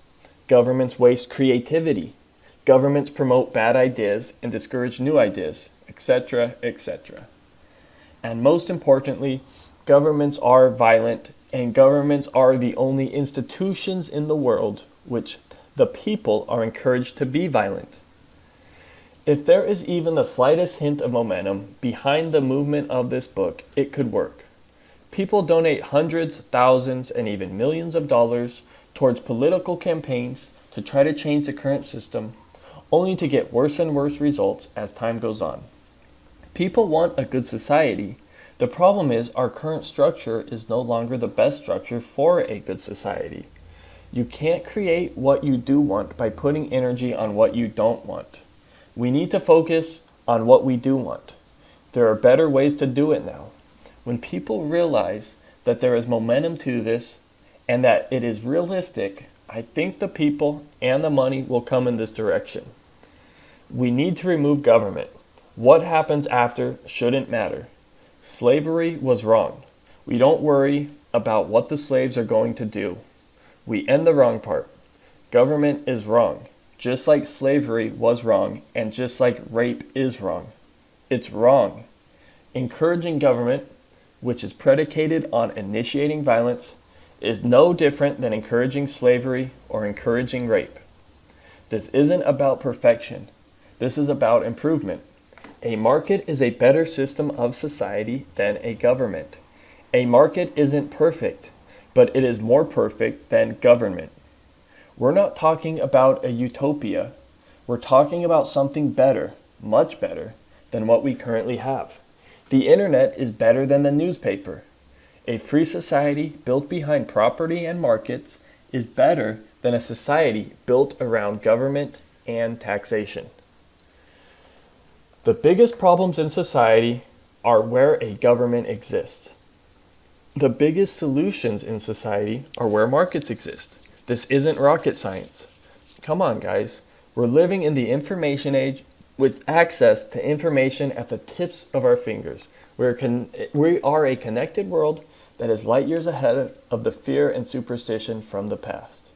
Governments waste creativity. Governments promote bad ideas and discourage new ideas, etc., etc. And most importantly, governments are violent, and governments are the only institutions in the world which the people are encouraged to be violent. If there is even the slightest hint of momentum behind the movement of this book, it could work. People donate hundreds, thousands, and even millions of dollars towards political campaigns to try to change the current system, only to get worse and worse results as time goes on. People want a good society. The problem is our current structure is no longer the best structure for a good society. You can't create what you do want by putting energy on what you don't want. We need to focus on what we do want. There are better ways to do it now. When people realize that there is momentum to this and that it is realistic, I think the people and the money will come in this direction. We need to remove government. What happens after shouldn't matter. Slavery was wrong. We don't worry about what the slaves are going to do. We end the wrong part. Government is wrong, just like slavery was wrong, and just like rape is wrong. It's wrong. Encouraging government, which is predicated on initiating violence, is no different than encouraging slavery or encouraging rape. This isn't about perfection. This is about improvement. A market is a better system of society than a government. A market isn't perfect, but it is more perfect than government. We're not talking about a utopia. We're talking about something better, much better, than what we currently have. The internet is better than the newspaper. A free society built behind property and markets is better than a society built around government and taxation. The biggest problems in society are where a government exists. The biggest solutions in society are where markets exist. This isn't rocket science. Come on, guys. We're living in the information age with access to information at the tips of our fingers. We are a connected world that is light years ahead of the fear and superstition from the past.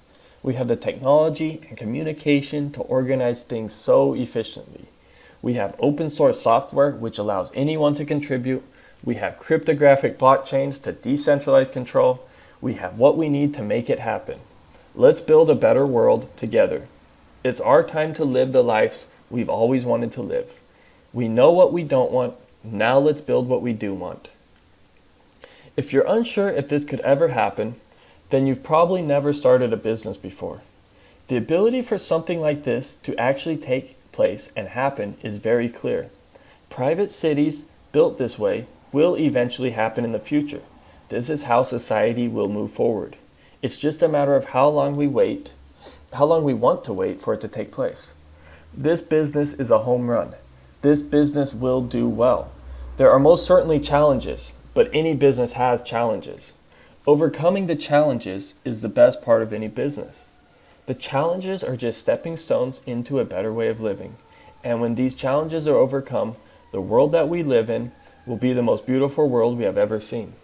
We have the technology and communication to organize things so efficiently. We have open source software which allows anyone to contribute. We have cryptographic blockchains to decentralize control. We have what we need to make it happen. Let's build a better world together. It's our time to live the lives we've always wanted to live. We know what we don't want. Now let's build what we do want. If you're unsure if this could ever happen, then you've probably never started a business before. The ability for something like this to actually take place and happen is very clear. Private cities built this way will eventually happen in the future. This is how society will move forward. It's just a matter of how long we want to wait for it to take place. This business is a home run. This business will do well. There are most certainly challenges, but any business has challenges. Overcoming the challenges is the best part of any business. The challenges are just stepping stones into a better way of living. And when these challenges are overcome, the world that we live in will be the most beautiful world we have ever seen.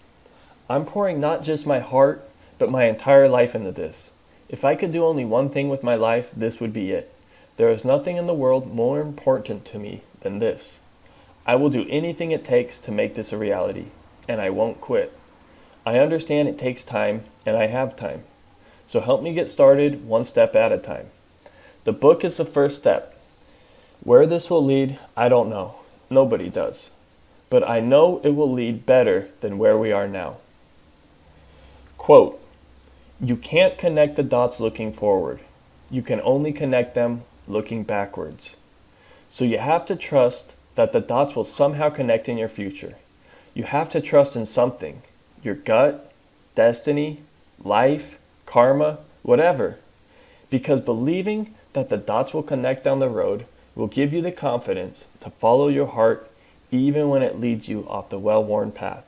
I'm pouring not just my heart, but my entire life into this. If I could do only one thing with my life, this would be it. There is nothing in the world more important to me than this. I will do anything it takes to make this a reality, and I won't quit. I understand it takes time, and I have time. So help me get started one step at a time. The book is the first step. Where this will lead, I don't know. Nobody does. But I know it will lead better than where we are now. Quote, "You can't connect the dots looking forward. You can only connect them looking backwards. So you have to trust that the dots will somehow connect in your future. You have to trust in something, your gut, destiny, life, karma, whatever. Because believing that the dots will connect down the road will give you the confidence to follow your heart even when it leads you off the well-worn path.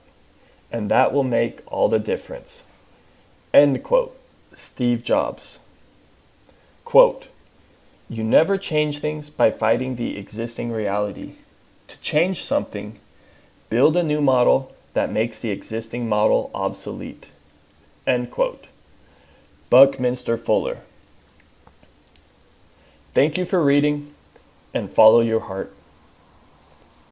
And that will make all the difference." End quote. Steve Jobs. Quote, "You never change things by fighting the existing reality. To change something, build a new model that makes the existing model obsolete." End quote. Buckminster Fuller. Thank you for reading, and follow your heart.